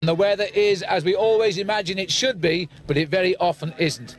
The weather is as we always imagine it should be, but it very often isn't.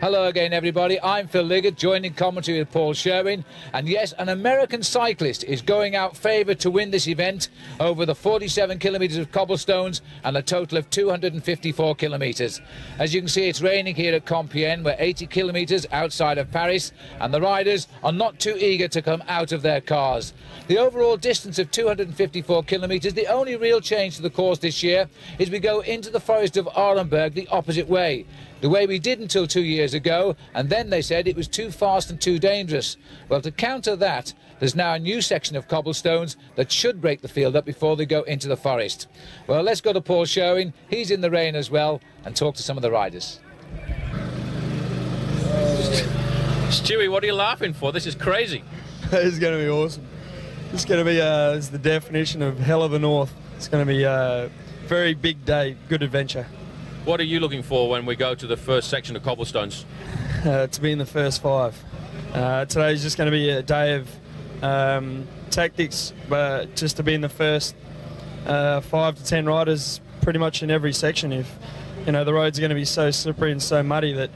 Hello again, everybody. I'm Phil Liggett, joining commentary with Paul Sherwin. And yes, an American cyclist is going out favoured to win this event over the 47 kilometres of cobblestones and a total of 254 kilometres. As you can see, it's raining here at Compiègne. We're 80 kilometres outside of Paris, and the riders are not too eager to come out of their cars. The overall distance of 254 kilometres, the only real change to the course this year is we go into the forest of Arenberg the opposite way. The way we did until 2 years ago, and then they said it was too fast and too dangerous. Well, to counter that, there's now a new section of cobblestones that should break the field up before they go into the forest. Well, let's go to Paul Sherwin. He's in the rain as well, and talk to some of the riders. Stewie, what are you laughing for? This is crazy. This is going to be awesome. It's going to be it's the definition of hell of a north. It's going to be a very big day, good adventure. What are you looking for when we go to the first section of cobblestones? To be in the first five. Today's just going to be a day of tactics, but just to be in the first 5 to 10 riders pretty much in every section. If the roads are going to be so slippery and so muddy that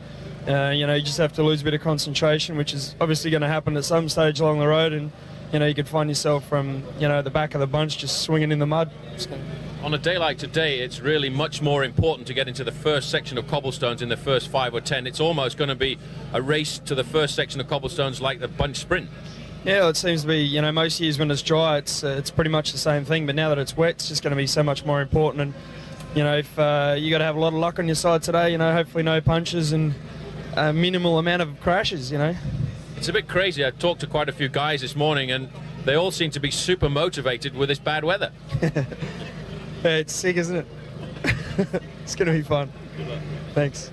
you just have to lose a bit of concentration, which is obviously going to happen at some stage along the road, and you could find yourself from the back of the bunch just swinging in the mud. On a day like today, it's really much more important to get into the first section of cobblestones in the first 5 or 10. It's almost going to be a race to the first section of cobblestones like the bunch sprint. Yeah, well, it seems to be, most years when it's dry, it's pretty much the same thing. But now that it's wet, it's just going to be so much more important. And, if you got to have a lot of luck on your side today, hopefully no punches and a minimal amount of crashes, It's a bit crazy. I talked to quite a few guys this morning, and they all seem to be super motivated with this bad weather. Yeah, it's sick, isn't it? It's going to be fun. Good luck. Thanks.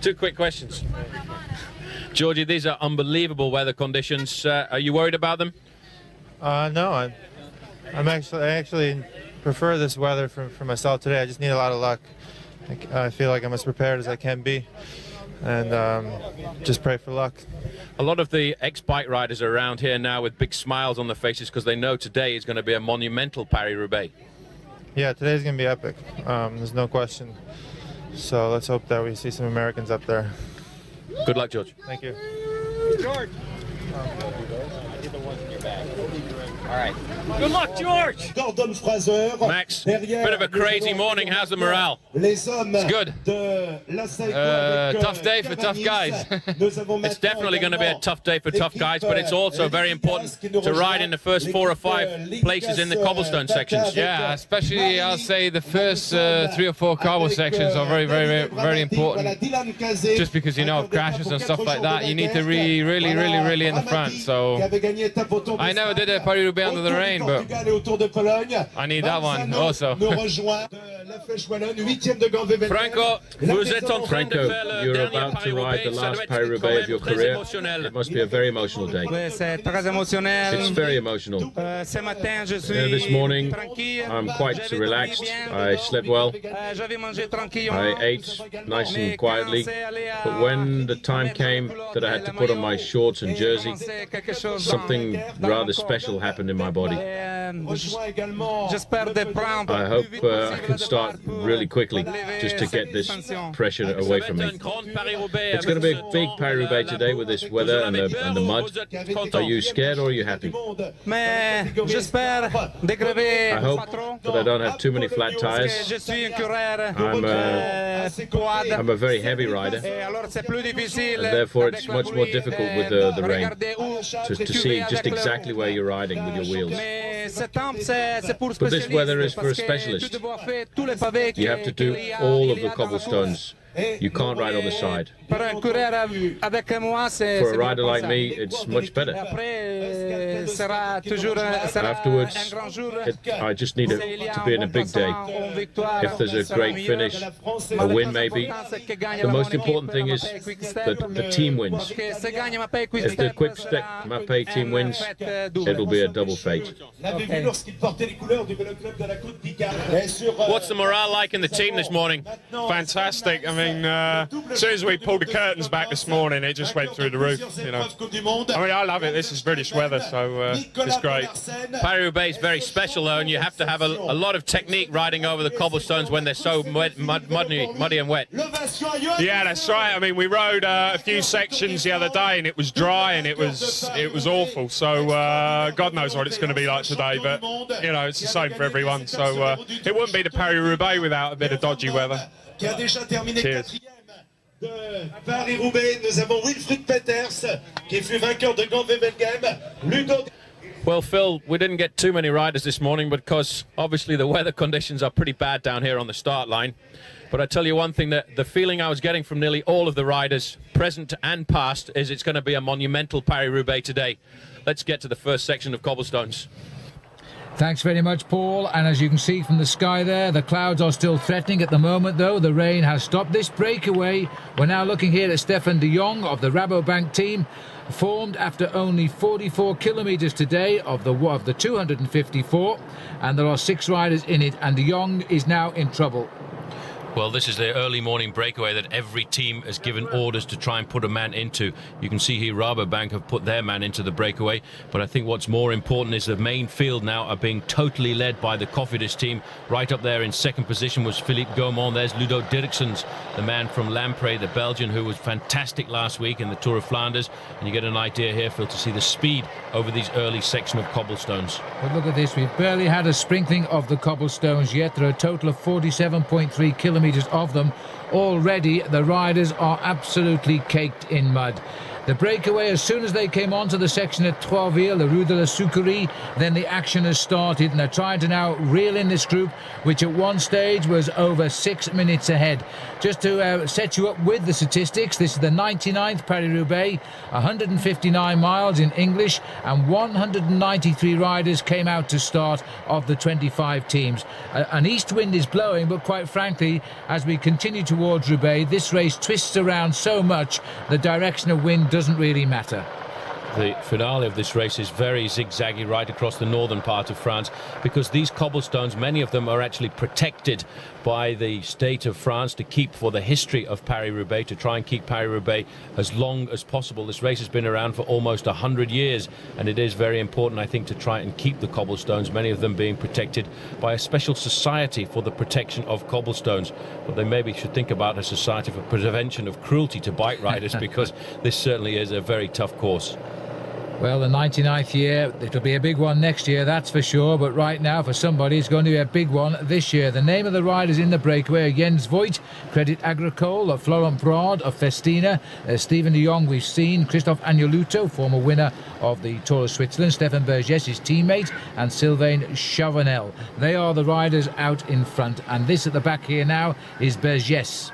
Two quick questions. Georgie, these are unbelievable weather conditions. Are you worried about them? No, I actually prefer this weather for myself today. I just need a lot of luck. I feel like I'm as prepared as I can be, and just pray for luck. A lot of the ex-bike riders are around here now with big smiles on their faces because they know today is going to be a monumental Paris-Roubaix. Yeah, today's going to be epic. There's no question. So let's hope that we see some Americans up there. Good luck, George. Thank you. George. All right. Good luck, George. Max, bit of a crazy morning. How's the morale? It's good. Tough day for tough guys. It's definitely going to be a tough day for tough guys, but it's also very important to ride in the first 4 or 5 places in the cobblestone sections. Yeah, especially I'll say the first 3 or 4 cobble sections are very, very, very important. Just because of crashes and stuff like that, you need to be really in the front. So I never did a Paris-Roubaix under the rain, but I need that one also. Franco, you're about to ride the last Paris-Roubaix of your career. It must be a very emotional day. It's very emotional. This morning, I'm quite relaxed. I slept well. I ate nice and quietly. But when the time came that I had to put on my shorts and jersey, something rather special happened in my body. I hope I can start really quickly just to get this pressure away from me. It's going to be a big Paris-Roubaix today with this weather and the mud. Are you scared or are you happy? I hope that I don't have too many flat tires. I'm a very heavy rider, and therefore it's much more difficult with the rain to see just exactly where you're riding with your wheels. But this weather is for a specialist. You have to do all of the cobblestones. You can't ride on the side. For a rider like me, it's much better. Afterwards, I just need it to be in a big day. If there's a great finish, a win maybe. The most important thing is that the team wins. If the Quick-Step Mapei team wins, it'll be a double fate. What's the morale like in the team this morning? Fantastic. I mean, mean, as soon as we pulled the curtains back this morning, it just went through the roof, you know. I mean, I love it. This is British weather, so it's great. Paris-Roubaix is very special, though, and you have to have a lot of technique riding over the cobblestones when they're so muddy and wet. Yeah, that's right. I mean, we rode a few sections the other day, and it was dry, and it was awful. So God knows what it's going to be like today, but, you know, it's the same for everyone. So it wouldn't be the Paris-Roubaix without a bit of dodgy weather. Cheers. De Paris-Roubaix, nous avons Wilfried Peters qui fut vainqueur de Gand-Wevelgem, Ludo. Well, Phil, we didn't get too many riders this morning because obviously the weather conditions are pretty bad down here on the start line. But I tell you one thing, that the feeling I was getting from nearly all of the riders, present and past, is it's going to be a monumental Paris-Roubaix today. Let's get to the first section of cobblestones. Thanks very much, Paul. And as you can see from the sky there, the clouds are still threatening at the moment, though. The rain has stopped this breakaway. We're now looking here at Stefan de Jong of the Rabobank team, formed after only 44 kilometres today of the 254. And there are 6 riders in it, and de Jong is now in trouble. Well, this is the early morning breakaway that every team has given orders to try and put a man into. You can see here Rabobank have put their man into the breakaway, but I think what's more important is the main field now are being totally led by the Cofidis team. Right up there in second position was Philippe Gaumont. There's Ludo Dirksens, the man from Lamprey, the Belgian, who was fantastic last week in the Tour of Flanders. And you get an idea here, Phil, to see the speed over these early section of cobblestones. But look at this, we've barely had a sprinkling of the cobblestones yet. There are a total of 47.3 kilometres of them. Already the riders are absolutely caked in mud. The breakaway, as soon as they came onto the section at Troisville, the Rue de la Sucrerie, then the action has started, and they're trying to now reel in this group, which at one stage was over 6 minutes ahead. Just to set you up with the statistics, this is the 99th Paris-Roubaix, 159 miles in English, and 193 riders came out to start of the 25 teams. An east wind is blowing, but quite frankly, as we continue towards Roubaix, this race twists around so much, the direction of wind doesn't really matter. The finale of this race is very zigzaggy right across the northern part of France, because these cobblestones, many of them are actually protected by the state of France to keep for the history of Paris-Roubaix, to try and keep Paris-Roubaix as long as possible. This race has been around for almost 100 years, and it is very important, I think, to try and keep the cobblestones, many of them being protected by a special society for the protection of cobblestones. But they maybe should think about a society for prevention of cruelty to bike riders, because this certainly is a very tough course. Well, the 99th year, it'll be a big one next year, that's for sure. But right now, for somebody, it's going to be a big one this year. The name of the riders in the breakaway are Jens Voigt, Credit Agricole, Florent Brad of Festina, Stephen de Jong we've seen, Christophe Agneluto, former winner of the Tour of Switzerland, Stefan Bergès, his teammate, and Sylvain Chavanel. They are the riders out in front. And this at the back here now is Bergès.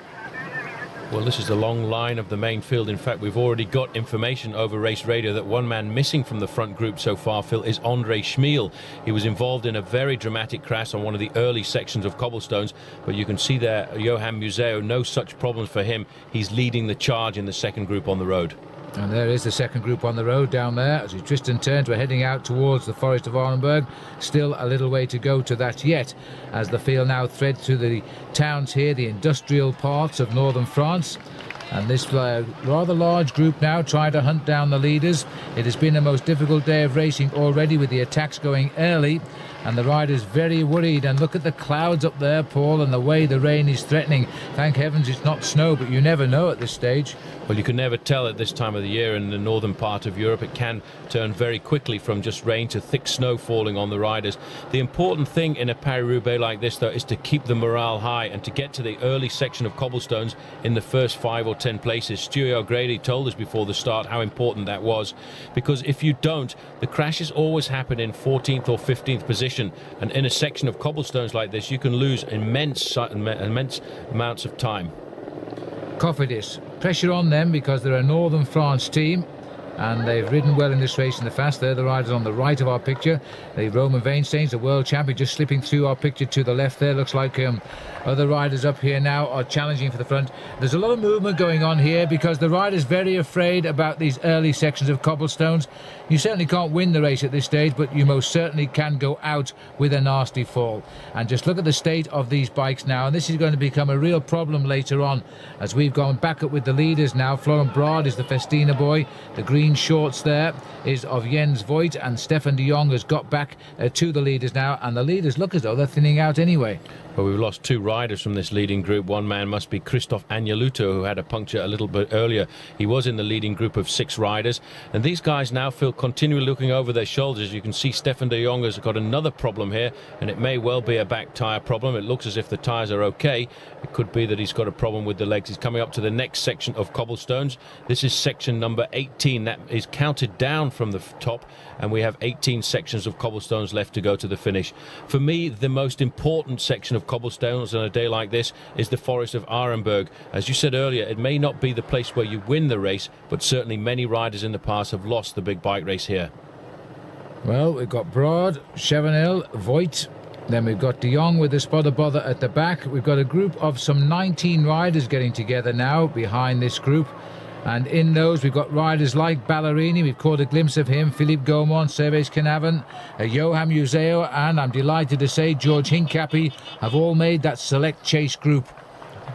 Well, this is the long line of the main field. In fact, we've already got information over Race Radio that one man missing from the front group so far, Phil, is Andre Schmiel. He was involved in a very dramatic crash on one of the early sections of cobblestones, but you can see there, Johan Museo, no such problems for him. He's leading the charge in the second group on the road. And there is the second group on the road down there. As we twist and turn, we're heading out towards the Forest of Arlenberg. Still a little way to go to that yet, as the field now threads through the towns here, the industrial parts of northern France. And this rather large group now trying to hunt down the leaders. It has been the most difficult day of racing already, with the attacks going early, and the riders very worried. And look at the clouds up there, Paul, and the way the rain is threatening. Thank heavens it's not snow, but you never know at this stage. Well, you can never tell at this time of the year in the northern part of Europe. It can turn very quickly from just rain to thick snow falling on the riders. The important thing in a Paris-Roubaix like this, though, is to keep the morale high and to get to the early section of cobblestones in the first 5 or 10 places. Stuart O'Grady told us before the start how important that was, because if you don't, the crashes always happen in 14th or 15th position, and in a section of cobblestones like this, you can lose immense amounts of time. Cofidis, pressure on them because they're a northern France team, and they've ridden well in this race in the fast. They're the riders on the right of our picture. The Roman Vainstains, the world champion, just slipping through our picture to the left there. Looks like other riders up here now are challenging for the front. There's a lot of movement going on here because the riders very afraid about these early sections of cobblestones. You certainly can't win the race at this stage, but you most certainly can go out with a nasty fall. And just look at the state of these bikes now, and this is going to become a real problem later on as we've gone back up with the leaders now. Florent Brad is the Festina boy. The green shorts there is of Jens Voigt, and Stefan de Jong has got back to the leaders now, and the leaders look as though they're thinning out anyway. Well, we've lost 2 riders from this leading group. One man must be Christophe Agneluto, who had a puncture a little bit earlier. He was in the leading group of 6 riders, and these guys now feel continually looking over their shoulders. You can see Stefan de Jong has got another problem here, and it may well be a back tyre problem. It looks as if the tyres are okay. It could be that he's got a problem with the legs. He's coming up to the next section of cobblestones. This is section number 18. That is counted down from the top, and we have 18 sections of cobblestones left to go to the finish. For me, the most important section of cobblestones on a day like this is the Forest of Arenberg. As you said earlier, it may not be the place where you win the race, but certainly many riders in the past have lost the big bike race here. Well, we've got Brad, Chevanel, Voigt, then we've got de Jong with the Spodder Bother at the back. We've got a group of some 19 riders getting together now behind this group. And in those, we've got riders like Ballerini. We've caught a glimpse of him. Philippe Gaumont, Servais Canavan, Johan Museo, and I'm delighted to say George Hincapie have all made that select chase group.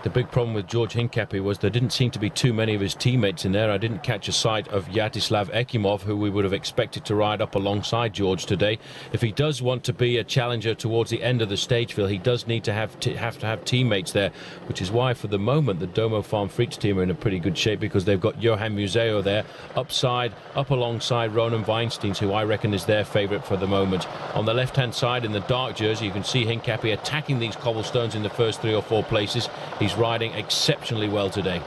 The big problem with George Hincapie was there didn't seem to be too many of his teammates in there. I didn't catch a sight of Yatislav Ekimov, who we would have expected to ride up alongside George today. If he does want to be a challenger towards the end of the stage, Phil, he does need to have teammates there, which is why for the moment the Domo Farm Freaks team are in a pretty good shape, because they've got Johan Museo there up alongside Ronan Weinsteins, who I reckon is their favourite for the moment. On the left-hand side in the dark jersey, you can see Hincapie attacking these cobblestones in the first 3 or 4 places. He's riding exceptionally well today.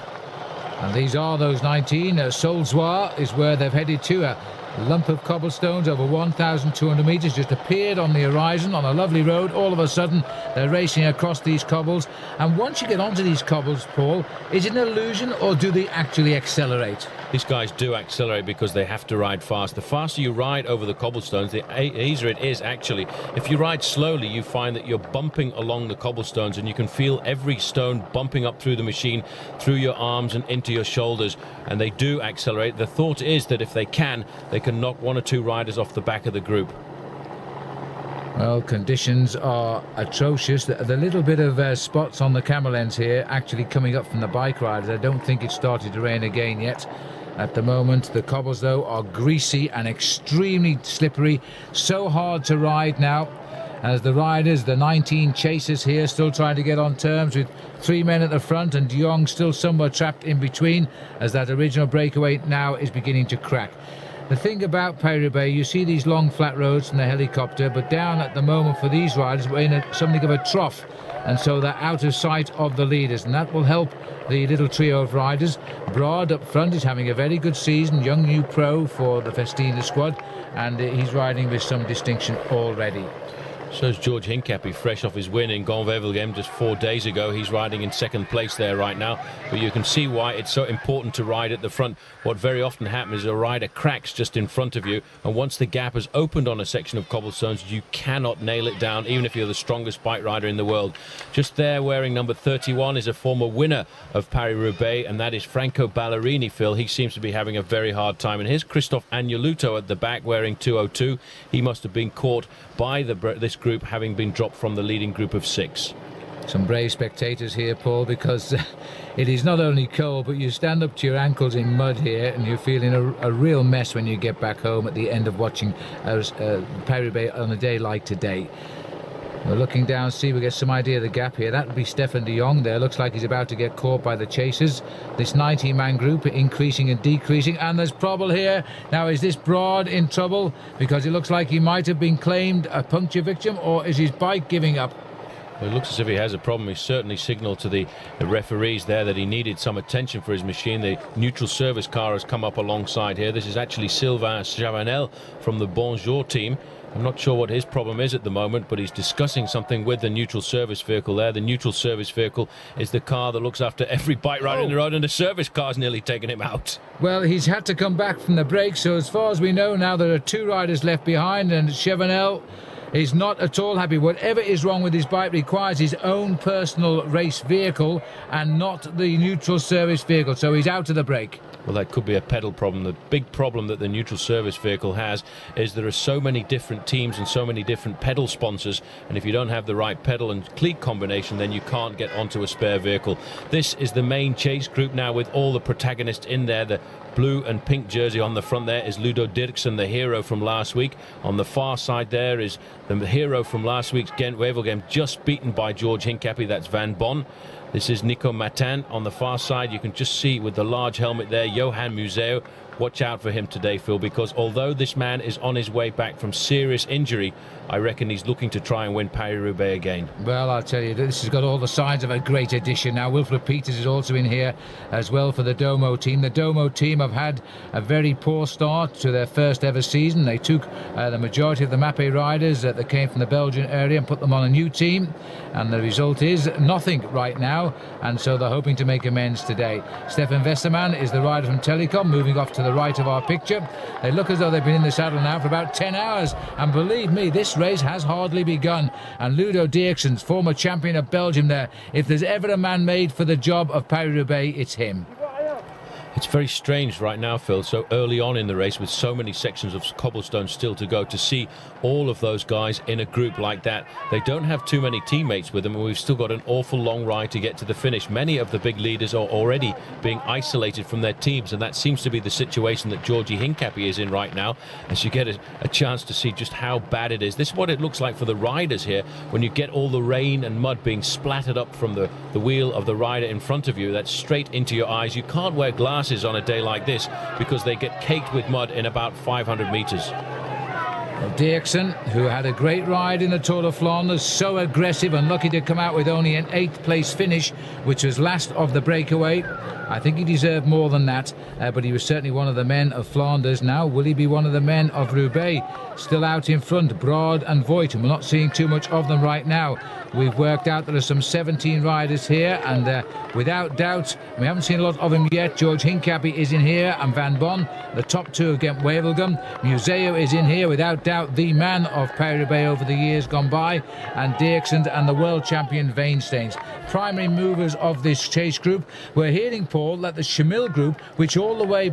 And these are those 19. Solzoir is where they've headed to. A lump of cobblestones over 1,200 metres just appeared on the horizon on a lovely road. All of a sudden they're racing across these cobbles, and once you get onto these cobbles, Paul, is it an illusion or do they actually accelerate? These guys do accelerate because they have to ride fast. The faster you ride over the cobblestones, the easier it is actually. If you ride slowly, you find that you're bumping along the cobblestones, and you can feel every stone bumping up through the machine, through your arms and into your shoulders, and they do accelerate. The thought is that if they can knock 1 or 2 riders off the back of the group. Well, conditions are atrocious. The little bit of spots on the camera lens here actually coming up from the bike riders. I don't think it's started to rain again yet. At the moment, the cobbles, though, are greasy and extremely slippery. So hard to ride now, as the riders, the 19 chasers here, still trying to get on terms with 3 men at the front, and de Jong still somewhere trapped in between, as that original breakaway now is beginning to crack. The thing about Paris-Roubaix, you see these long flat roads from the helicopter, but down at the moment for these riders, we're in something of a trough, and so they're out of sight of the leaders, and that will help the little trio of riders. Brad up front is having a very good season, young new pro for the Festina squad, and he's riding with some distinction already. So is George Hincapie, fresh off his win in Gont-Wevelgem just 4 days ago. He's riding in 2nd place there right now. But you can see why it's so important to ride at the front. What very often happens is a rider cracks just in front of you, and once the gap has opened on a section of cobblestones, you cannot nail it down, even if you're the strongest bike rider in the world. Just there, wearing number 31, is a former winner of Paris-Roubaix, and that is Franco Ballerini, Phil. He seems to be having a very hard time. And here's Christophe Agneluto at the back, wearing 202. He must have been caught by this group, having been dropped from the leading group of 6. Some brave spectators here, Paul, because it is not only cold, but you stand up to your ankles in mud here, and you're feeling a real mess when you get back home at the end of watching Paris-Roubaix on a day like today. We're looking down, see we get some idea of the gap here. That would be Stefan de Jong there. Looks like he's about to get caught by the chasers. This 19-man group increasing and decreasing, and there's trouble here. Now, is this Brad in trouble? Because it looks like he might have been claimed a puncture victim, or is his bike giving up? Well, it looks as if he has a problem. He certainly signalled to the referees there that he needed some attention for his machine. The neutral service car has come up alongside here. This is actually Sylvain Chavanel from the Bonjour team. I'm not sure what his problem is at the moment, but he's discussing something with the neutral service vehicle there. The neutral service vehicle is the car that looks after every bike rider in the road, and the service car's nearly taken him out. Well, he's had to come back from the break, so as far as we know now, there are 2 riders left behind, and Chevenel is not at all happy. Whatever is wrong with his bike requires his own personal race vehicle and not the neutral service vehicle, so he's out of the break. Well, that could be a pedal problem. The big problem that the neutral service vehicle has is there are so many different teams and so many different pedal sponsors, and if you don't have the right pedal and cleat combination, then you can't get onto a spare vehicle. This is the main chase group now with all the protagonists in there. The blue and pink jersey on the front there is Ludo Dirksen, the hero from last week. On the far side there is the hero from last week's Gent-Wevelgem, just beaten by George Hincapie. That's Van Bon. This is Nico Matin on the far side. You can just see with the large helmet there, Johan Museo. Watch out for him today, Phil, because although this man is on his way back from serious injury, I reckon he's looking to try and win Paris-Roubaix again. Well, I'll tell you, this has got all the signs of a great addition now. Wilfred Peters is also in here as well for the Domo team. The Domo team have had a very poor start to their first ever season. They took the majority of the Mappe riders that came from the Belgian area and put them on a new team, and the result is nothing right now, and so they're hoping to make amends today. Stefan Westermann is the rider from Telecom, moving off to the right of our picture. They look as though they've been in the saddle now for about 10 hours, and believe me, this race has hardly begun. And Ludo Dirksen, former champion of Belgium there, if there's ever a man made for the job of Paris-Roubaix, it's him. It's very strange right now, Phil, so early on in the race with so many sections of cobblestone still to go, to see all of those guys in a group like that. They don't have too many teammates with them, and we've still got an awful long ride to get to the finish. Many of the big leaders are already being isolated from their teams, and that seems to be the situation that Georgie Hincapie is in right now, as you get a chance to see just how bad it is. This is what it looks like for the riders here when you get all the rain and mud being splattered up from the wheel of the rider in front of you. That's straight into your eyes. You can't wear glasses on a day like this because they get caked with mud in about 500 meters. Dirksen, who had a great ride in the Tour de Flanders, so aggressive and lucky to come out with only an 8th place finish, which was last of the breakaway. I think he deserved more than that, but he was certainly one of the men of Flanders. Now, will he be one of the men of Roubaix? Still out in front, Broad and Voigt, and we're not seeing too much of them right now. We've worked out there are some 17 riders here, and without doubt, we haven't seen a lot of him yet. George Hincapie is in here, and Van Bon, the top 2 of Gent-Wevelgem. Museo is in here, without doubt, the man of Paris-Roubaix over the years gone by, and Dirksen and the world champion Veensteins. Primary movers of this chase group. We're hearing, Paul, that the Chamil group, which all the way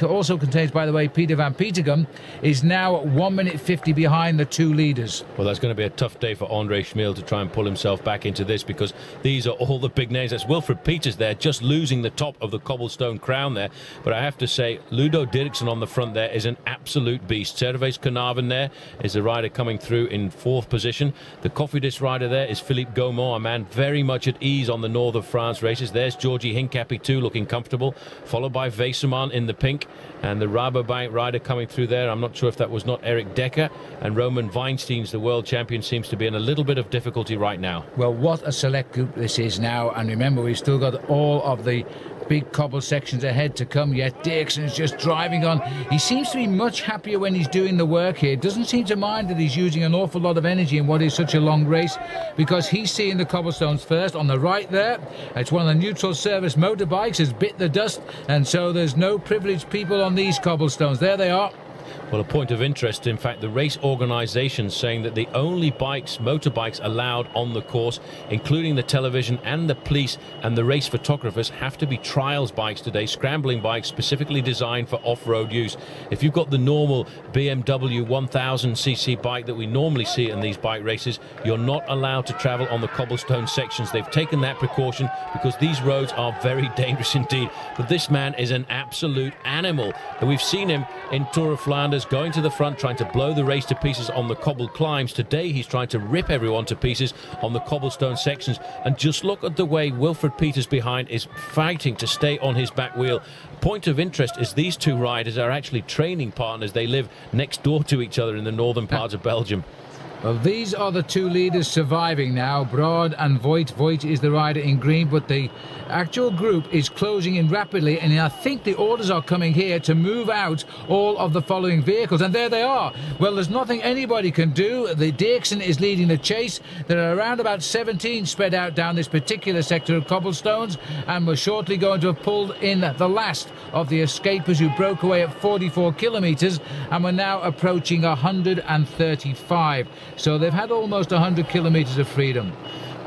also contains, by the way, Peter van Petegem, is now 1 minute 50 behind the 2 leaders. Well, that's going to be a tough day for André Schmil to try and pull himself back into this, because these are all the big names. That's Wilfred Peters there, just losing the top of the cobblestone crown there. But I have to say, Ludo Dirksen on the front there is an absolute beast. Servais Carnarvon there is the rider coming through in 4th position. The Cofidis rider there is Philippe Gaumont, a man very much at ease on the north of France races. There's Georgie Hincapie too, looking comfortable, followed by Westermann in the pink, and the Rabobank rider coming through there. I'm not sure if that was not Eric Decker, and Roman Weinsteins, the world champion, seems to be in a little bit of difficulty right now. Well, what a select group this is now, and remember, we've still got all of the big cobble sections ahead to come yet. Dirksen's just driving on. He seems to be much happier when he's doing the work here. Doesn't seem to mind that he's using an awful lot of energy in what is such a long race, because he's seeing the cobblestones first. On the right there, it's one of the neutral service motorbikes has bit the dust, and so there's no privileged people on these cobblestones. There they are. Well, a point of interest, in fact, the race organisation saying that the only motorbikes allowed on the course, including the television and the police and the race photographers, have to be trials bikes today, scrambling bikes specifically designed for off-road use. If you've got the normal BMW 1000cc bike that we normally see in these bike races, you're not allowed to travel on the cobblestone sections. They've taken that precaution because these roads are very dangerous indeed. But this man is an absolute animal, and we've seen him in Tour of Flanders going to the front, trying to blow the race to pieces on the cobbled climbs. Today he's trying to rip everyone to pieces on the cobblestone sections. And just look at the way Wilfred Peters behind is fighting to stay on his back wheel. Point of interest is these 2 riders are actually training partners. They live next door to each other in the northern parts of Belgium. Well, these are the two leaders surviving now, Broad and Voigt. Voigt is the rider in green, but the actual group is closing in rapidly, and I think the orders are coming here to move out all of the following vehicles, and there they are. Well, there's nothing anybody can do. The Dirksen is leading the chase. There are around about 17 spread out down this particular sector of cobblestones, and we're shortly going to have pulled in the last of the escapers who broke away at 44 kilometres, and we're now approaching 135. So they've had almost 100 kilometres of freedom.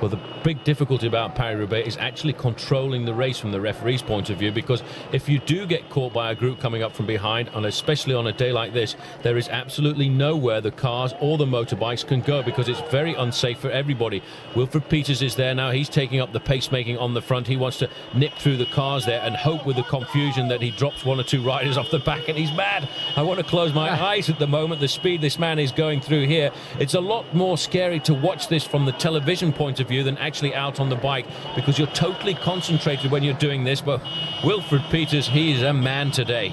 Well, the big difficulty about Paris-Roubaix is actually controlling the race from the referee's point of view, because if you do get caught by a group coming up from behind, and especially on a day like this, there is absolutely nowhere the cars or the motorbikes can go, because it's very unsafe for everybody. Wilfred Peters is there now. He's taking up the pacemaking on the front. He wants to nip through the cars there and hope with the confusion that he drops one or two riders off the back, and he's mad. I want to close my eyes at the moment, the speed this man is going through here. It's a lot more scary to watch this from the television point of view than actually out on the bike, because you're totally concentrated when you're doing this. But Wilfred Peters, he's a man today.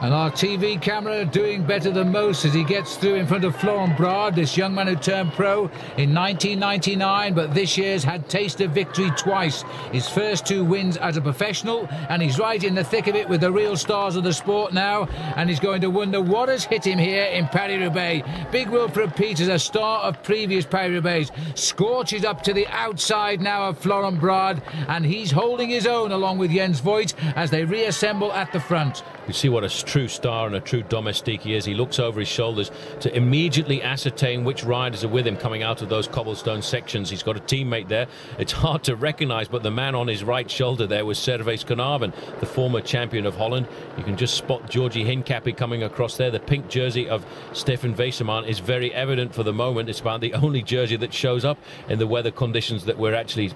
And our TV camera doing better than most as he gets through in front of Florent Brard, this young man who turned pro in 1999, but this year's had taste of victory twice. His first two wins as a professional, and he's right in the thick of it with the real stars of the sport now, and he's going to wonder what has hit him here in Paris-Roubaix. Big Wilfred Peters, a star of previous Paris-Roubaix, scorches up to the outside now of Florent Brard, and he's holding his own along with Jens Voigt as they reassemble at the front. You see what a true star and a true domestique he is. He looks over his shoulders to immediately ascertain which riders are with him coming out of those cobblestone sections. He's got a teammate there. It's hard to recognise, but the man on his right shoulder there was Servaas Knaven, the former champion of Holland. You can just spot Georgie Hincapie coming across there. The pink jersey of Stefan Weissermann is very evident for the moment. It's about the only jersey that shows up in the weather conditions that we're actually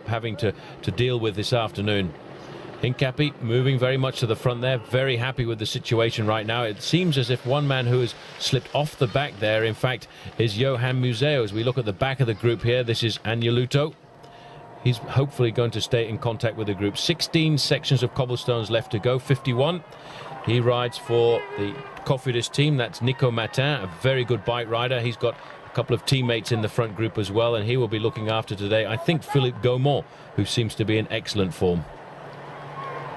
having to deal with this afternoon. Hincapie moving very much to the front there, very happy with the situation right now. It seems as if one man who has slipped off the back there, in fact, is Johan Museo. As we look at the back of the group here, this is Agneluto. He's hopefully going to stay in contact with the group. 16 sections of cobblestones left to go, 51. He rides for the Cofidis team. That's Nico Matin, a very good bike rider. He's got a couple of teammates in the front group as well, and he will be looking after today, I think, Philippe Gaumont, who seems to be in excellent form.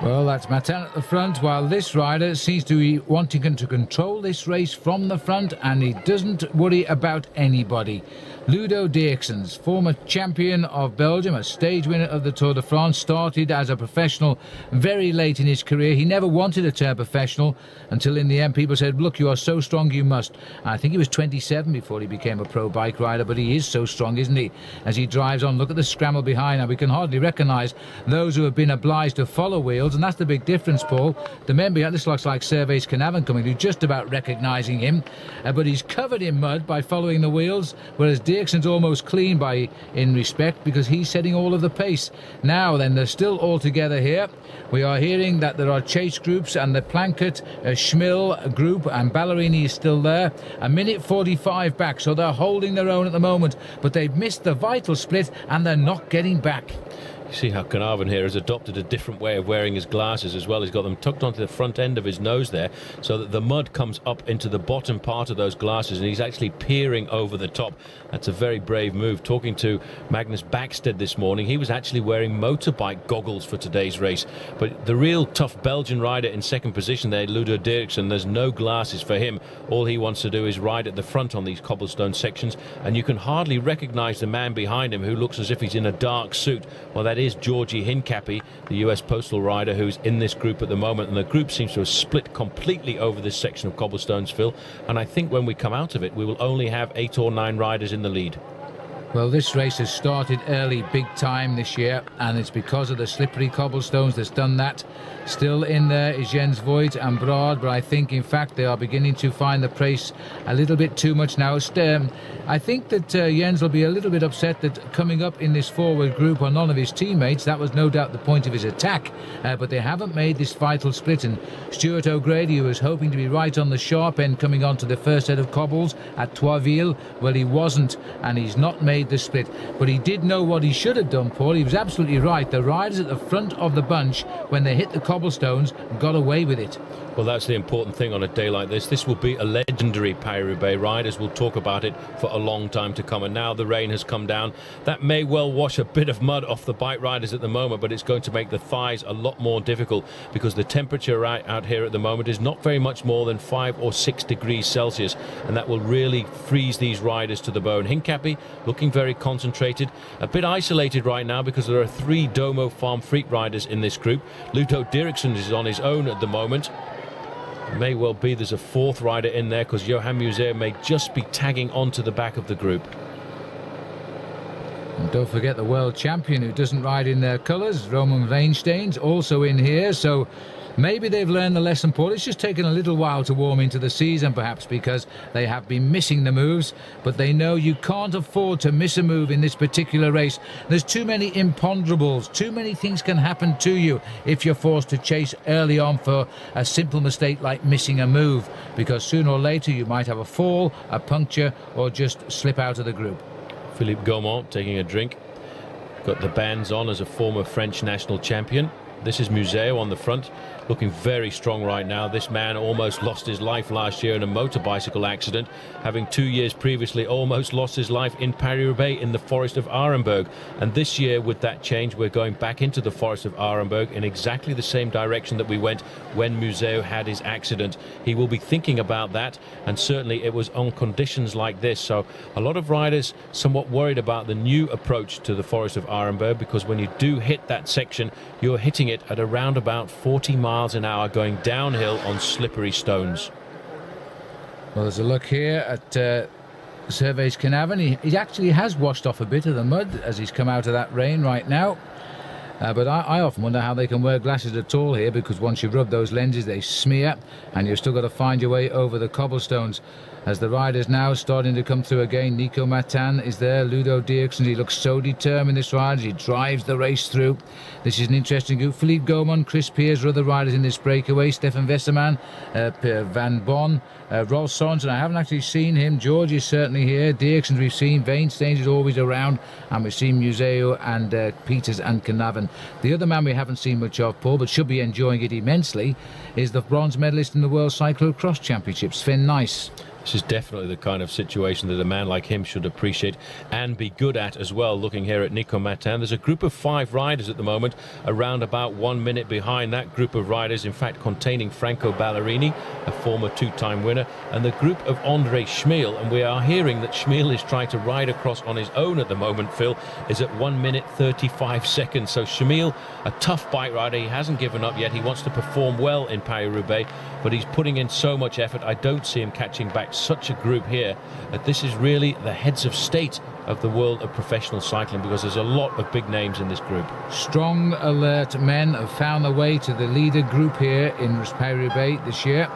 Well, that's Matin at the front, while this rider seems to be wanting to control this race from the front, and he doesn't worry about anybody. Ludo Dirksens, former champion of Belgium, a stage winner of the Tour de France, started as a professional very late in his career. He never wanted to turn professional until in the end people said, look, you are so strong you must. I think he was 27 before he became a pro bike rider, but he is so strong, isn't he? As he drives on, look at the scramble behind. Now, we can hardly recognise those who have been obliged to follow wheels, and that's the big difference, Paul. The men behind, this looks like Servaas Knaven coming through, just about recognising him, but he's covered in mud by following the wheels, whereas Dirksen's almost clean in respect, because he's setting all of the pace. Now then, they're still all together here. We are hearing that there are chase groups, and the Plankett Schmill group, and Ballerini is still there. A minute 45 back, so they're holding their own at the moment, but they've missed the vital split and they're not getting back. You see how Knaven here has adopted a different way of wearing his glasses as well. He's got them tucked onto the front end of his nose there, so that the mud comes up into the bottom part of those glasses, and he's actually peering over the top. That's a very brave move. Talking to Magnus Backstedt this morning, he was actually wearing motorbike goggles for today's race. But the real tough Belgian rider in second position there, Ludo Dirksen, there's no glasses for him. All he wants to do is ride at the front on these cobblestone sections, and you can hardly recognise the man behind him who looks as if he's in a dark suit. Well, that is Georgie Hincapie, the US postal rider, who's in this group at the moment, and the group seems to have split completely over this section of cobblestones, Phil, and I think when we come out of it we will only have 8 or 9 riders in the lead. Well, this race has started early, big time this year, and it's because of the slippery cobblestones that's done that. Still in there is Jens Voigt and Brard, but I think, in fact, they are beginning to find the pace a little bit too much now. I think that Jens will be a little bit upset that coming up in this forward group are none of his teammates. That was no doubt the point of his attack, but they haven't made this vital split. And Stuart O'Grady, who was hoping to be right on the sharp end coming onto the first set of cobbles at Troisville, well, he wasn't, and he's not made made the split. But he did know what he should have done, Paul. He was absolutely right. The riders at the front of the bunch, when they hit the cobblestones, got away with it. Well, that's the important thing on a day like this. This will be a legendary Paris-Roubaix ride, as we'll talk about it for a long time to come. And now the rain has come down. That may well wash a bit of mud off the bike riders at the moment, but it's going to make the thighs a lot more difficult because the temperature out here at the moment is not very much more than 5 or 6 degrees Celsius, and that will really freeze these riders to the bone. Hincapie looking very concentrated, a bit isolated right now because there are 3 Domo Farm Freak riders in this group. Ludo Dirksen is on his own at the moment. May well be there's a 4th rider in there because Johan Museeuw may just be tagging onto the back of the group. And don't forget the world champion who doesn't ride in their colours, Roman Weinstein's also in here. So maybe they've learned the lesson, Paul. It's just taken a little while to warm into the season, perhaps because they have been missing the moves, but they know you can't afford to miss a move in this particular race. There's too many imponderables. Too many things can happen to you if you're forced to chase early on for a simple mistake like missing a move, because sooner or later you might have a fall, a puncture, or just slip out of the group. Philippe Gaumont taking a drink. Got the bands on as a former French national champion. This is Museeuw on the front, looking very strong right now. This man almost lost his life last year in a motorbicycle accident, having 2 years previously almost lost his life in Paris-Roubaix in the Forest of Arenberg. And this year, with that change, we're going back into the Forest of Arenberg in exactly the same direction that we went when Museeuw had his accident. He will be thinking about that, and certainly it was on conditions like this. So a lot of riders somewhat worried about the new approach to the Forest of Arenberg, because when you do hit that section, you're hitting it at around about 40 miles an hour going downhill on slippery stones. Well, there's a look here at Servais Knaven. He actually has washed off a bit of the mud as he's come out of that rain right now. But I often wonder how they can wear glasses at all here, because once you rub those lenses they smear and you've still got to find your way over the cobblestones. As the riders now starting to come through again, Nico Matan is there, Ludo Dirksen, he looks so determined, this rider, he drives the race through. This is an interesting group. Philippe Gaumont, Chris Peers are other riders in this breakaway, Stefan Westerman, Van Bon, Rolf Sorensen, I haven't actually seen him, George is certainly here, Dirksen we've seen, Weinstein is always around, and we've seen Museeuw and Peters and Knaven. The other man we haven't seen much of, Paul, but should be enjoying it immensely, is the bronze medalist in the World Cyclocross Championships, Sven Nys. This is definitely the kind of situation that a man like him should appreciate and be good at as well. Looking here at Nico Matan, there's a group of 5 riders at the moment, around about 1 minute behind that group of riders, in fact containing Franco Ballerini, a former 2-time winner, and the group of André Schmiel. And we are hearing that Schmiel is trying to ride across on his own at the moment, Phil, is at 1 minute 35 seconds. So Schmiel, a tough bike rider, he hasn't given up yet. He wants to perform well in Paris-Roubaix, but he's putting in so much effort. I don't see him catching back such a group here. That this is really the heads of state of the world of professional cycling, because there's a lot of big names in this group. Strong, alert men have found their way to the leader group here in Paris-Roubaix this year.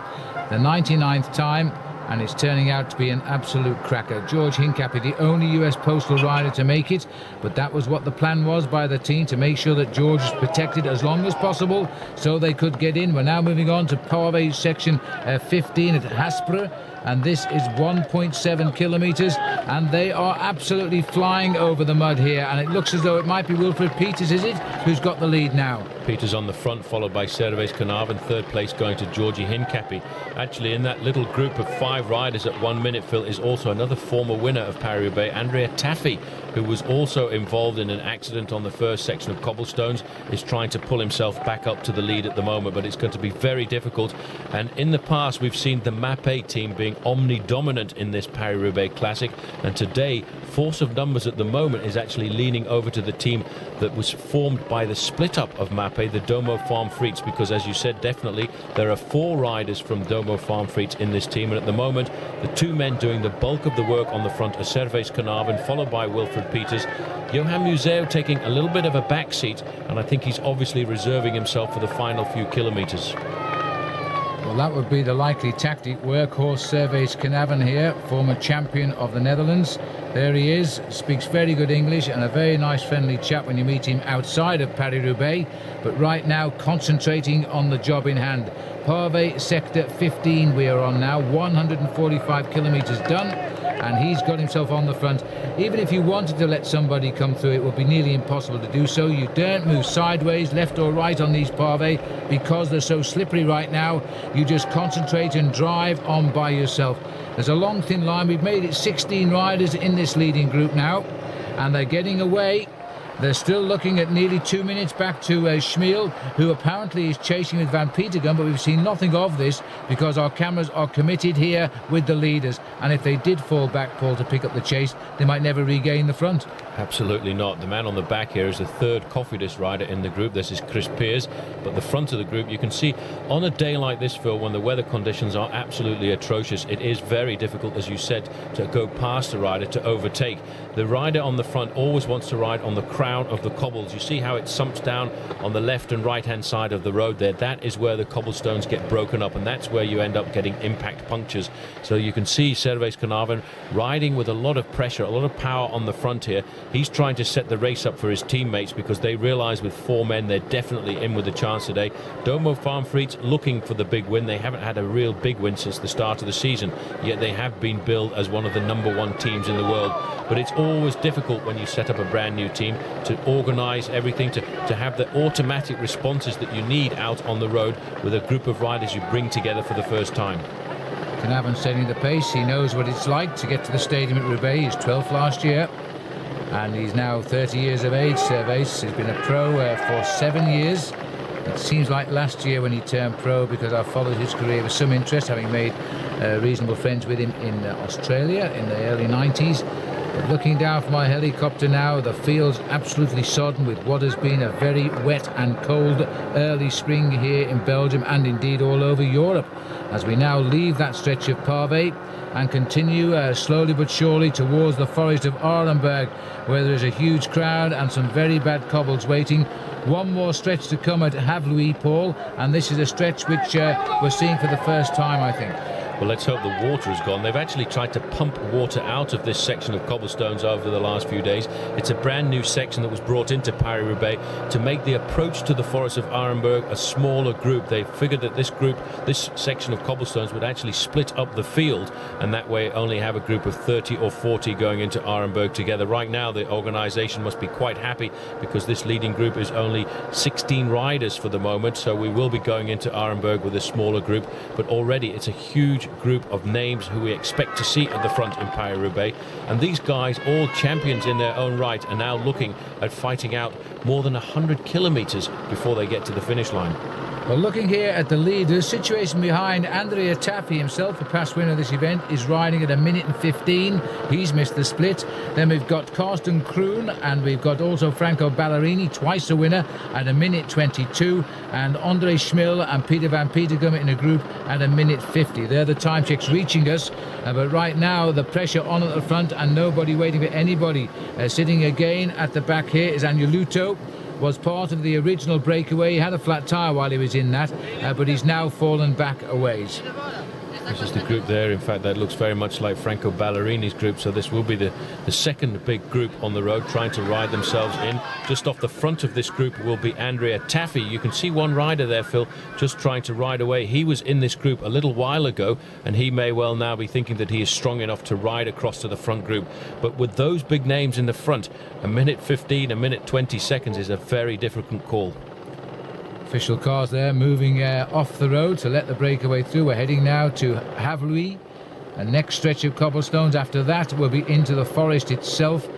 The 99th time, and it's turning out to be an absolute cracker. George Hincapie, the only US postal rider to make it, but that was what the plan was by the team, to make sure that George was protected as long as possible so they could get in. We're now moving on to Pavé section 15 at Haspre, and this is 1.7 kilometers, and they are absolutely flying over the mud here, and it looks as though it might be Wilfred Peters, is it, who's got the lead now? Peters on the front, followed by Servais Knaven, 3rd place going to Georgi Hincapie. Actually, in that little group of 5 riders at 1 minute, Phil, is also another former winner of Paris-Roubaix, Andrea Taffy, who was also involved in an accident on the first section of cobblestones, is trying to pull himself back up to the lead at the moment, but it's going to be very difficult. And in the past, we've seen the Mappé team being omni-dominant in this Paris-Roubaix Classic, and today, force of numbers at the moment is actually leaning over to the team that was formed by the split-up of Mappé, the Domo Farm Freaks, because, as you said, definitely, there are 4 riders from Domo Farm Freaks in this team, and at the moment, the 2 men doing the bulk of the work on the front are Servais Knaven, followed by Wilfred Peters. Johan Museeuw taking a little bit of a backseat, and I think he's obviously reserving himself for the final few kilometres. Well, that would be the likely tactic. Workhorse Servais Knaven here, former champion of the Netherlands. There he is, speaks very good English, and a very nice friendly chap when you meet him outside of Paris-Roubaix, but right now concentrating on the job in hand. Pavé sector 15 we are on now, 145 kilometres done, and he's got himself on the front. Even if you wanted to let somebody come through, it would be nearly impossible to do so. You don't move sideways, left or right on these pavés because they're so slippery right now. You just concentrate and drive on by yourself. There's a long thin line. We've made it 16 riders in this leading group now, and they're getting away. They're still looking at nearly 2 minutes back to Schmiel, who apparently is chasing with Van Petegem, but we've seen nothing of this because our cameras are committed here with the leaders. And if they did fall back, Paul, to pick up the chase, they might never regain the front. Absolutely not. The man on the back here is the third Cofidis rider in the group. This is Chris Pearce. But the front of the group, you can see on a day like this, Phil, when the weather conditions are absolutely atrocious, it is very difficult, as you said, to go past the rider, to overtake. The rider on the front always wants to ride on the crown of the cobbles. You see how it sumps down on the left and right hand side of the road there. That is where the cobblestones get broken up, and that's where you end up getting impact punctures. So you can see Servais Knaven riding with a lot of pressure, a lot of power on the front here. He's trying to set the race up for his teammates because they realise with 4 men they're definitely in with a chance today. Domo Farm Frites looking for the big win. They haven't had a real big win since the start of the season, yet they have been billed as one of the #1 teams in the world. But it's always difficult when you set up a brand new team to organise everything, to have the automatic responses that you need out on the road with a group of riders you bring together for the first time. Knaven setting the pace. He knows what it's like to get to the stadium at Roubaix. He's 12th last year, and he's now 30 years of age. Servais has been a pro for 7 years. It seems like last year when he turned pro, because I followed his career with some interest, having made reasonable friends with him in Australia in the early 90s. But looking down from my helicopter now, the field's absolutely sodden with what has been a very wet and cold early spring here in Belgium and indeed all over Europe. As we now leave that stretch of pavé and continue slowly but surely towards the forest of Arenberg, where there is a huge crowd and some very bad cobbles waiting. One more stretch to come at Havluy, Paul, and this is a stretch which we're seeing for the first time, I think. Well, let's hope the water is gone. They've actually tried to pump water out of this section of cobblestones over the last few days. It's a brand new section that was brought into Paris-Roubaix to make the approach to the forest of Arenberg a smaller group. They figured that this section of cobblestones would actually split up the field, and that way only have a group of 30 or 40 going into Arenberg together. Right now, the organisation must be quite happy because this leading group is only 16 riders for the moment, so we will be going into Arenberg with a smaller group, but already it's a huge group of names who we expect to see at the front in Paris-Roubaix, and these guys, all champions in their own right, are now looking at fighting out more than 100 kilometres before they get to the finish line. Well, looking here at the leaders, situation behind Andrea Tafi himself, the past winner of this event, is riding at 1:15. He's missed the split. Then we've got Karsten Kroon, and we've got also Franco Ballerini, twice a winner, at 1:22, and Andre Schmiel and Peter Van Petegem in a group at 1:50. They're the time checks reaching us, but right now the pressure on at the front and nobody waiting for anybody. Sitting again at the back here is Angeluto. Was part of the original breakaway. He had a flat tyre while he was in that, but he's now fallen back a ways. This is the group there. In fact, that looks very much like Franco Ballerini's group, so this will be the second big group on the road trying to ride themselves in. Just off the front of this group will be Andrea Tafi. You can see one rider there, Phil, just trying to ride away. He was in this group a little while ago, and he may well now be thinking that he is strong enough to ride across to the front group. But with those big names in the front, 1:15, 1:20 seconds is a very difficult call. Official cars there moving off the road to let the breakaway through. We're heading now to Havluy. A next stretch of cobblestones. After that will be into the forest itself.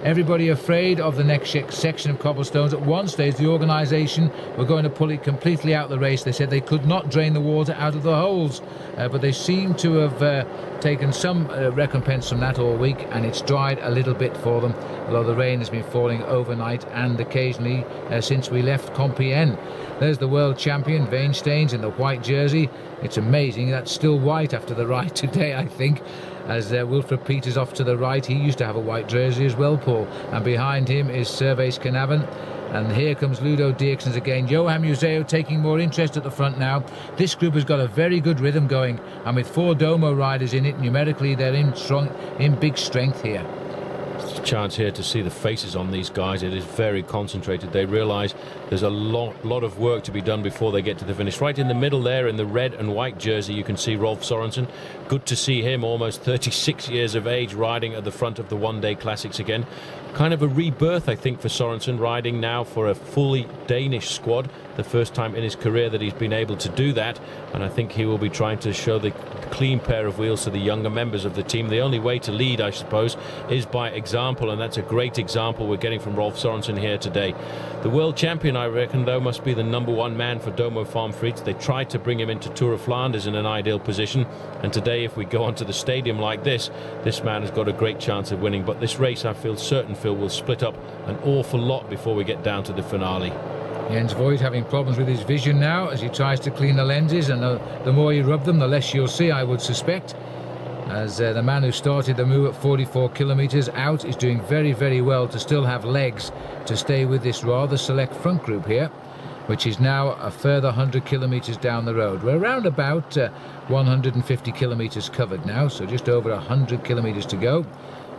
Everybody afraid of the next section of cobblestones. At one stage, the organisation were going to pull it completely out of the race. They said they could not drain the water out of the holes, but they seem to have taken some recompense from that all week, and it's dried a little bit for them, although the rain has been falling overnight and occasionally since we left Compiègne. There's the world champion, Weinsteins, in the white jersey. It's amazing, that's still white after the ride today, I think. As Wilfred Peters off to the right, he used to have a white jersey as well, Paul. And behind him is Servais Knaven. And here comes Ludo Dierksens again. Johan Museo taking more interest at the front now. This group has got a very good rhythm going, and with 4 Domo riders in it, numerically they're in big strength here. chance here to see the faces on these guys. It is very concentrated. They realize there's a lot of work to be done before they get to the finish. Right in the middle there, in the red and white jersey, you can see Rolf Sørensen. Good to see him, almost 36 years of age, riding at the front of the one-day classics again. Kind of a rebirth, I think, for Sørensen, riding now for a fully Danish squad. The first time in his career that he's been able to do that, and I think he will be trying to show the clean pair of wheels to the younger members of the team. The only way to lead, I suppose, is by example, and that's a great example we're getting from Rolf Sørensen here today. The world champion, I reckon, though, must be the #1 man for Domo Farm Frites. They tried to bring him into Tour of Flanders in an ideal position, and today, if we go onto the stadium like this man has got a great chance of winning. But this race, I feel certain, Phil, will split up an awful lot before we get down to the finale. Jens Voigt having problems with his vision now as he tries to clean the lenses, and the more you rub them, the less you'll see, I would suspect. As the man who started the move at 44 kilometres out is doing very, very well to still have legs to stay with this rather select front group here, which is now a further 100 kilometres down the road. We're around about 150 kilometres covered now, so just over 100 kilometres to go.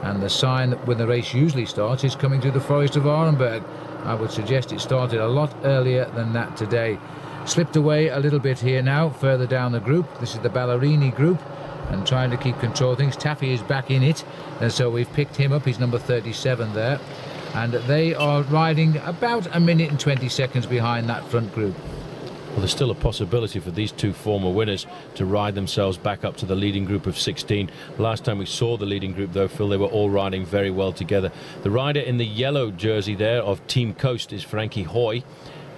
And the sign that when the race usually starts is coming through the forest of Arenberg. I would suggest it started a lot earlier than that today. Slipped away a little bit here now, further down the group. This is the Ballerini group, and trying to keep control of things. Taffy is back in it, and so we've picked him up. He's number 37 there. And they are riding about 1 minute and 20 seconds behind that front group. Well, there's still a possibility for these two former winners to ride themselves back up to the leading group of 16. Last time we saw the leading group, though, Phil, they were all riding very well together. The rider in the yellow jersey there of Team Coast is Frankie Hoy.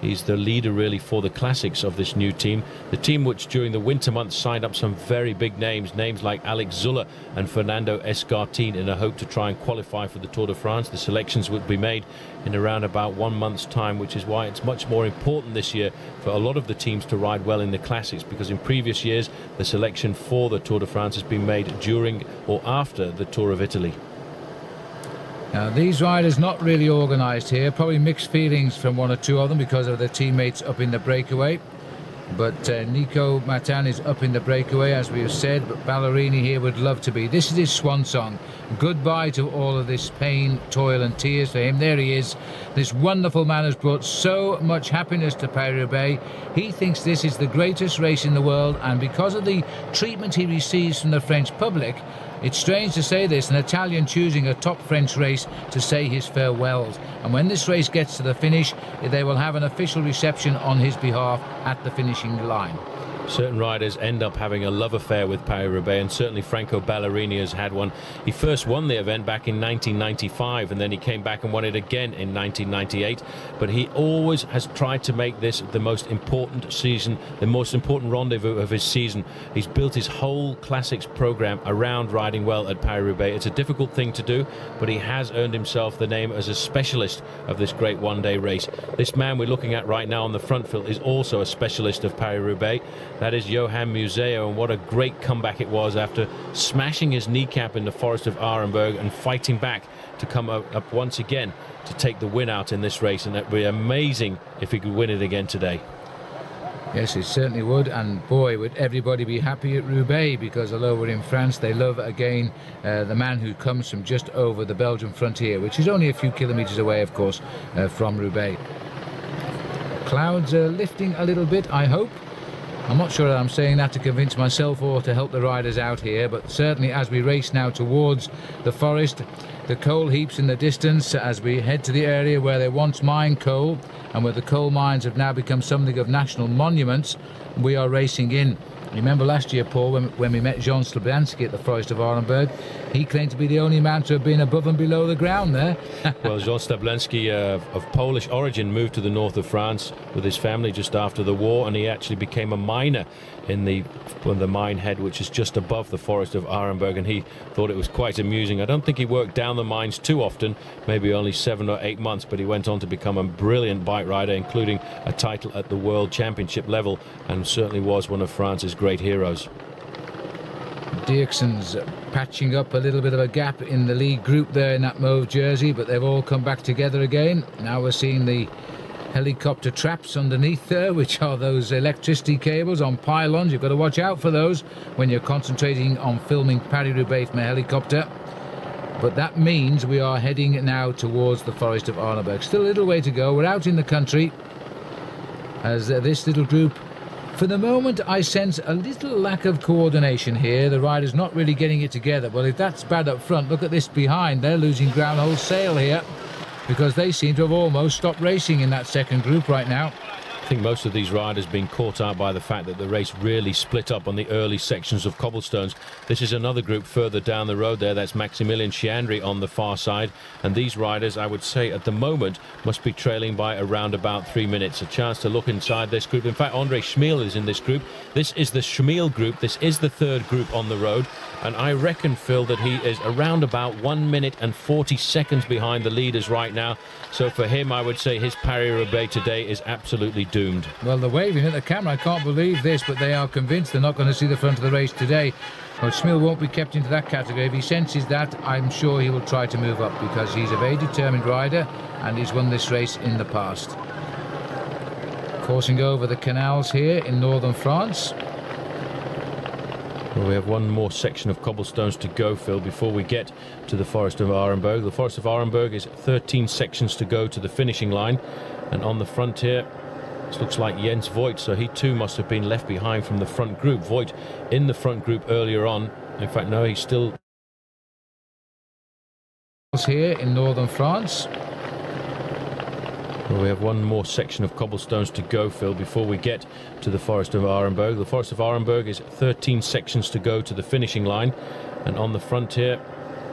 He's the leader, really, for the classics of this new team. The team which, during the winter months, signed up some very big names like Alex Zuller and Fernando Escartin, in a hope to try and qualify for the Tour de France. The selections would be made in around about 1 month's time, which is why it's much more important this year for a lot of the teams to ride well in the classics, because in previous years, the selection for the Tour de France has been made during or after the Tour of Italy. Now, these riders not really organised here, probably mixed feelings from one or two of them because of their teammates up in the breakaway. But Nico Matan is up in the breakaway, as we have said, but Ballerini here would love to be. This is his swan song. Goodbye to all of this pain, toil and tears for him. There he is. This wonderful man has brought so much happiness to Paris-Roubaix. He thinks this is the greatest race in the world, and because of the treatment he receives from the French public, it's strange to say this, an Italian choosing a top French race to say his farewells. And when this race gets to the finish, they will have an official reception on his behalf at the finishing line. Certain riders end up having a love affair with Paris-Roubaix, and certainly Franco Ballerini has had one. He first won the event back in 1995, and then he came back and won it again in 1998. But he always has tried to make this the most important season, the most important rendezvous of his season. He's built his whole classics program around riding well at Paris-Roubaix. It's a difficult thing to do, but he has earned himself the name as a specialist of this great one-day race. This man we're looking at right now on the front, Phil, is also a specialist of Paris-Roubaix. That is Johan Museo, and what a great comeback it was after smashing his kneecap in the forest of Arenberg and fighting back to come up once again to take the win out in this race. And it would be amazing if he could win it again today. Yes, it certainly would, and boy, would everybody be happy at Roubaix, because although we're in France, they love again the man who comes from just over the Belgian frontier, which is only a few kilometres away, of course, from Roubaix. Clouds are lifting a little bit, I hope. I'm not sure that I'm saying that to convince myself or to help the riders out here, but certainly as we race now towards the forest, the coal heaps in the distance as we head to the area where they once mined coal, and where the coal mines have now become something of national monuments, we are racing in. Remember last year, Paul, when we met Jan Slablanski at the Forest of Arenberg, he claimed to be the only man to have been above and below the ground there. Well, Jan Slablanski, of Polish origin, moved to the north of France with his family just after the war, and he actually became a miner in the mine head, which is just above the Forest of Arenberg, and he thought it was quite amusing. I don't think he worked down the mines too often, maybe only 7 or 8 months, but he went on to become a brilliant bike rider, including a title at the World Championship level, and certainly was one of France's great heroes. Dirksen's patching up a little bit of a gap in the lead group there in that mauve jersey, but they've all come back together again. Now we're seeing the helicopter traps underneath there, which are those electricity cables on pylons. You've got to watch out for those when you're concentrating on filming Paris-Roubaix from a helicopter. But that means we are heading now towards the Forest of Arneberg. Still a little way to go. We're out in the country as this little group, for the moment, I sense a little lack of coordination here. The riders not really getting it together. Well, if that's bad up front, look at this behind. They're losing ground wholesale here because they seem to have almost stopped racing in that second group right now. I think most of these riders being caught out by the fact that the race really split up on the early sections of cobblestones. This is another group further down the road there. That's Maximilian Schiandri on the far side. And these riders, I would say, at the moment, must be trailing by around about 3 minutes. A chance to look inside this group. In fact, Andre Schmiel is in this group. This is the Schmiel group. This is the third group on the road. And I reckon, Phil, that he is around about 1 minute and 40 seconds behind the leaders right now. So for him, I would say his Paris-Roubaix today is absolutely doomed. Well, they're waving at the camera. I can't believe this, but they are convinced they're not going to see the front of the race today. Well, Schmiel won't be kept into that category. If he senses that, I'm sure he will try to move up because he's a very determined rider and he's won this race in the past. Coursing over the canals here in northern France. Well, we have one more section of cobblestones to go, Phil, before we get to the Forest of Arneberg. The Forest of Arneberg is 13 sections to go to the finishing line. And on the front here, this looks like Jens Voigt, so he too must have been left behind from the front group. Voigt in the front group earlier on. In fact, no, he's still here in northern France. Well, we have one more section of cobblestones to go, Phil, before we get to the Forest of Arneberg. The Forest of Arneberg is 13 sections to go to the finishing line. And on the front here,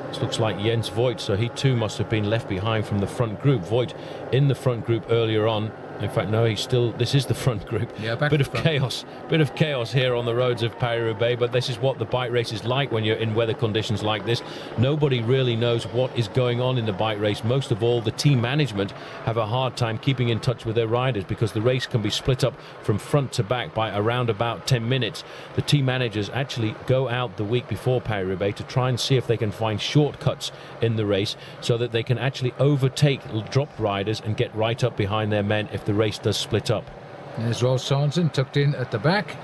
this looks like Jens Voigt, so he too must have been left behind from the front group. Voigt in the front group earlier on. In fact, no, he's still, this is the front group. Yeah, bit of chaos here on the roads of Paris-Roubaix, but this is what the bike race is like when you're in weather conditions like this. Nobody really knows what is going on in the bike race. Most of all, the team management have a hard time keeping in touch with their riders because the race can be split up from front to back by around about 10 minutes. The team managers actually go out the week before Paris-Roubaix to try and see if they can find shortcuts in the race so that they can actually overtake dropped riders and get right up behind their men if the race does split up. There's Rolf Sorensen tucked in at the back.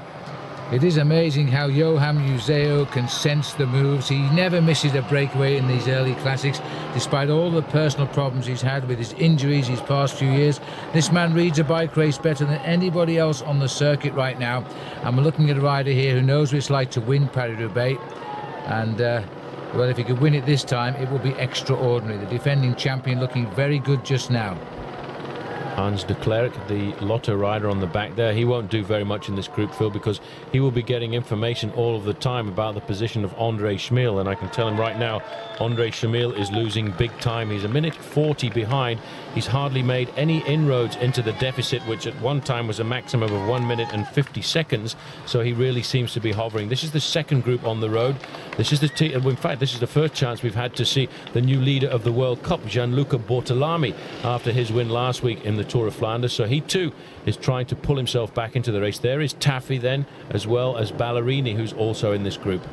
It is amazing how Johan Museo can sense the moves. He never misses a breakaway in these early classics, despite all the personal problems he's had with his injuries these past few years. This man reads a bike race better than anybody else on the circuit right now. And we're looking at a rider here who knows what it's like to win Paris-Roubaix. And well, if he could win it this time, it will be extraordinary. The defending champion looking very good just now. Hans de Klerk, the Lotto rider on the back there, he won't do very much in this group, Phil, because he will be getting information all of the time about the position of Andre Schmiel, and I can tell him right now, Andre Schmiel is losing big time. He's a minute 40 behind. He's hardly made any inroads into the deficit, which at one time was a maximum of 1 minute and 50 seconds, so he really seems to be hovering. This is the second group on the road. This is the in fact, this is the first chance we've had to see the new leader of the World Cup, Gianluca Bortolami, after his win last week in the Tour of Flanders, so he too is trying to pull himself back into the race. There is Taffy then, as well as Ballerini, who's also in this group.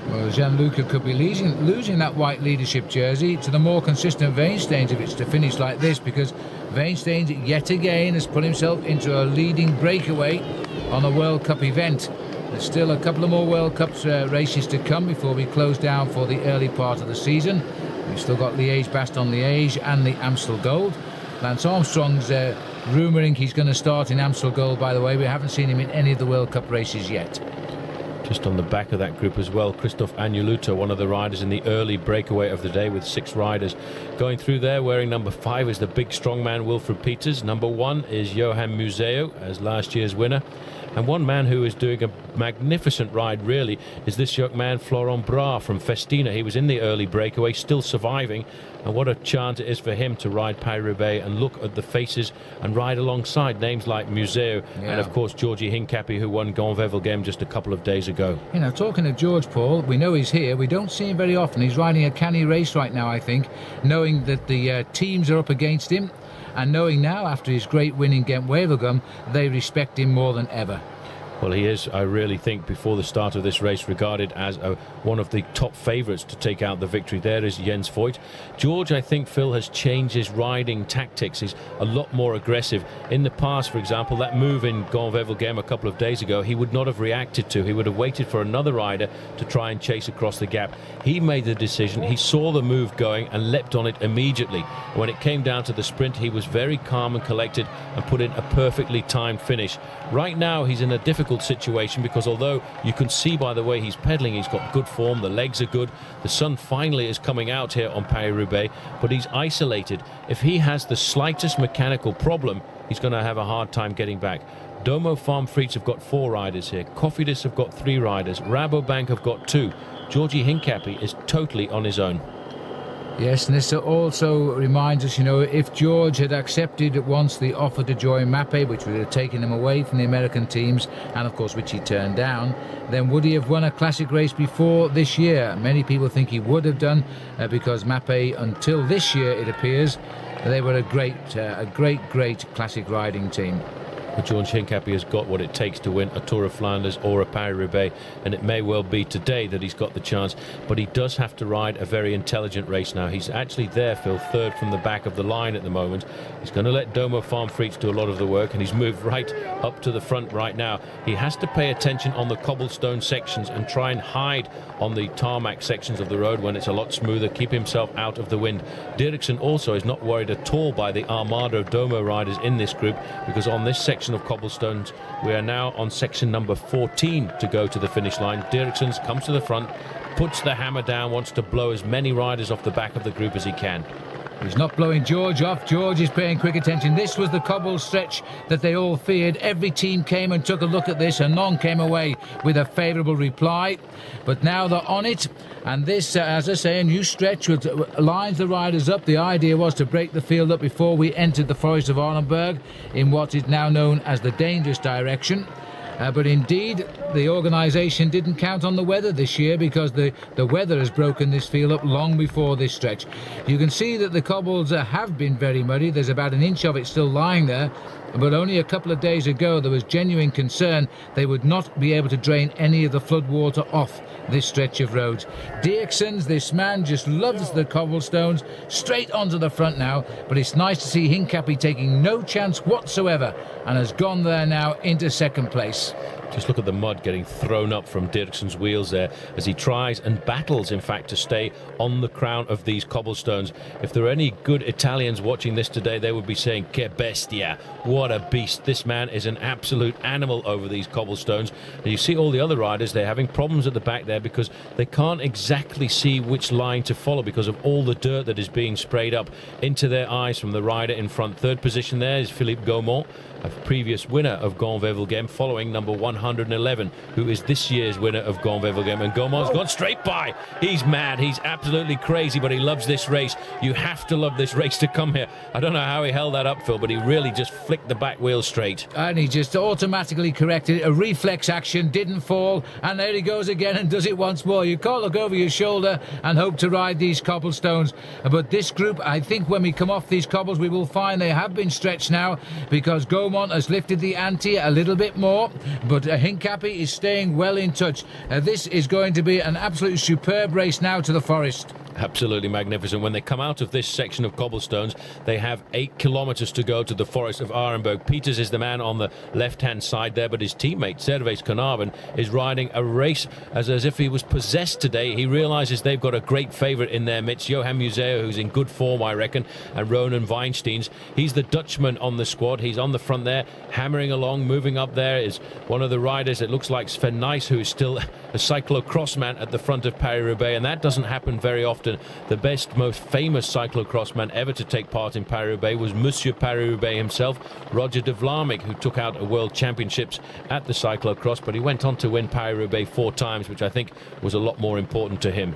Well, Gianluca could be losing that white leadership jersey to the more consistent Weinsteins if it's to finish like this, because Weinsteins yet again has put himself into a leading breakaway on a World Cup event. There's still a couple of more World Cup races to come before we close down for the early part of the season. We've still got Liège-Bastogne-Liège and the Amstel Gold. Lance Armstrong's rumouring he's going to start in Amstel Gold, by the way. We haven't seen him in any of the World Cup races yet. Just on the back of that group as well, Christophe Agneluto, one of the riders in the early breakaway of the day with 6 riders. Going through there, wearing number 5 is the big strong man Wilfred Peters. Number 1 is Johan Museo, as last year's winner. And one man who is doing a magnificent ride, really, is this young man, Florent Bras from Festina. He was in the early breakaway, still surviving. And what a chance it is for him to ride Paris-Roubaix and look at the faces and ride alongside names like Museo and, of course, Georgi Hincapie, who won Gand-Wevelgem just a couple of days ago. You know, talking of George, Paul, we know he's here. We don't see him very often. He's riding a canny race right now, I think, knowing that the teams are up against him. And knowing now, after his great win in Ghent-Wevelgem, they respect him more than ever. Well, he is, I really think, before the start of this race, regarded as one of the top favourites to take out the victory. There is Jens Voigt. George, I think, Phil, has changed his riding tactics. He's a lot more aggressive. In the past, for example, that move in Gont-Wevelgem a couple of days ago, he would not have reacted to. He would have waited for another rider to try and chase across the gap. He made the decision. He saw the move going and leapt on it immediately. When it came down to the sprint, he was very calm and collected and put in a perfectly timed finish. Right now, he's in a difficult situation because although you can see by the way he's pedaling, he's got good form, the legs are good, the sun finally is coming out here on Paris-Roubaix, but he's isolated. If he has the slightest mechanical problem, he's going to have a hard time getting back. Domo Farm Frites have got 4 riders here, Cofidis have got 3 riders, Rabobank have got 2. Georgie Hincapie is totally on his own. Yes, and this also reminds us, you know, if George had accepted once the offer to join Mapei, which would have taken him away from the American teams, and of course which he turned down, then would he have won a classic race before this year? Many people think he would have done, because Mapei, until this year it appears, they were a great classic riding team. But George Hincapie has got what it takes to win a Tour of Flanders or a Paris-Roubaix, and it may well be today that he's got the chance, but he does have to ride a very intelligent race now. He's actually there, Phil, 3rd from the back of the line at the moment. He's going to let Domo Farm Frites do a lot of the work, and he's moved right up to the front right now. He has to pay attention on the cobblestone sections and try and hide on the tarmac sections of the road when it's a lot smoother, keep himself out of the wind. Dirksen also is not worried at all by the armada of Domo riders in this group, because on this section of cobblestones we are now on section number 14 to go to the finish line. Dirksen comes to the front, puts the hammer down, wants to blow as many riders off the back of the group as he can. He's not blowing George off. George is paying quick attention. This was the cobble stretch that they all feared. Every team came and took a look at this, and none came away with a favourable reply. But now they're on it, and this, as I say, a new stretch which lines the riders up. The idea was to break the field up before we entered the Forest of Arnhenberg in what is now known as the dangerous direction. But indeed, the organisation didn't count on the weather this year, because the weather has broken this field up long before this stretch. You can see that the cobbles have been very muddy. There's about an inch of it still lying there. But only a couple of days ago there was genuine concern they would not be able to drain any of the flood water off this stretch of roads. Dirksen, this man, just loves the cobblestones, straight onto the front now, but it's nice to see Hincapie taking no chance whatsoever and has gone there now into 2nd place. Just look at the mud getting thrown up from Dirksen's wheels there as he tries and battles, in fact, to stay on the crown of these cobblestones. If there are any good Italians watching this today, they would be saying, "Che bestia, what a beast." This man is an absolute animal over these cobblestones. And you see all the other riders, they're having problems at the back there because they can't exactly see which line to follow because of all the dirt that is being sprayed up into their eyes from the rider in front. 3rd position there is Philippe Gaumont, a previous winner of Gont-Wevelgem, following number 111, who is this year's winner of Gont-Wevelgem. And Gaumont's gone straight by. He's mad. He's absolutely crazy, but he loves this race. You have to love this race to come here. I don't know how he held that up, Phil, but he really just flicked the back wheel straight. And he just automatically corrected it. A reflex action, didn't fall, and there he goes again and does it once more. You can't look over your shoulder and hope to ride these cobblestones. But this group, I think when we come off these cobbles, we will find they have been stretched now, because Gaumont has lifted the ante a little bit more, but Hincapie is staying well in touch. This is going to be an absolutely superb race now to the Forest. Absolutely magnificent. When they come out of this section of cobblestones, they have 8 kilometres to go to the Forest of Arnhenberg. Peters is the man on the left-hand side there, but his teammate, Servais Knaven, is riding a race as if he was possessed today. He realises they've got a great favourite in their midst, Johan Museo, who's in good form, I reckon, and Ronan Weinsteins. He's the Dutchman on the squad. He's on the front there, hammering along. Moving up there is one of the riders, it looks like Sven Nys, who is still a cyclocross man at the front of Paris-Roubaix, and that doesn't happen very often. The best, most famous cyclocross man ever to take part in Paris-Roubaix was Monsieur Paris-Roubaix himself, Roger de Vlaeminck, who took out a World Championships at the cyclocross, but he went on to win Paris-Roubaix 4 times, which I think was a lot more important to him.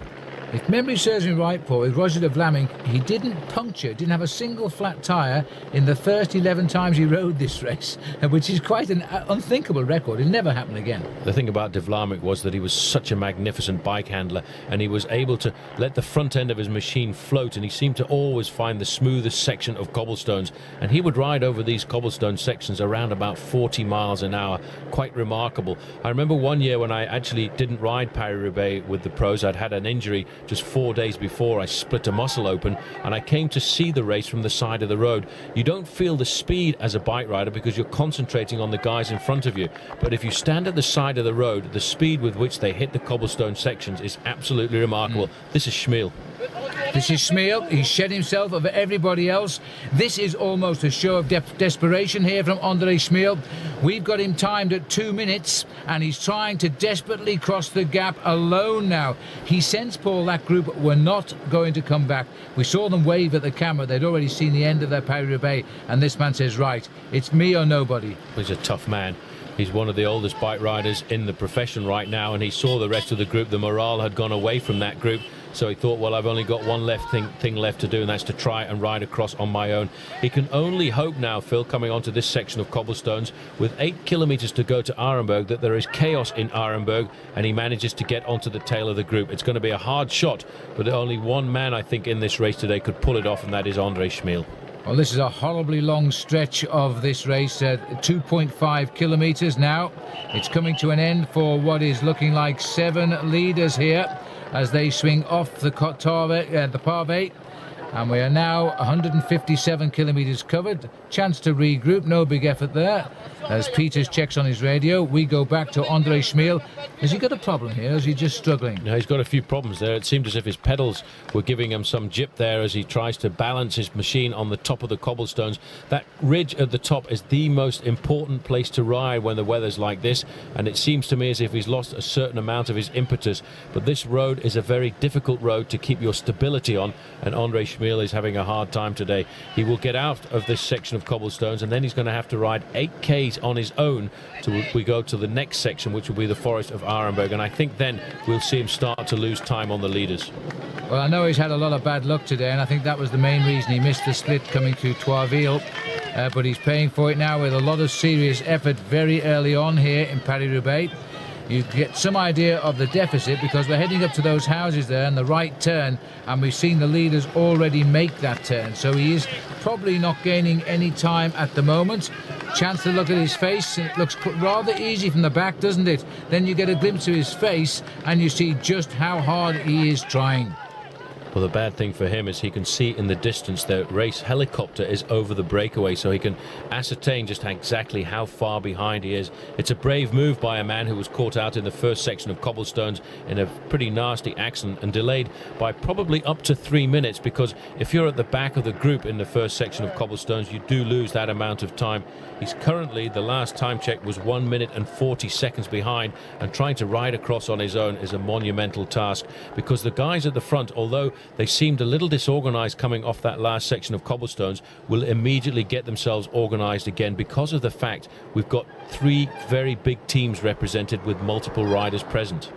If memory serves me right, Paul, with Roger de Vlaming, he didn't puncture, didn't have a single flat tyre in the first 11 times he rode this race, which is quite an unthinkable record. It'll never happen again. The thing about de Vlaming was that he was such a magnificent bike handler, and he was able to let the front end of his machine float, and he seemed to always find the smoothest section of cobblestones, and he would ride over these cobblestone sections around about 40 miles an hour. Quite remarkable. I remember one year when I actually didn't ride Paris-Roubaix with the pros. I'd had an injury just 4 days before. I split a muscle open, and I came to see the race from the side of the road. You don't feel the speed as a bike rider because you're concentrating on the guys in front of you, but if you stand at the side of the road, the speed with which they hit the cobblestone sections is absolutely remarkable. This is Schmiel. This is Schmiel. He's shed himself over everybody else. This is almost a show of desperation here from André Schmiel. We've got him timed at 2 minutes, and he's trying to desperately cross the gap alone now. He sensed, Paul, that group were not going to come back. We saw them wave at the camera. They'd already seen the end of their Paris-Roubaix, and this man says, right, it's me or nobody. He's a tough man. He's one of the oldest bike riders in the profession right now, and he saw the rest of the group. The morale had gone away from that group, so he thought, well, I've only got one thing left to do, and that's to try and ride across on my own. He can only hope now, Phil, coming onto this section of cobblestones, with 8 kilometres to go to Arenberg, that there is chaos in Arenberg, and he manages to get onto the tail of the group. It's going to be a hard shot, but only one man, I think, in this race today could pull it off, and that is André Schmiel. Well, this is a horribly long stretch of this race, 2.5 kilometres now. It's coming to an end for what is looking like 7 leaders here as they swing off the Pavé. And we are now 157 kilometres covered. Chance to regroup, no big effort there. As Peters checks on his radio, we go back to André Schmiel. Has he got a problem here? Is he just struggling? No, he's got a few problems there. It seemed as if his pedals were giving him some jip there as he tries to balance his machine on the top of the cobblestones. That ridge at the top is the most important place to ride when the weather's like this, and it seems to me as if he's lost a certain amount of his impetus. But this road is a very difficult road to keep your stability on, and André Schmiel is having a hard time today. He will get out of this section of cobblestones, and then he's going to have to ride 8 Ks on his own till we go to the next section, which will be the Forest of Arenberg, and I think then we'll see him start to lose time on the leaders. Well, I know he's had a lot of bad luck today, and I think that was the main reason he missed the split coming through Troisville, but he's paying for it now with a lot of serious effort very early on here in Paris-Roubaix. You get some idea of the deficit because we're heading up to those houses there and the right turn, and we've seen the leaders already make that turn, so he is probably not gaining any time at the moment. Chance to look at his face. It looks rather easy from the back, doesn't it? Then you get a glimpse of his face and you see just how hard he is trying. Well, the bad thing for him is he can see in the distance the race helicopter is over the breakaway, so he can ascertain just exactly how far behind he is. It's a brave move by a man who was caught out in the first section of cobblestones in a pretty nasty accident and delayed by probably up to 3 minutes, because if you're at the back of the group in the first section of cobblestones, you do lose that amount of time. He's currently, the last time check was 1 minute and 40 seconds behind, and trying to ride across on his own is a monumental task, because the guys at the front, although they seemed a little disorganized coming off that last section of cobblestones, will immediately get themselves organized again because of the fact we've got 3 very big teams represented with multiple riders present.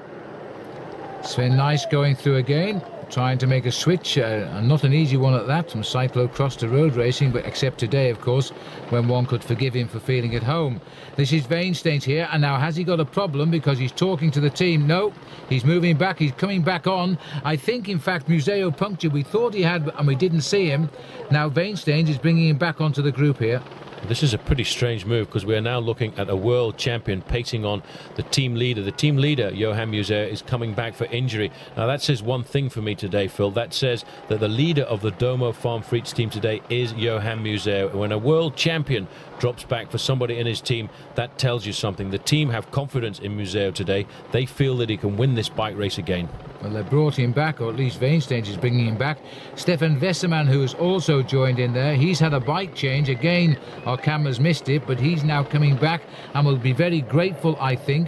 Sven Nys going through again, trying to make a switch, not an easy one at that, from cyclocross to road racing, but except today, of course, when one could forgive him for feeling at home. This is Weinstein here, and now has he got a problem because he's talking to the team? No, he's moving back, he's coming back on. I think, in fact, Museo punctured. We thought he had, and we didn't see him. Now Weinstein is bringing him back onto the group here. This is a pretty strange move because we are now looking at a world champion pacing on the team leader. The team leader, Johan Museo, is coming back for injury. Now that says one thing for me today, Phil. That says that the leader of the Domo Farm Frites team today is Johan Museo. When a world champion drops back for somebody in his team, that tells you something. The team have confidence in Museo today. They feel that he can win this bike race again. Well, they brought him back, or at least Weinstein is bringing him back. Stefan Wesserman, who has also joined in there, he's had a bike change. Again, our cameras missed it, but he's now coming back and will be very grateful, I think,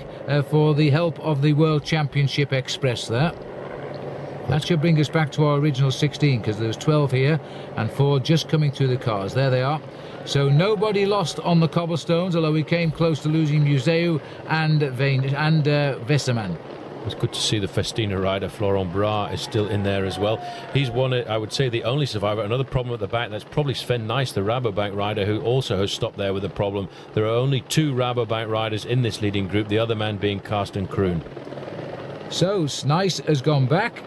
for the help of the World Championship Express there. That should bring us back to our original 16, because there's 12 here and 4 just coming through the cars. There they are. So nobody lost on the cobblestones, although we came close to losing Museu and Wesserman. It's good to see the Festina rider, Florent Bras, is still in there as well. He's one, I would say, the only survivor. Another problem at the back, that's probably Sven Nys, the Rabobank rider, who also has stopped there with a problem. There are only 2 Rabobank riders in this leading group, the other man being Karsten Kroon. So Nys has gone back.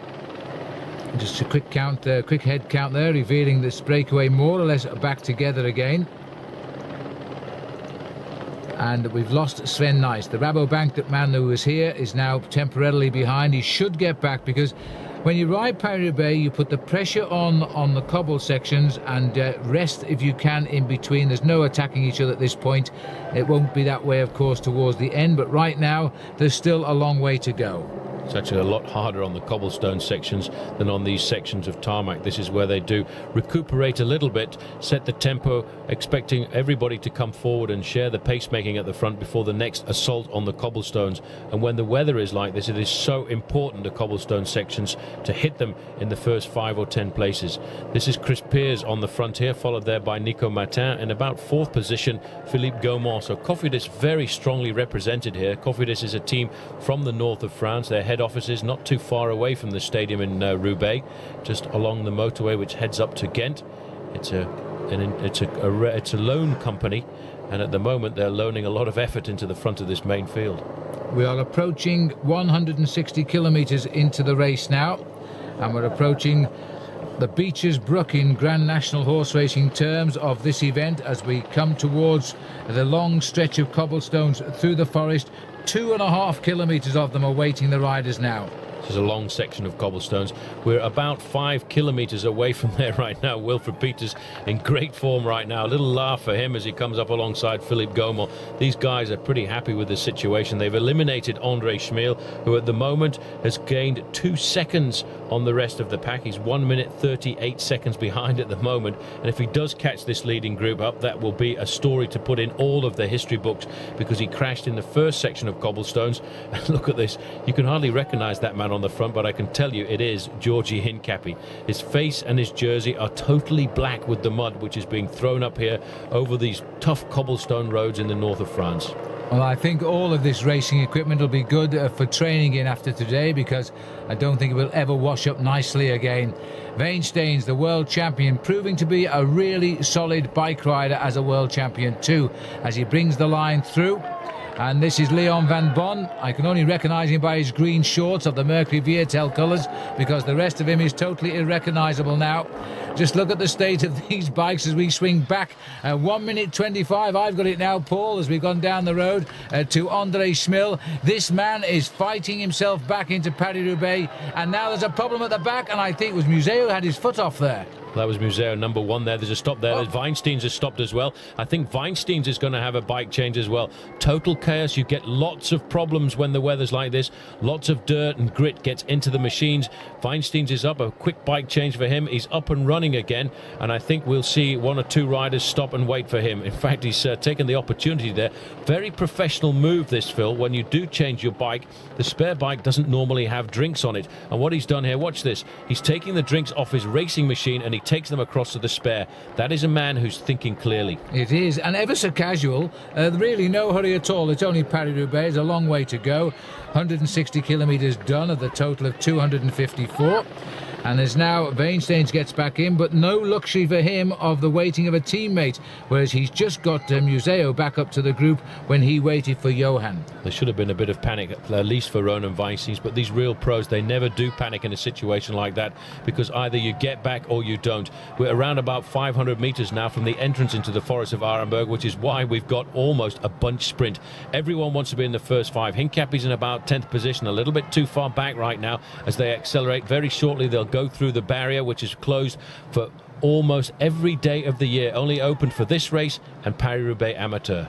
Just a quick count, quick head count there, revealing this breakaway more or less back together again. And we've lost Sven Nys. The Rabobank man who was here is now temporarily behind. He should get back, because when you ride Paris-Roubaix, you put the pressure on the cobble sections and rest if you can in between. There's no attacking each other at this point. It won't be that way, of course, towards the end, but right now there's still a long way to go. It's actually a lot harder on the cobblestone sections than on these sections of tarmac. This is where they do recuperate a little bit, set the tempo, expecting everybody to come forward and share the pacemaking at the front before the next assault on the cobblestones. And when the weather is like this, it is so important, the cobblestone sections, to hit them in the first 5 or 10 places. This is Chris Pears on the front here, followed there by Nico Martin. In about 4th position, Philippe Gaumont. So Cofidis very strongly represented here. Cofidis is a team from the north of France. Their head office is not too far away from the stadium in Roubaix, just along the motorway which heads up to Ghent. It's a loan company, and at the moment they're loaning a lot of effort into the front of this main field. We are approaching 160 kilometres into the race now, and we're approaching the Beecher's Brook in Grand National horse racing terms of this event as we come towards the long stretch of cobblestones through the forest. 2.5 kilometres of them are waiting the riders now. This is a long section of cobblestones. We're about 5 kilometres away from there right now. Wilfred Peters in great form right now. A little laugh for him as he comes up alongside Philippe Gaumont. These guys are pretty happy with the situation. They've eliminated André Schmeel, who at the moment has gained 2 seconds on the rest of the pack. He's 1 minute 38 seconds behind at the moment, and if he does catch this leading group up, that will be a story to put in all of the history books, because he crashed in the first section of cobblestones. And look at this, you can hardly recognize that man on the front, but I can tell you it is Georgi Hincapie. His face and his jersey are totally black with the mud which is being thrown up here over these tough cobblestone roads in the north of France. Well, I think all of this racing equipment will be good for training in after today, because I don't think it will ever wash up nicely again. Weinsteins, the world champion, proving to be a really solid bike rider as a world champion too, as he brings the line through. And this is Leon van Bon. I can only recognise him by his green shorts of the Mercury Viertel colours, because the rest of him is totally irrecognisable now. Just look at the state of these bikes as we swing back. 1 minute 25, I've got it now, Paul, as we've gone down the road to André Schmeel. This man is fighting himself back into Paris-Roubaix, and now there's a problem at the back, and I think it was Museo who had his foot off there. That was Museo, number 1 there. There's a stop there. Weinsteins has stopped as well. I think Weinsteins is going to have a bike change as well. Total chaos. You get lots of problems when the weather's like this. Lots of dirt and grit gets into the machines. Weinsteins is up. A quick bike change for him. He's up and running again, and I think we'll see 1 or 2 riders stop and wait for him. In fact, he's taken the opportunity there. Very professional move this, Phil. When you do change your bike, the spare bike doesn't normally have drinks on it, and what he's done here, watch this, he's taking the drinks off his racing machine and he takes them across to the spare. That is a man who's thinking clearly. It is, and ever so casual. Really no hurry at all. It's only Paris-Roubaix. It's a long way to go. 160 kilometres done of the total of 254. And as now Weinsteins gets back in, but no luxury for him of the waiting of a teammate, whereas he's just got Museo back up to the group when he waited for Johan. There should have been a bit of panic, at least for Ronan Weinsteins, but these real pros, they never do panic in a situation like that, because either you get back or you don't. We're around about 500 metres now from the entrance into the forest of Arenberg, which is why we've got almost a bunch sprint. Everyone wants to be in the first 5. Hincapie's in about 10th position, a little bit too far back right now as they accelerate. Very shortly they'll go through the barrier, which is closed for almost every day of the year, only open for this race and Paris-Roubaix Amateur.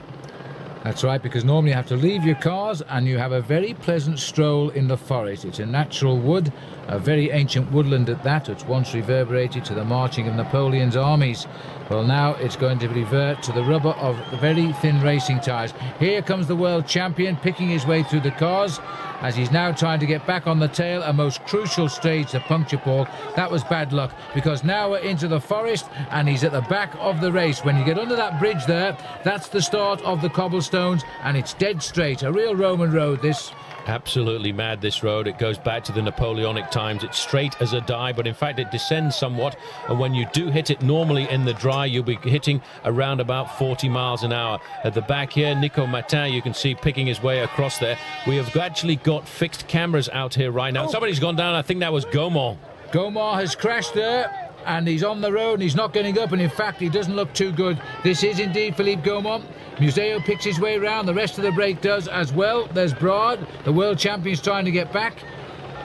That's right, because normally you have to leave your cars and you have a very pleasant stroll in the forest. It's a natural wood, a very ancient woodland at that. It's once reverberated to the marching of Napoleon's armies. Well, now it's going to revert to the rubber of the very thin racing tyres. Here comes the world champion picking his way through the cars as he's now trying to get back on the tail. A most crucial stage, the puncture, Paul. That was bad luck, because now we're into the forest and he's at the back of the race. When you get under that bridge there, that's the start of the cobblestones, and it's dead straight. A real Roman road, this. Absolutely mad, this road. It goes back to the Napoleonic times. It's straight as a die, but in fact it descends somewhat, and when you do hit it normally in the dry, you'll be hitting around about 40 miles an hour. At the back here, Nico Matin, you can see picking his way across there. We have actually got fixed cameras out here right now. Somebody's gone down. I think that was Gaumont. Gaumont has crashed there, and he's on the road, and he's not getting up, and in fact he doesn't look too good. This is indeed Philippe Gaumont. Museo picks his way around, the rest of the break does as well. There's Broad, the world champion's trying to get back.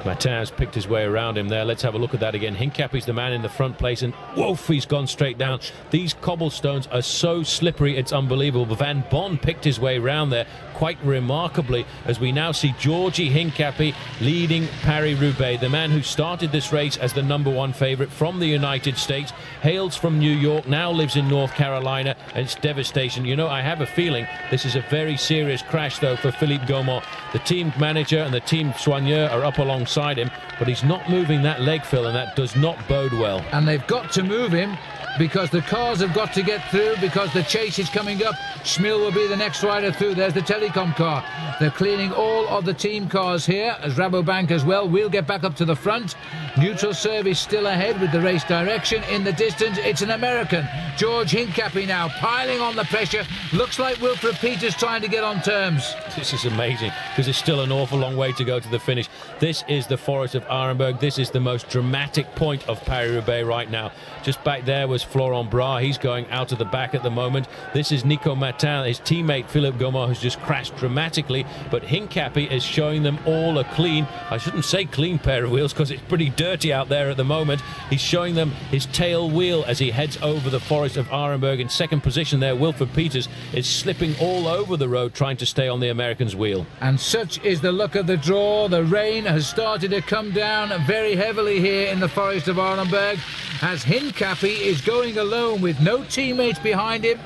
Matin's picked his way around him there. Let's have a look at that again. Hincapie's the man in the front place, and woof, he's gone straight down. These cobblestones are so slippery, it's unbelievable. Van Bon picked his way around there quite remarkably, as we now see Georgi Hincapie leading Paris-Roubaix, the man who started this race as the #1 favourite from the United States, hails from New York, now lives in North Carolina, and it's devastation. You know, I have a feeling this is a very serious crash, though, for Philippe Gaumont. The team manager and the team soigneur are up alongside him, but he's not moving that leg, Phil, and that does not bode well. And they've got to move him, because the cars have got to get through, because the chase is coming up. Schmill will be the next rider through. There's the Telecom car. They're cleaning all of the team cars here, as Rabobank as well. We'll get back up to the front. Neutral service still ahead with the race direction. In the distance, it's an American, George Hincapie, now piling on the pressure. Looks like Wilfred Peters trying to get on terms. This is amazing, because there's still an awful long way to go to the finish. This is the Forest of Arenberg. This is the most dramatic point of Paris-Roubaix right now. Just back there was Florent Bras. He's going out of the back at the moment. This is Nico Matin. His teammate Philippe Gaumont has just crashed dramatically, but Hincapie is showing them all a clean, I shouldn't say clean pair of wheels, because it's pretty dirty out there at the moment. He's showing them his tail wheel as he heads over the Forest of Arenberg. In second position there, Wilfred Peters is slipping all over the road trying to stay on the American's wheel. And such is the luck of the draw. The rain has started to come down very heavily here in the Forest of Arenberg, as Hincapie is going alone with no teammates behind him.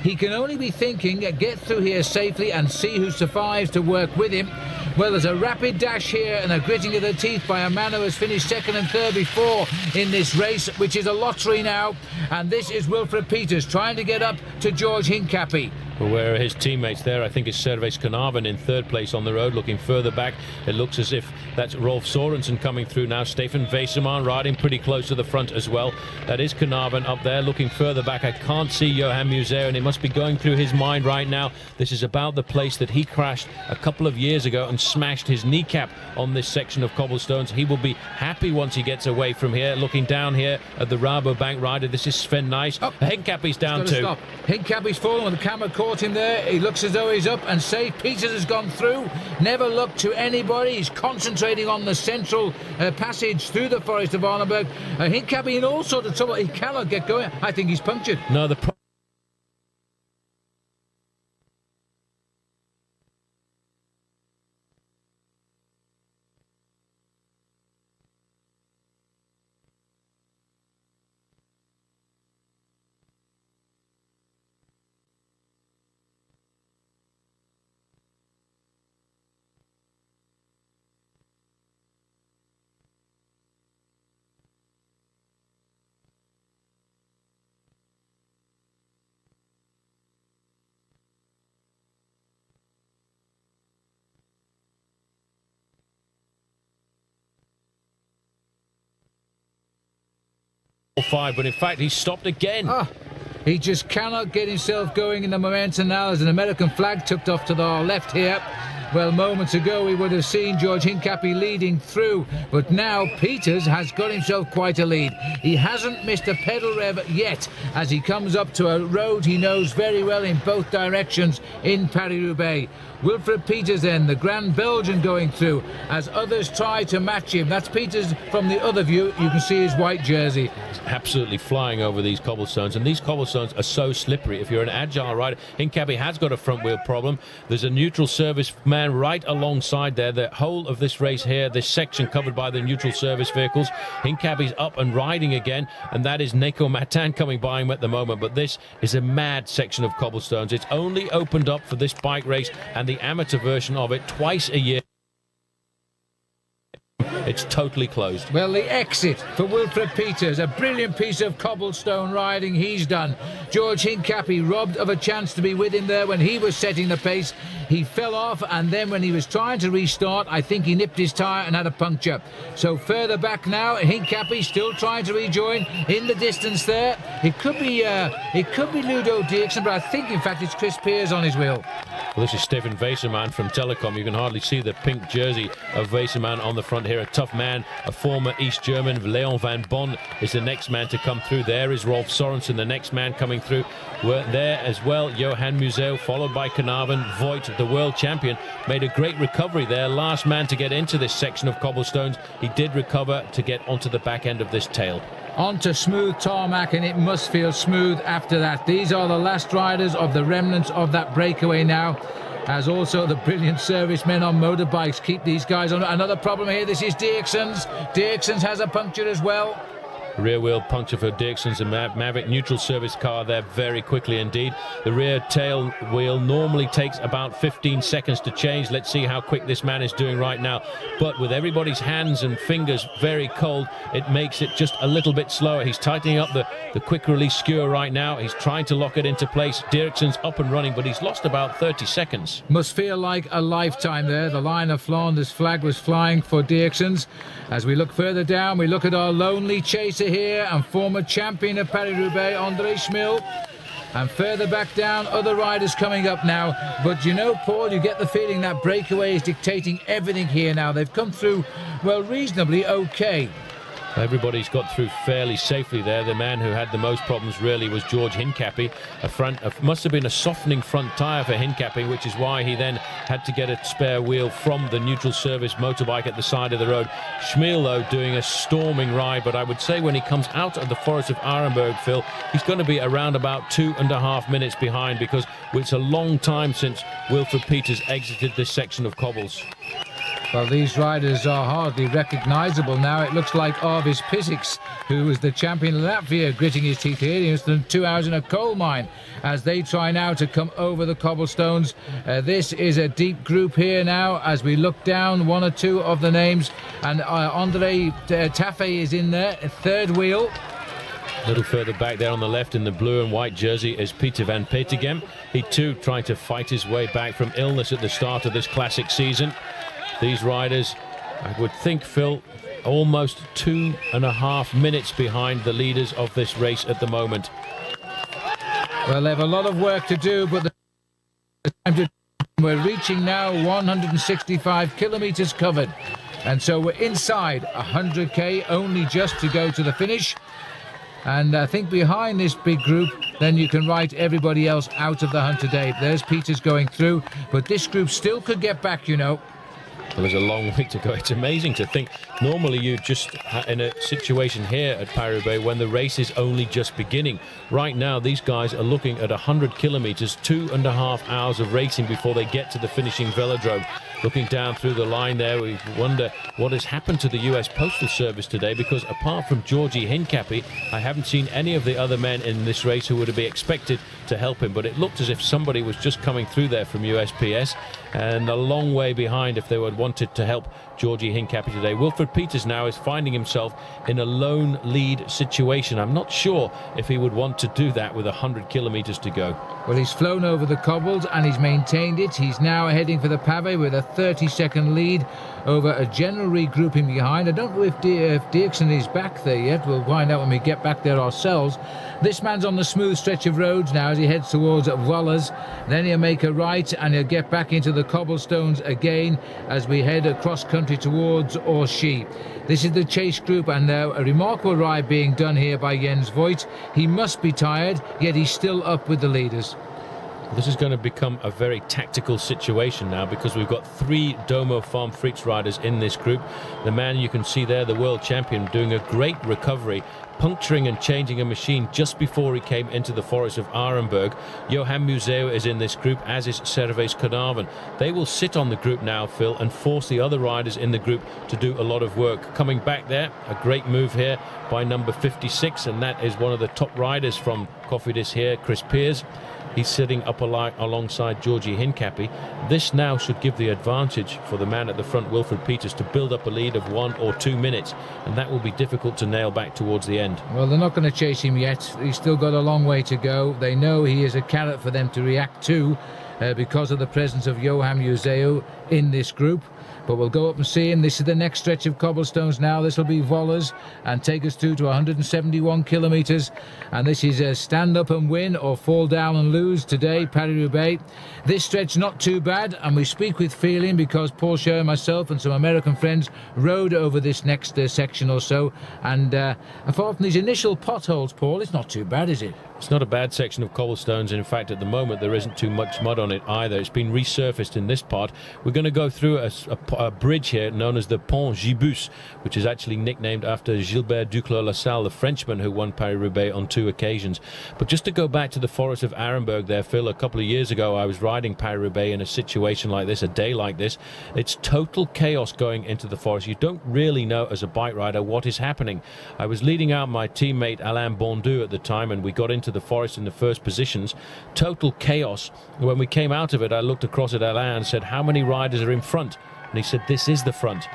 He can only be thinking, get through here safely and see who survives to work with him. Well, there's a rapid dash here and a gritting of the teeth by a man who has finished second and third before in this race, which is a lottery now. And this is Wilfred Peters trying to get up to George Hincapie. Well, where are his teammates there? I think it's Servais Knaven in third place on the road. Looking further back, it looks as if that's Rolf Sorensen coming through now. Stefan Weissemann riding pretty close to the front as well. That is Knaven up there. Looking further back, I can't see Johan Museo, and it must be going through his mind right now. This is about the place that he crashed a couple of years ago and smashed his kneecap on this section of cobblestones. He will be happy once he gets away from here. Looking down here at the Rabobank rider, this is Sven Nys. Oh, Hincapie's down too. Hincapie's fallen when the camera caught him there. He looks as though he's up and safe. Peters has gone through, never looked to anybody. He's concentrating on the central passage through the Forest of Arenberg. Hincapie in all sorts of trouble. He cannot get going. I think he's punctured. No, the five, but in fact he stopped again. He just cannot get himself going in the momentum now. There's an American flag tucked off to the left here. Well, moments ago we would have seen George Hincapie leading through, but now Peters has got himself quite a lead. He hasn't missed a pedal rev yet as he comes up to a road he knows very well in both directions in Paris-Roubaix. Wilfred Peters then, the Grand Belgian, going through as others try to match him. That's Peters from the other view. You can see his white jersey. He's absolutely flying over these cobblestones, and these cobblestones are so slippery. If you're an agile rider, Hincapie has got a front wheel problem. There's a neutral service man right alongside there. The whole of this race here, this section covered by the neutral service vehicles. Hincapie's up and riding again, and that is Nico Matin coming by him at the moment. But this is a mad section of cobblestones. It's only opened up for this bike race and the amateur version of it twice a year. It's totally closed. Well, the exit for Wilfred Peters, a brilliant piece of cobblestone riding he's done. George Hincapie robbed of a chance to be with him there when he was setting the pace. He fell off, and then when he was trying to restart, I think he nipped his tyre and had a puncture. So further back now, Hincapie still trying to rejoin in the distance there. It could be Ludo Dierksen, but I think in fact it's Chris Peers on his wheel. Well, this is Stefan Weseman from Telecom. You can hardly see the pink jersey of Weseman on the front here. A tough man, a former East German. Leon van Bon is the next man to come through. There is Rolf Sorensen, the next man coming through. We're there as well, Johan Museo, followed by Knaven. Voigt, the world champion, made a great recovery there. Last man to get into this section of cobblestones. He did recover to get onto the back end of this tail. Onto smooth tarmac, and it must feel smooth after that. These are the last riders of the remnants of that breakaway now, as also the brilliant servicemen on motorbikes keep these guys on. Another problem here, this is Dierksen's. Dierksen's has a puncture as well. Rear wheel puncture for Dierksen's, a Mavic neutral service car there very quickly indeed. The rear tail wheel normally takes about 15 seconds to change. Let's see how quick this man is doing right now. But with everybody's hands and fingers very cold, it makes it just a little bit slower. He's tightening up the quick release skewer right now. He's trying to lock it into place. Dierksen's up and running, but he's lost about 30 seconds. Must feel like a lifetime there. The line of Flanders flag was flying for Dierksen's. As we look further down, we look at our lonely chaser here and former champion of Paris-Roubaix, André Schmil. And further back down, other riders coming up now. But you know, Paul, you get the feeling that breakaway is dictating everything here now. They've come through, well, reasonably okay. Everybody's got through fairly safely there. The man who had the most problems really was George Hincapie. Must have been a softening front tyre for Hincapie, which is why he then had to get a spare wheel from the neutral service motorbike at the side of the road. Schmil, though, doing a storming ride, but I would say when he comes out of the Forest of Arenberg, Phil, he's going to be around about 2.5 minutes behind, because it's a long time since Wilfred Peters exited this section of cobbles. Well, these riders are hardly recognisable now. It looks like Arvis Pisiks, who was the champion of Latvia, gritting his teeth here. He was 2 hours in a coal mine as they try now to come over the cobblestones. This is a deep group here now as we look down, 1 or 2 of the names. And André Taffé is in there, third wheel. A little further back there on the left in the blue and white jersey is Peter van Petegem. He too trying to fight his way back from illness at the start of this classic season. These riders, I would think, Phil, almost 2.5 minutes behind the leaders of this race at the moment. Well, they have a lot of work to do, but we're reaching now 165 kilometres covered. And so we're inside 100k, only just to go to the finish. And I think behind this big group, then you can write everybody else out of the hunt today. There's Peters going through, but this group still could get back, you know. Well, there's a long way to go. It's amazing to think. Normally you just in a situation here at Paris-Roubaix when the race is only just beginning. Right now these guys are looking at 100 kilometers, 2.5 hours of racing before they get to the finishing velodrome. Looking down through the line there, we wonder what has happened to the US Postal Service today, because apart from Georgie Hincapie, I haven't seen any of the other men in this race who would be expected to help him. But it looked as if somebody was just coming through there from USPS, and a long way behind if they would wanted to help Georgie Hincapie today. Wilfred Peters now is finding himself in a lone lead situation. I'm not sure if he would want to do that with 100 kilometers to go. Well, he's flown over the cobbles and he's maintained it. He's now heading for the pavé with a 30-second lead over a general regrouping behind. I don't know if Dierksen is back there yet. We'll find out when we get back there ourselves. This man's on the smooth stretch of roads now as he heads towards Wallers. Then he'll make a right and he'll get back into the cobblestones again as we head across country towards Orchy. This is the chase group, and a remarkable ride being done here by Jens Voigt. He must be tired, yet he's still up with the leaders. This is going to become a very tactical situation now, because we've got 3 Domo Farm Freaks riders in this group. The man you can see there, the world champion, doing a great recovery puncturing and changing a machine just before he came into the forest of Arenberg. Johan Museeuw is in this group, as is Servais Carnarvon. They will sit on the group now, Phil, and force the other riders in the group to do a lot of work. Coming back there, a great move here by number 56, and that is one of the top riders from Cofidis here, Chris Peers. He's sitting up alongside Georgie Hincapie. This now should give the advantage for the man at the front, Wilfred Peters, to build up a lead of 1 or 2 minutes, and that will be difficult to nail back towards the end. Well, they're not going to chase him yet. He's still got a long way to go. They know he is a carrot for them to react to because of the presence of Johan Museeuw in this group. But we'll go up and see him. This is the next stretch of cobblestones now. This will be Vollers and take us through to 171 kilometres. And this is a stand up and win or fall down and lose today, Paris-Roubaix. This stretch not too bad, and we speak with feeling because Paul Scher and myself and some American friends rode over this next section or so. And apart from these initial potholes, Paul, it's not too bad, is it? It's not a bad section of cobblestones. In fact, at the moment, there isn't too much mud on it either. It's been resurfaced in this part. We're going to go through a bridge here known as the Pont Gibus, which is actually nicknamed after Gilbert Duclos-Lassalle, the Frenchman who won Paris-Roubaix on 2 occasions. But just to go back to the forest of Arenberg there, Phil, a couple of years ago, I was riding Paris-Roubaix in a situation like this, a day like this. It's total chaos going into the forest. You don't really know as a bike rider what is happening. I was leading out my teammate Alain Bondu at the time, and we got into the forest in the first positions. Total chaos. When we came out of it, I looked across at Alain and said, how many riders are in front? And he said, this is the front.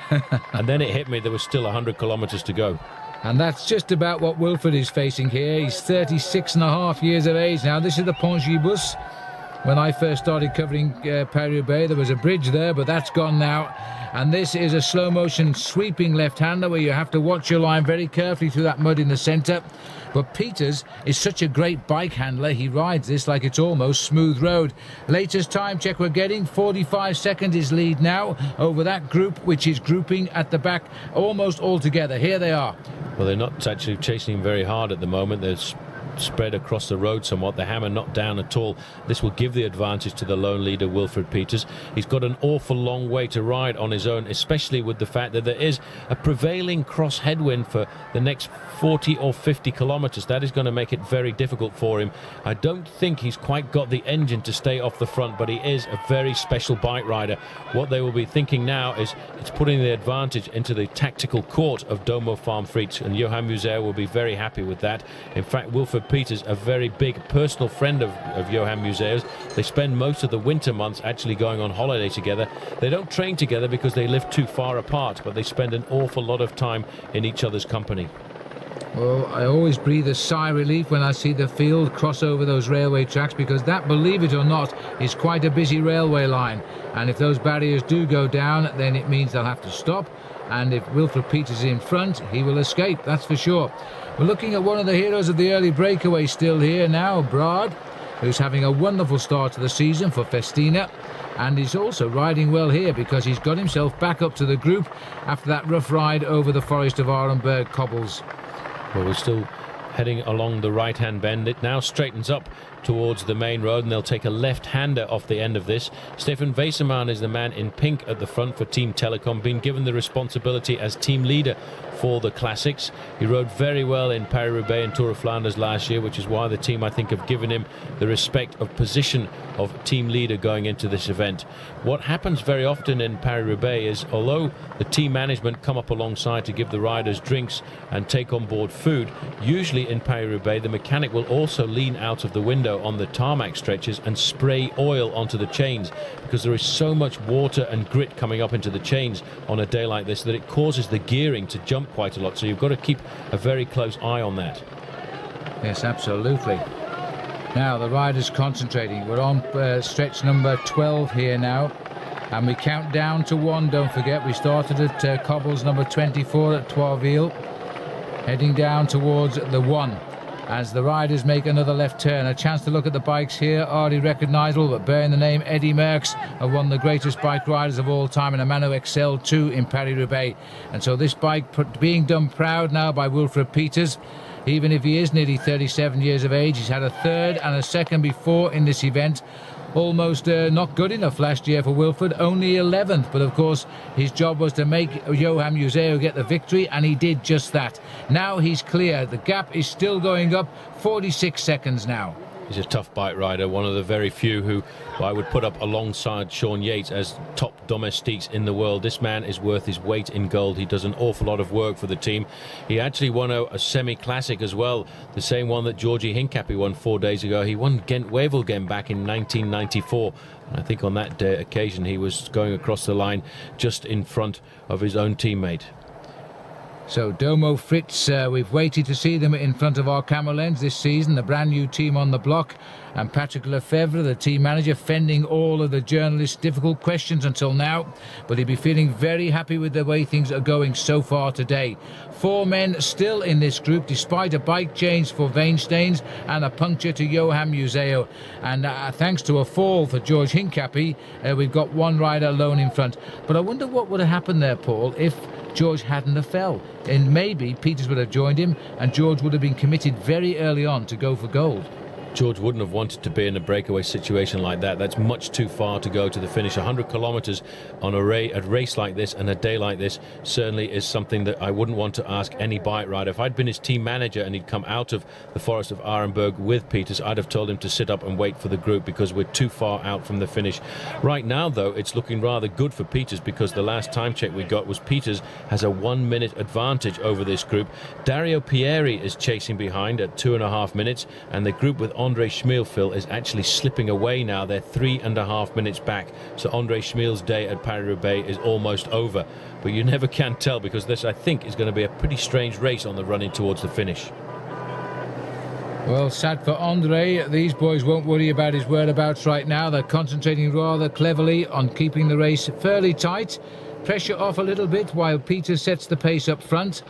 And then it hit me, there was still 100 kilometres to go. And that's just about what Wilfred is facing here. He's 36.5 years of age now. This is the Pont Gibus. When I first started covering Paris-Roubaix, there was a bridge there, but that's gone now. And this is a slow motion sweeping left-hander where you have to watch your line very carefully through that mud in the centre. But Peters is such a great bike handler, he rides this like it's almost smooth road. Latest time check we're getting, 45 seconds is lead now over that group, which is grouping at the back almost all together. Here they are. Well, they're not actually chasing him very hard at the moment. There's spread across the road somewhat. The hammer not down at all. This will give the advantage to the lone leader, Wilfred Peters. He's got an awful long way to ride on his own, especially with the fact that there is a prevailing cross headwind for the next 40 or 50 kilometres. That is going to make it very difficult for him. I don't think he's quite got the engine to stay off the front, but he is a very special bike rider. What they will be thinking now is it's putting the advantage into the tactical court of Domo Farm Frites, and Johan Museeuw will be very happy with that. In fact, Wilfred Peters, a very big personal friend of Johan Museeuw's. They spend most of the winter months actually going on holiday together. They don't train together because they live too far apart, but they spend an awful lot of time in each other's company. Well, I always breathe a sigh of relief when I see the field cross over those railway tracks, because that, believe it or not, is quite a busy railway line. And if those barriers do go down, then it means they'll have to stop. And if Wilfred Peters is in front, he will escape, that's for sure. We're looking at one of the heroes of the early breakaway still here now, Brad, who's having a wonderful start to the season for Festina. And he's also riding well here because he's got himself back up to the group after that rough ride over the forest of Arenberg cobbles. Well, we're still heading along the right-hand bend. It now straightens up towards the main road, and they'll take a left-hander off the end of this. Stefan Weissermann is the man in pink at the front for Team Telecom, being given the responsibility as team leader for the classics. He rode very well in Paris-Roubaix and Tour of Flanders last year, which is why the team, I think, have given him the respect of position of team leader going into this event. What happens very often in Paris-Roubaix is, although the team management come up alongside to give the riders drinks and take on board food, usually in Paris-Roubaix the mechanic will also lean out of the window on the tarmac stretches and spray oil onto the chains, because there is so much water and grit coming up into the chains on a day like this that it causes the gearing to jump quite a lot. So you've got to keep a very close eye on that. Yes, absolutely. Now the riders concentrating. We're on stretch number 12 here now, and we count down to 1. Don't forget, we started at cobbles number 24 at Troisville, heading down towards the 1 as the riders make another left turn. A chance to look at the bikes here, hardly recognisable, but bearing the name Eddy Merckx, of one of the greatest bike riders of all time, and a man who excelled too in Paris-Roubaix. And so this bike being done proud now by Wilfred Peters. Even if he is nearly 37 years of age, he's had a third and a second before in this event. almost not good enough last year for Wilfred, only 11th. But of course, his job was to make Johan Museeuw get the victory, and he did just that. Now he's clear. The gap is still going up, 46 seconds now. He's a tough bike rider, one of the very few who I would put up alongside Sean Yates as top domestiques in the world. This man is worth his weight in gold. He does an awful lot of work for the team. He actually won a semi-classic as well, the same one that Georgi Hincapie won 4 days ago. He won Gent-Wevelgem back in 1994. And I think on that occasion he was going across the line just in front of his own teammate. So Domo Fritz, we've waited to see them in front of our camera lens this season, the brand new team on the block, and Patrick Lefebvre, the team manager, fending all of the journalists' difficult questions until now, but he'll be feeling very happy with the way things are going so far today. 4 men still in this group, despite a bike change for Veensteins and a puncture to Johan Museeuw, and thanks to a fall for George Hincapie, we've got 1 rider alone in front. But I wonder what would have happened there, Paul, if George hadn't have fell, and maybe Peters would have joined him and George would have been committed very early on to go for gold. George wouldn't have wanted to be in a breakaway situation like that. That's much too far to go to the finish. 100 kilometers on a race like this and a day like this certainly is something that I wouldn't want to ask any bike rider. If I'd been his team manager and he'd come out of the Forest of Arenberg with Peters, I'd have told him to sit up and wait for the group because we're too far out from the finish. Right now, though, it's looking rather good for Peters because the last time check we got was Peters has a 1 minute advantage over this group. Dario Pieri is chasing behind at 2.5 minutes, and the group with Andre Schmielfil is actually slipping away now. They're 3.5 minutes back. So Andre Schmiel's day at Paris-Roubaix is almost over. But you never can tell because this, I think, is going to be a pretty strange race on the run in towards the finish. Well, sad for Andre. These boys won't worry about his whereabouts right now. They're concentrating rather cleverly on keeping the race fairly tight. Pressure off a little bit while Peter sets the pace up front.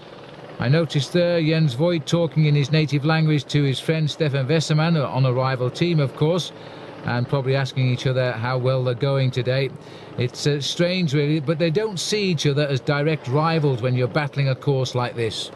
I noticed there Jens Voigt talking in his native language to his friend Stefan Wesserman on a rival team, of course, and probably asking each other how well they're going today. It's strange, really, but they don't see each other as direct rivals when you're battling a course like this.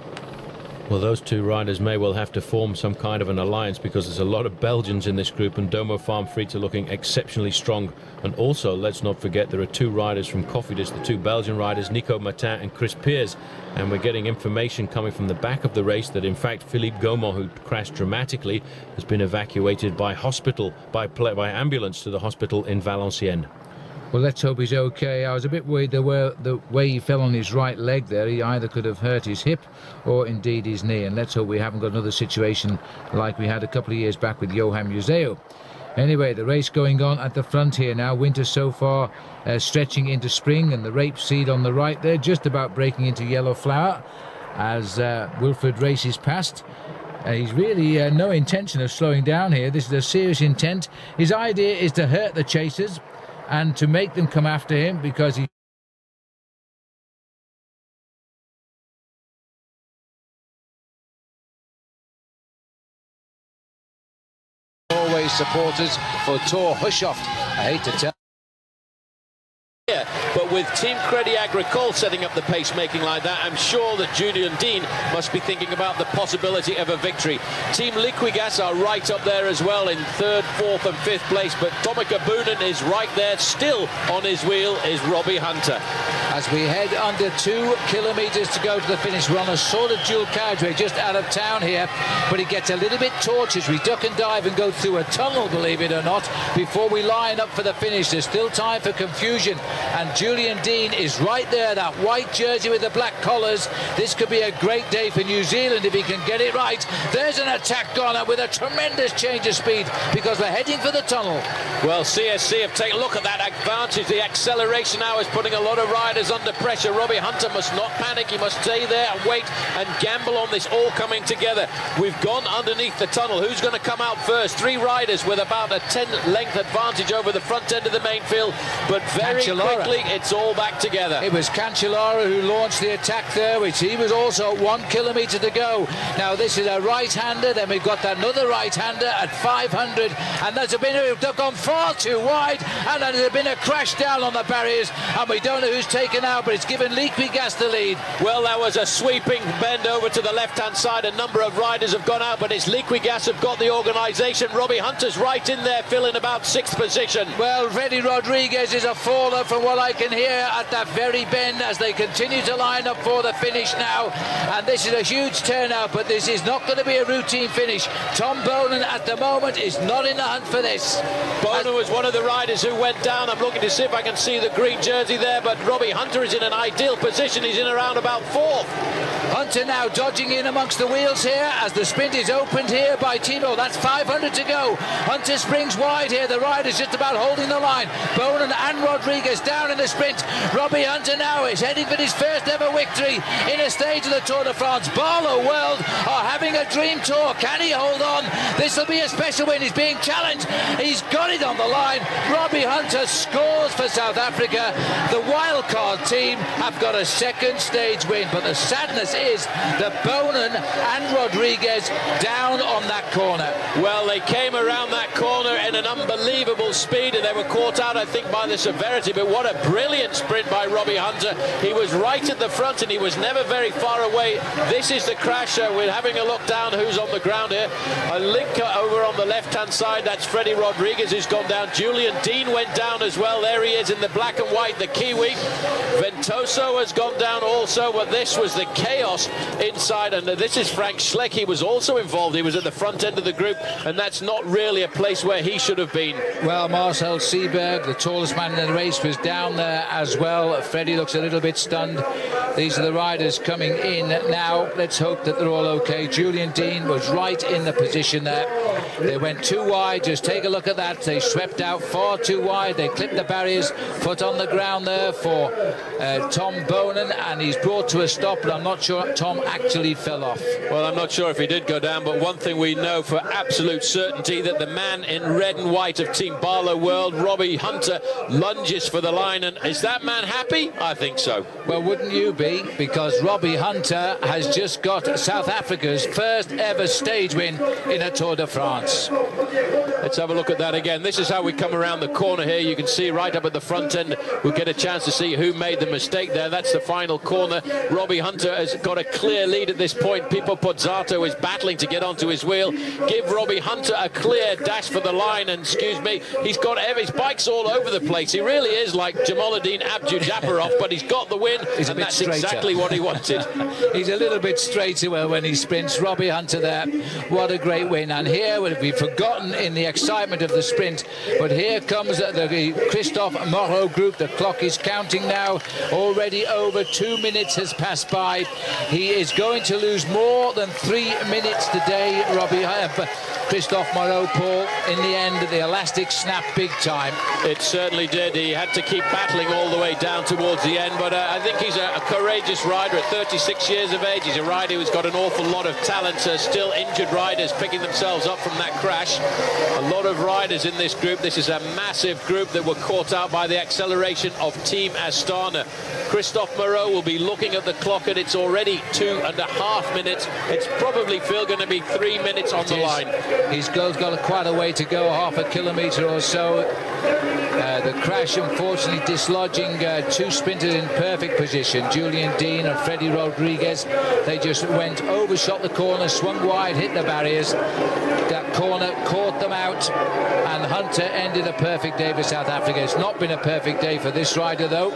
Well, those 2 riders may well have to form some kind of an alliance because there's a lot of Belgians in this group, and Domo Farm Frites are looking exceptionally strong. And also, let's not forget, there are 2 riders from Cofidis, the 2 Belgian riders, Nico Martin and Chris Peers. And we're getting information coming from the back of the race that, in fact, Philippe Gaumont, who crashed dramatically, has been evacuated by ambulance to the hospital in Valenciennes. Well, let's hope he's okay. I was a bit worried the way he fell on his right leg there. He either could have hurt his hip or indeed his knee. And let's hope we haven't got another situation like we had a couple of years back with Johan Museeuw. Anyway, the race going on at the front here now. Winter so far stretching into spring, and the rapeseed on the right there just about breaking into yellow flower as Wilfred races past. He's really no intention of slowing down here. This is a serious intent. His idea is to hurt the chasers and to make them come after him because he always supporters for Thor Hushoft. I hate to tell. But with Team Crédit Agricole setting up the pace-making like that, I'm sure that Julian Dean must be thinking about the possibility of a victory. Team Liquigas are right up there as well in 3rd, 4th and 5th place, but Tommeke Boonen is right there. Still on his wheel is Robbie Hunter. As we head under 2 kilometres to go to the finish, we're on a sort of dual carriageway just out of town here, but it gets a little bit tortuous. We duck and dive and go through a tunnel, believe it or not, before we line up for the finish. There's still time for confusion, and Julian Dean is right there, that white jersey with the black collars. This could be a great day for New Zealand if he can get it right. There's an attack on it with a tremendous change of speed because we're heading for the tunnel. Well, CSC have taken a look at that advantage. The acceleration now is putting a lot of riders under pressure. Robbie Hunter must not panic. He must stay there and wait and gamble on this all coming together. We've gone underneath the tunnel. Who's going to come out first? 3 riders with about a 10-length advantage over the front end of the main field, but very quick quickly, it's all back together. It was Cancellara who launched the attack there, which he was also 1 kilometre to go. Now this is a right-hander, then we've got another right-hander at 500, and they've gone far too wide, and there's been a crash down on the barriers, and we don't know who's taken out, but it's given Liquigas the lead. Well, that was a sweeping bend over to the left-hand side. A number of riders have gone out, but it's Liquigas have got the organisation. Robbie Hunter's right in there, filling about 6th position. Well, Freddie Rodriguez is a faller from what I can hear at that very bend as they continue to line up for the finish now. And this is a huge turnout, but this is not going to be a routine finish. Tom Bonan at the moment is not in the hunt for this. Bonan was one of the riders who went down. I'm looking to see if I can see the green jersey there, but Robbie Hunter is in an ideal position. He's in around about 4th. Hunter now dodging in amongst the wheels here as the sprint is opened here by Timo. That's 500 to go. Hunter springs wide here. The rider's just about holding the line. Bonan and Rodriguez down in the sprint. Robbie Hunter now is heading for his first ever victory in a stage of the Tour de France. Barlow World are having a dream tour. Can he hold on? This will be a special win. He's being challenged. He's got it on the line. Robbie Hunter scores for South Africa. The wildcard team have got a second stage win, but the sadness is that Bonan and Rodriguez down on that corner. Well, they came around that corner in an unbelievable speed, and they were caught out, I think, by the severity. But what a brilliant sprint by Robbie Hunter. He was right at the front, and he was never very far away. This is the crash. We're having a look down who's on the ground here. A link over on the left-hand side. That's Freddie Rodriguez who's gone down. Julian Dean went down as well. There he is in the black and white, the Kiwi. Ventoso has gone down also, but this was the chaos inside, and this is Frank Schleck. He was also involved. He was at the front end of the group, and that's not really a place where he should have been. Well, Marcel Seberg, the tallest man in the race, was down there as well. Freddie looks a little bit stunned. These are the riders coming in now. Let's hope that they're all okay. Julian Dean was right in the position there. They went too wide. Just take a look at that. They swept out far too wide. They clipped the barriers. Foot on the ground there for Tom Bonan, and he's brought to a stop, but I'm not sure Tom actually fell off. Well, I'm not sure if he did go down, but one thing we know for absolute certainty, that the man in red and white of Team Barlow World, Robbie Hunter, lunges for the line. And is that man happy? I think so. Well, wouldn't you be? Because Robbie Hunter has just got South Africa's first ever stage win in a Tour de France. Let's have a look at that again. This is how we come around the corner here. You can see right up at the front end, we'll get a chance to see who made the mistake there. That's the final corner. Robbie Hunter has got a clear lead at this point. Pippo Pozzato is battling to get onto his wheel. Give Robbie Hunter a clear dash for the line, and excuse me, he's got his bikes all over the place. He really is like Jamaluddin Abdul-Jabbarov, but he's got the win, and that's straighter. Exactly what he wanted. He's a little bit straighter when he sprints. Robbie Hunter there, what a great win. And here would be forgotten in the excitement of the sprint, but here comes the Christophe Moreau group. The clock is counting now. Already over 2 minutes has passed by. He is going to lose more than 3 minutes today, Christophe Moreau, Paul. In the end, the elastic snapped big time. It certainly did. He had to keep battling all the way down towards the end, but I think he's a courageous rider at 36 years of age. He's a rider who's got an awful lot of talent. Still injured riders picking themselves up from that crash. A lot of riders in this group. This is a massive group that were caught out by the acceleration of Team Astana. Christophe Moreau will be looking at the clock, and it's already 2.5 minutes. It's probably, Phil, going to be 3 minutes on the line. He's got quite a way to go, half a kilometre or so. The crash, unfortunately, dislodging two sprinters in perfect position, Julian Dean and Freddie Rodriguez. They just went, overshot the corner, swung wide, hit the barriers. That corner caught them out, and Hunter ended a perfect day for South Africa. It's not been a perfect day for this rider, though.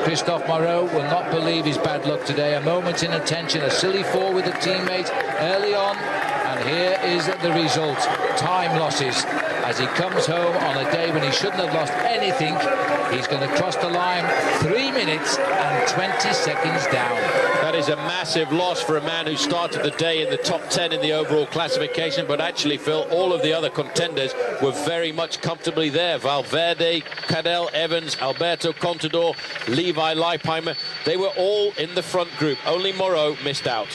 Christophe Moreau will not believe his bad luck today. A moment's inattention, a silly fall with a teammate early on, and here is the result. Time losses. As he comes home on a day when he shouldn't have lost anything, he's going to cross the line 3 minutes and 20 seconds down. That is a massive loss for a man who started the day in the top 10 in the overall classification, but actually, Phil, all of the other contenders were very much comfortably there. Valverde, Cadel Evans, Alberto Contador, Levi Leipheimer, they were all in the front group. Only Moreau missed out.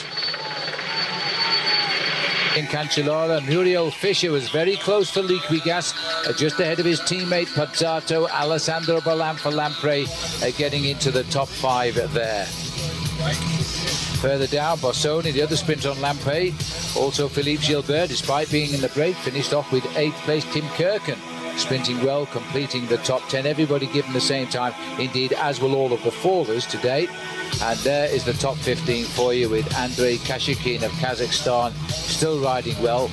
in Cancellara. Muriel Fischer was very close for Liquigas, just ahead of his teammate Pozzato. Alessandro Balan for Lampre getting into the top 5 there. Further down, Bossoni, the other sprinter on Lampre. Also Philippe Gilbert, despite being in the break, finished off with 8th place. Tim Kirken sprinting well, completing the top 10. Everybody given the same time, indeed, as will all of the fallers today. And there is the top 15 for you, with Andrei Kashikin of Kazakhstan still riding well.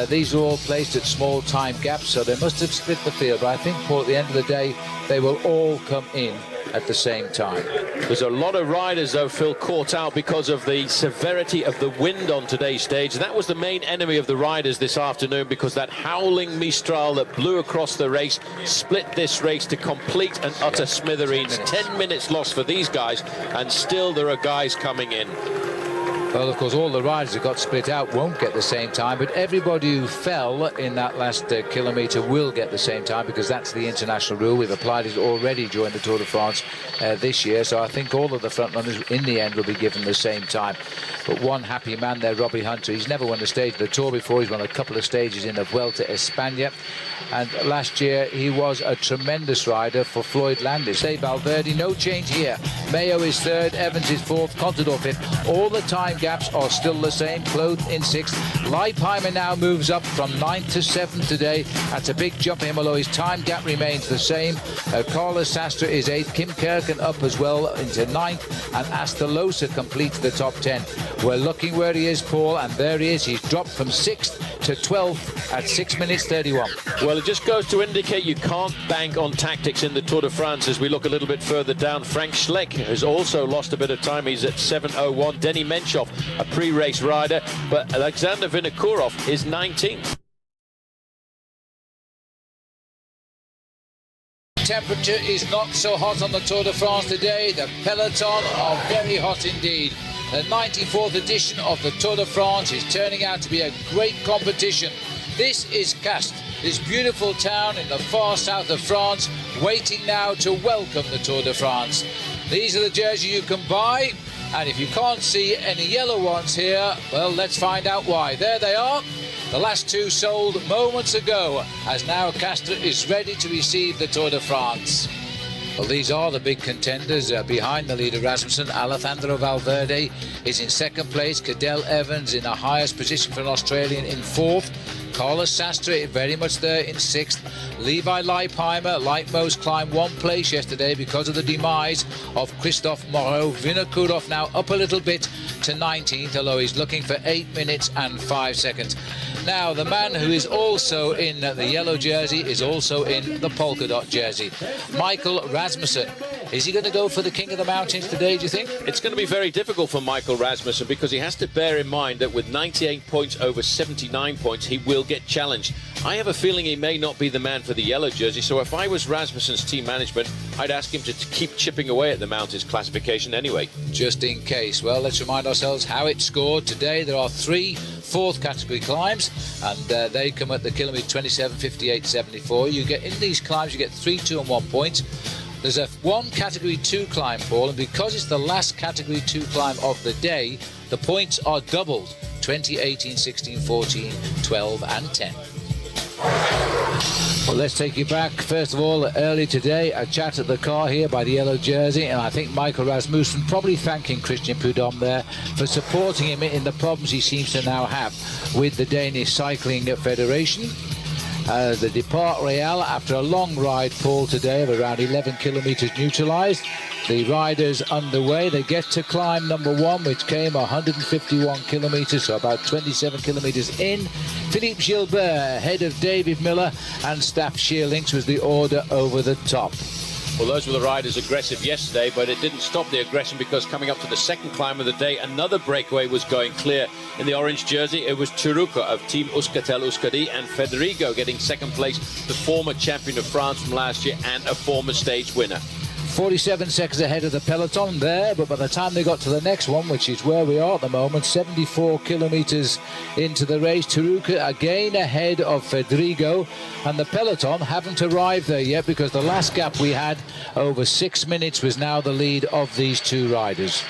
These are all placed at small time gaps, so they must have split the field. But I think, Paul, at the end of the day, they will all come in at the same time. There's a lot of riders, though, Phil, caught out because of the severity of the wind on today's stage. That was the main enemy of the riders this afternoon, because that howling Mistral that blew across the race split this race to complete and utter smithereens. 10 minutes lost for these guys, and still there are guys coming in. Well, of course, all the riders that got split out won't get the same time, but everybody who fell in that last kilometre will get the same time, because that's the international rule. We've applied it already during the Tour de France this year, so I think all of the front runners in the end will be given the same time. But one happy man there, Robbie Hunter. He's never won a stage of the Tour before. He's won a couple of stages in the Vuelta a España, and last year he was a tremendous rider for Floyd Landis. Say Valverde, no change here. Mayo is 3rd, Evans is 4th, Contador 5th. All the time gaps are still the same. Claude in 6th. Leipheimer now moves up from 9th to 7th today. That's a big jump for him, although his time gap remains the same. Carlos Sastre is 8th. Kim Kirken up as well into 9th, and Astalosa completes the top 10. We're looking where he is, Paul, and there he is. He's dropped from 6th to 12th at 6 minutes 31. Well, it just goes to indicate you can't bank on tactics in the Tour de France. As we look a little bit further down, Frank Schleck has also lost a bit of time. He's at 7:01. Denny Menchov, a pre-race rider, but Alexander Vinokourov is 19th. Temperature is not so hot on the Tour de France today. The peloton are very hot indeed. The 94th edition of the Tour de France is turning out to be a great competition. This is Castres, this beautiful town in the far south of France, waiting now to welcome the Tour de France. These are the jerseys you can buy, and if you can't see any yellow ones here, well, let's find out why. There they are. The last 2 sold moments ago, as now Castres is ready to receive the Tour de France. Well, these are the big contenders behind the leader Rasmussen. Alejandro Valverde is in 2nd place. Cadel Evans in the highest position for an Australian in 4th. Carlos Sastre very much there in 6th. Levi Leipheimer, like most, climbed 1 place yesterday because of the demise of Christophe Moreau. Vinokourov now up a little bit to 19th, although he's looking for 8 minutes and 5 seconds. Now, the man who is also in the yellow jersey is also in the polka dot jersey. Michael Rasmussen. Is he going to go for the King of the Mountains today, do you think? It's going to be very difficult for Michael Rasmussen, because he has to bear in mind that with 98 points over 79 points, he will get challenged. I have a feeling he may not be the man for the yellow jersey, so if I was Rasmussen's team management, I'd ask him to keep chipping away at the Mountains classification anyway. Just in case. Well, let's remind ourselves how it scored. Today there are 3 4th category climbs, and they come at the kilometre 27, 58, 74. You get in these climbs, you get 3, 2 and 1 points. There's a 1 category 2 climb, Paul, and because it's the last category 2 climb of the day, the points are doubled: 20, 18, 16, 14, 12 and 10. Well, let's take you back. First of all, early today, a chat at the car here by the yellow jersey, and I think Michael Rasmussen probably thanking Christian Prudhomme there for supporting him in the problems he seems to now have with the Danish Cycling Federation. The Départ Réal, after a long ride, Paul, today of around 11 kilometres neutralised. The riders underway. They get to climb number 1, which came 151 kilometres, so about 27 kilometres in. Philippe Gilbert ahead of David Miller, and Staff Shearlinks was the order over the top. Well, those were the riders aggressive yesterday, but it didn't stop the aggression, because coming up to the 2nd climb of the day, another breakaway was going clear. In the orange jersey, it was Chiruka of Team Euskaltel-Euskadi, and Federico getting 2nd place, the former champion of France from last year and a former stage winner. 47 seconds ahead of the peloton there, but by the time they got to the next one, which is where we are at the moment, 74 kilometres into the race, Chiruka again ahead of Federico, and the peloton haven't arrived there yet, because the last gap we had over 6 minutes was now the lead of these 2 riders.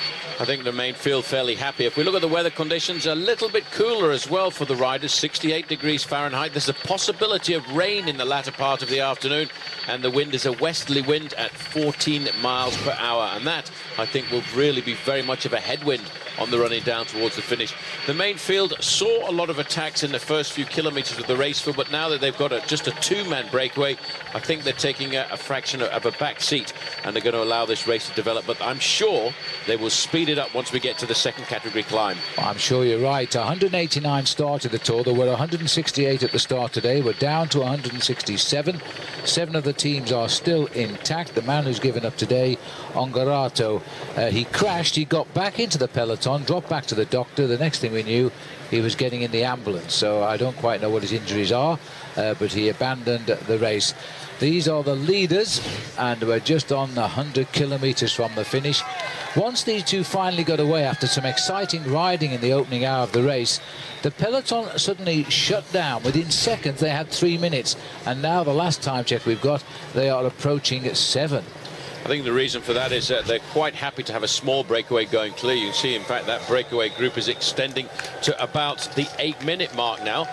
I think the main field fairly happy. If we look at the weather conditions, a little bit cooler as well for the riders, 68 degrees Fahrenheit. There's a possibility of rain in the latter part of the afternoon, and the wind is a westerly wind at 14 miles per hour. And that, I think, will really be very much of a headwind on the running down towards the finish. The main field saw a lot of attacks in the first few kilometres of the race field, but now that they've got just a two-man breakaway, I think they're taking a fraction of a back seat, and they're going to allow this race to develop. But I'm sure they will speed it up once we get to the second category climb. I'm sure you're right. 189 started the Tour. There were 168 at the start today. We're down to 167. 7 of the teams are still intact. The man who's given up today, Ongarato, he crashed. He got back into the peloton, dropped back to the doctor. The next thing we knew, he was getting in the ambulance. So I don't quite know what his injuries are, but he abandoned the race. These are the leaders, and we're just on 100 kilometres from the finish. Once these two finally got away after some exciting riding in the opening hour of the race, the peloton suddenly shut down. Within seconds, they had 3 minutes, and now the last time check we've got, they are approaching 7. I think the reason for that is that they're quite happy to have a small breakaway going clear. You can see, in fact, that breakaway group is extending to about the 8-minute mark now.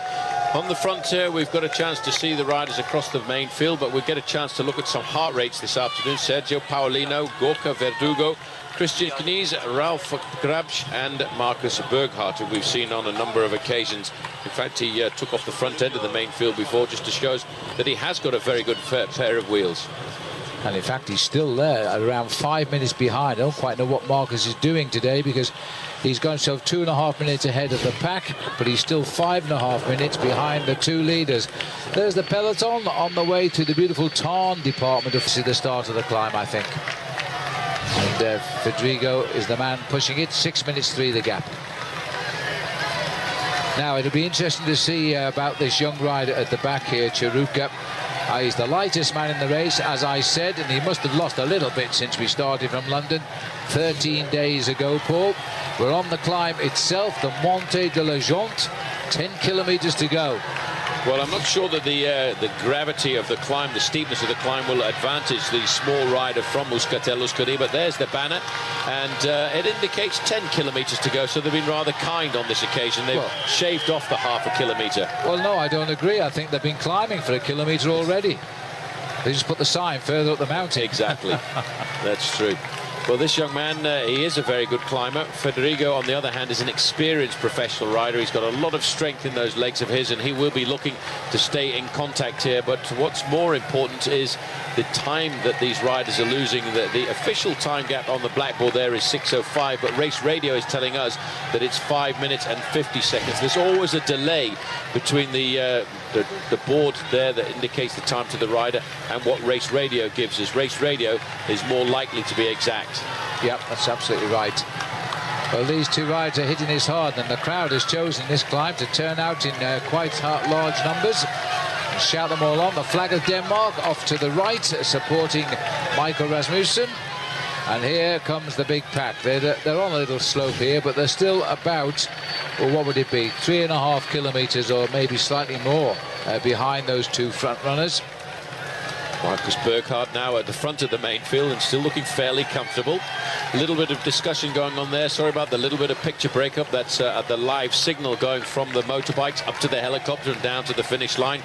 On the frontier, we've got a chance to see the riders across the main field, but we'll get a chance to look at some heart rates this afternoon. Sergio Paolino, Gorka Verdugo, Christian Knies, Ralf Grabsch and Marcus Berghardt, who we've seen on a number of occasions. In fact, he took off the front end of the main field before, just to show us that he has got a very good pair of wheels. And in fact, he's still there at around 5 minutes behind. I don't quite know what Marcus is doing today, because he's got himself 2.5 minutes ahead of the pack, but he's still 5.5 minutes behind the two leaders. There's the peloton on the way to the beautiful Tarn department of the start of the climb, I think. And Fedrigo is the man pushing it, 6 minutes 3 the gap. Now, it'll be interesting to see about this young rider at the back here, Chiruka. He's the lightest man in the race, as I said, and he must have lost a little bit since we started from London 13 days ago, Paul. We're on the climb itself, the Monte de la Jonte, 10 kilometres to go. Well, I'm not sure that the gravity of the climb, the steepness of the climb, will advantage the small rider from Muscatello-Scudi, but there's the banner, and it indicates 10 kilometres to go, so they've been rather kind on this occasion. They've shaved off the half a kilometre. Well, no, I don't agree. I think they've been climbing for a kilometre already. They just put the sign further up the mountain. Exactly. That's true. Well, this young man, he is a very good climber. Federico, on the other hand, is an experienced professional rider. He's got a lot of strength in those legs of his, and he will be looking to stay in contact here. But what's more important is the time that these riders are losing. The official time gap on the blackboard there is 6:05, but race radio is telling us that it's 5 minutes and 50 seconds. There's always a delay between the board there that indicates the time to the rider and what race radio gives us. Race radio is more likely to be exact. Yep, that's absolutely right. Well, these two riders are hitting this hard, and the crowd has chosen this climb to turn out in quite large numbers and shout them all on. The flag of Denmark off to the right, supporting Michael Rasmussen. And here comes the big pack. They're on a little slope here, but they're still about, well, what would it be, 3.5 kilometres or maybe slightly more behind those two front runners. Marcus Berghardt now at the front of the main field and still looking fairly comfortable. A little bit of discussion going on there. Sorry about the little bit of picture breakup. That's the live signal going from the motorbikes up to the helicopter and down to the finish line.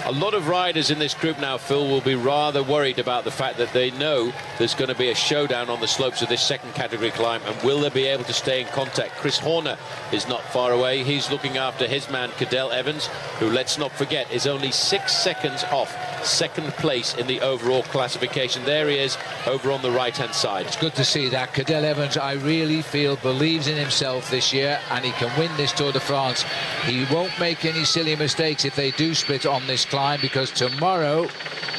A lot of riders in this group now, Phil, will be rather worried about the fact that they know there's going to be a showdown on the slopes of this second category climb, and will they be able to stay in contact? Chris Horner is not far away. He's looking after his man Cadel Evans, who, let's not forget, is only 6 seconds off second place in the overall classification. There he is over on the right-hand side. It's good to see that. Cadel Evans, I really feel, believes in himself this year, and he can win this Tour de France. He won't make any silly mistakes if they do split on this climb, because tomorrow,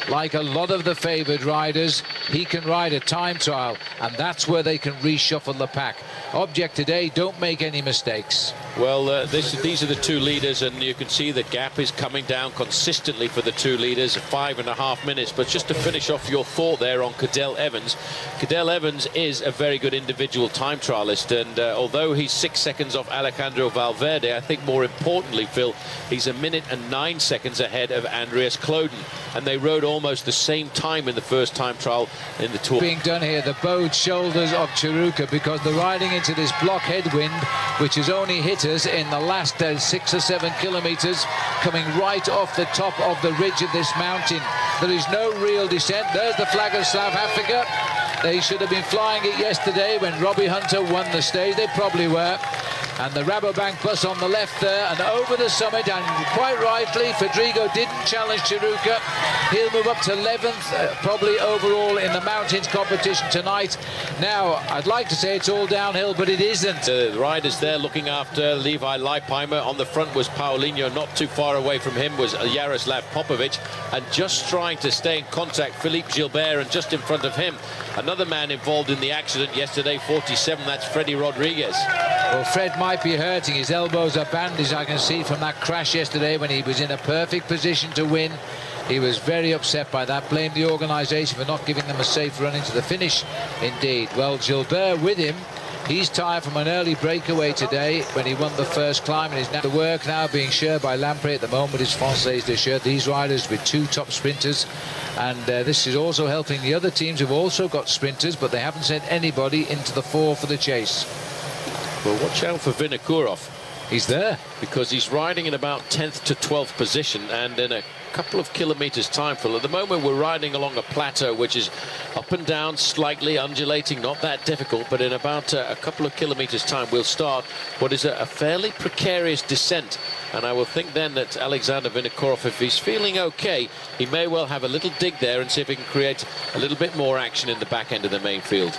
like a lot of the favoured riders, he can ride a time trial, and that's where they can reshuffle the pack. Object today, don't make any mistakes. Well, these are the two leaders, and you can see the gap is coming down consistently for the two leaders, 5.5 minutes. But just to finish off your thought there on Cadel Evans, Cadel Evans is a very good individual time trialist, and although he's 6 seconds off Alejandro Valverde, I think more importantly, Phil, he's 1 minute and 9 seconds ahead of Andreas Kloden, and they rode almost the same time in the first time trial in the Tour. Being done here, the bowed shoulders of Chiruka, because they're riding into this block headwind, which has only hit us in the last 6 or 7 kilometres, coming right off the top of the ridge of this mountain. There is no real descent. There's the flag of South Africa. They should have been flying it yesterday when Robbie Hunter won the stage. They probably were. And the Rabobank bus on the left there, and over the summit, and quite rightly, Fedrigo didn't challenge Chiruka. He'll move up to 11th, probably overall in the mountains competition tonight. Now, I'd like to say it's all downhill, but it isn't. The riders there looking after Levi Leipheimer. On the front was Paulinho. Not too far away from him was Jaroslav Popovic. And just trying to stay in contact, Philippe Gilbert, and just in front of him, another man involved in the accident yesterday, 47, that's Freddie Rodriguez. Well, Fred might be hurting. His elbows are bandaged, I can see, from that crash yesterday when he was in a perfect position to win. He was very upset by that, blamed the organisation for not giving them a safe run into the finish, indeed. Well, Gilbert with him. He's tired from an early breakaway today when he won the first climb, and is now the work now being shared by Lamprey at the moment. Is Française de Share, these riders with 2 top sprinters, and this is also helping the other teams who've also got sprinters, but they haven't sent anybody into the 4 for the chase. Well, watch out for Vinokourov. He's there because he's riding in about 10th to 12th position, and in a couple of kilometers time, Phil. At the moment we're riding along a plateau which is up and down, slightly undulating, not that difficult, but in about a couple of kilometers time we'll start what is a fairly precarious descent, and I will think then that Alexander Vinokourov, if he's feeling okay, he may well have a little dig there and see if he can create a little bit more action in the back end of the main field.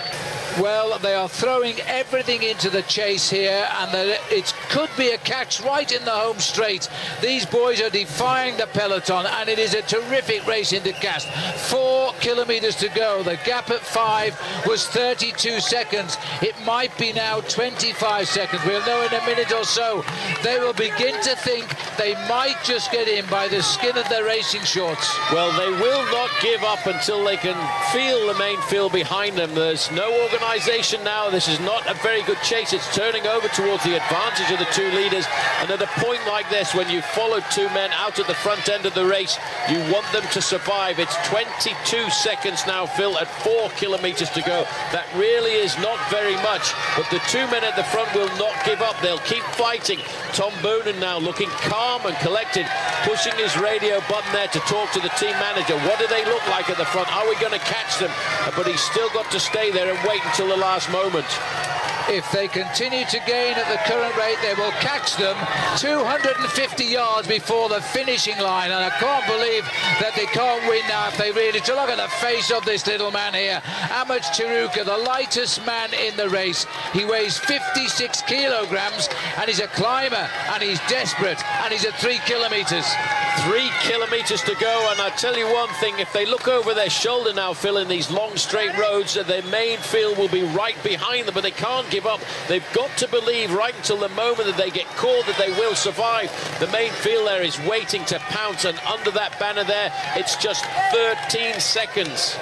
Well, they are throwing everything into the chase here, and it could be a catch right in the home straight. These boys are defying the peloton, and it is a terrific race into Cast. 4 kilometres to go. The gap at 5 was 32 seconds. It might be now 25 seconds. We'll know in a minute or so. They will begin to think they might just get in by the skin of their racing shorts. Well, they will not give up until they can feel the main field behind them. There's no organisation now. This is not a very good chase. It's turning over towards the advantage of the two leaders, and at a point like this, when you follow 2 men out at the front end of the race, you want them to survive. It's 22 seconds now, Phil, at 4 kilometres to go. That really is not very much, but the 2 men at the front will not give up. They'll keep fighting. Tom Boonen now looking calm and collected, pushing his radio button there to talk to the team manager. What do they look like at the front? Are we going to catch them? But he's still got to stay there and wait until the last moment. If they continue to gain at the current rate, they will catch them 250 yards before the finishing line, and I can't believe that they can't win now if they really... To look at the face of this little man here, Amach Chiruka, the lightest man in the race. He weighs 56 kilograms, and he's a climber, and he's desperate, and he's at 3 kilometres. 3 kilometres to go, and I'll tell you one thing, if they look over their shoulder now, Phil, in these long straight roads, their main field will be right behind them, but they can't give up. They've got to believe right until the moment that they get caught that they will survive. The main field there is waiting to pounce, and under that banner there, it's just 13 seconds.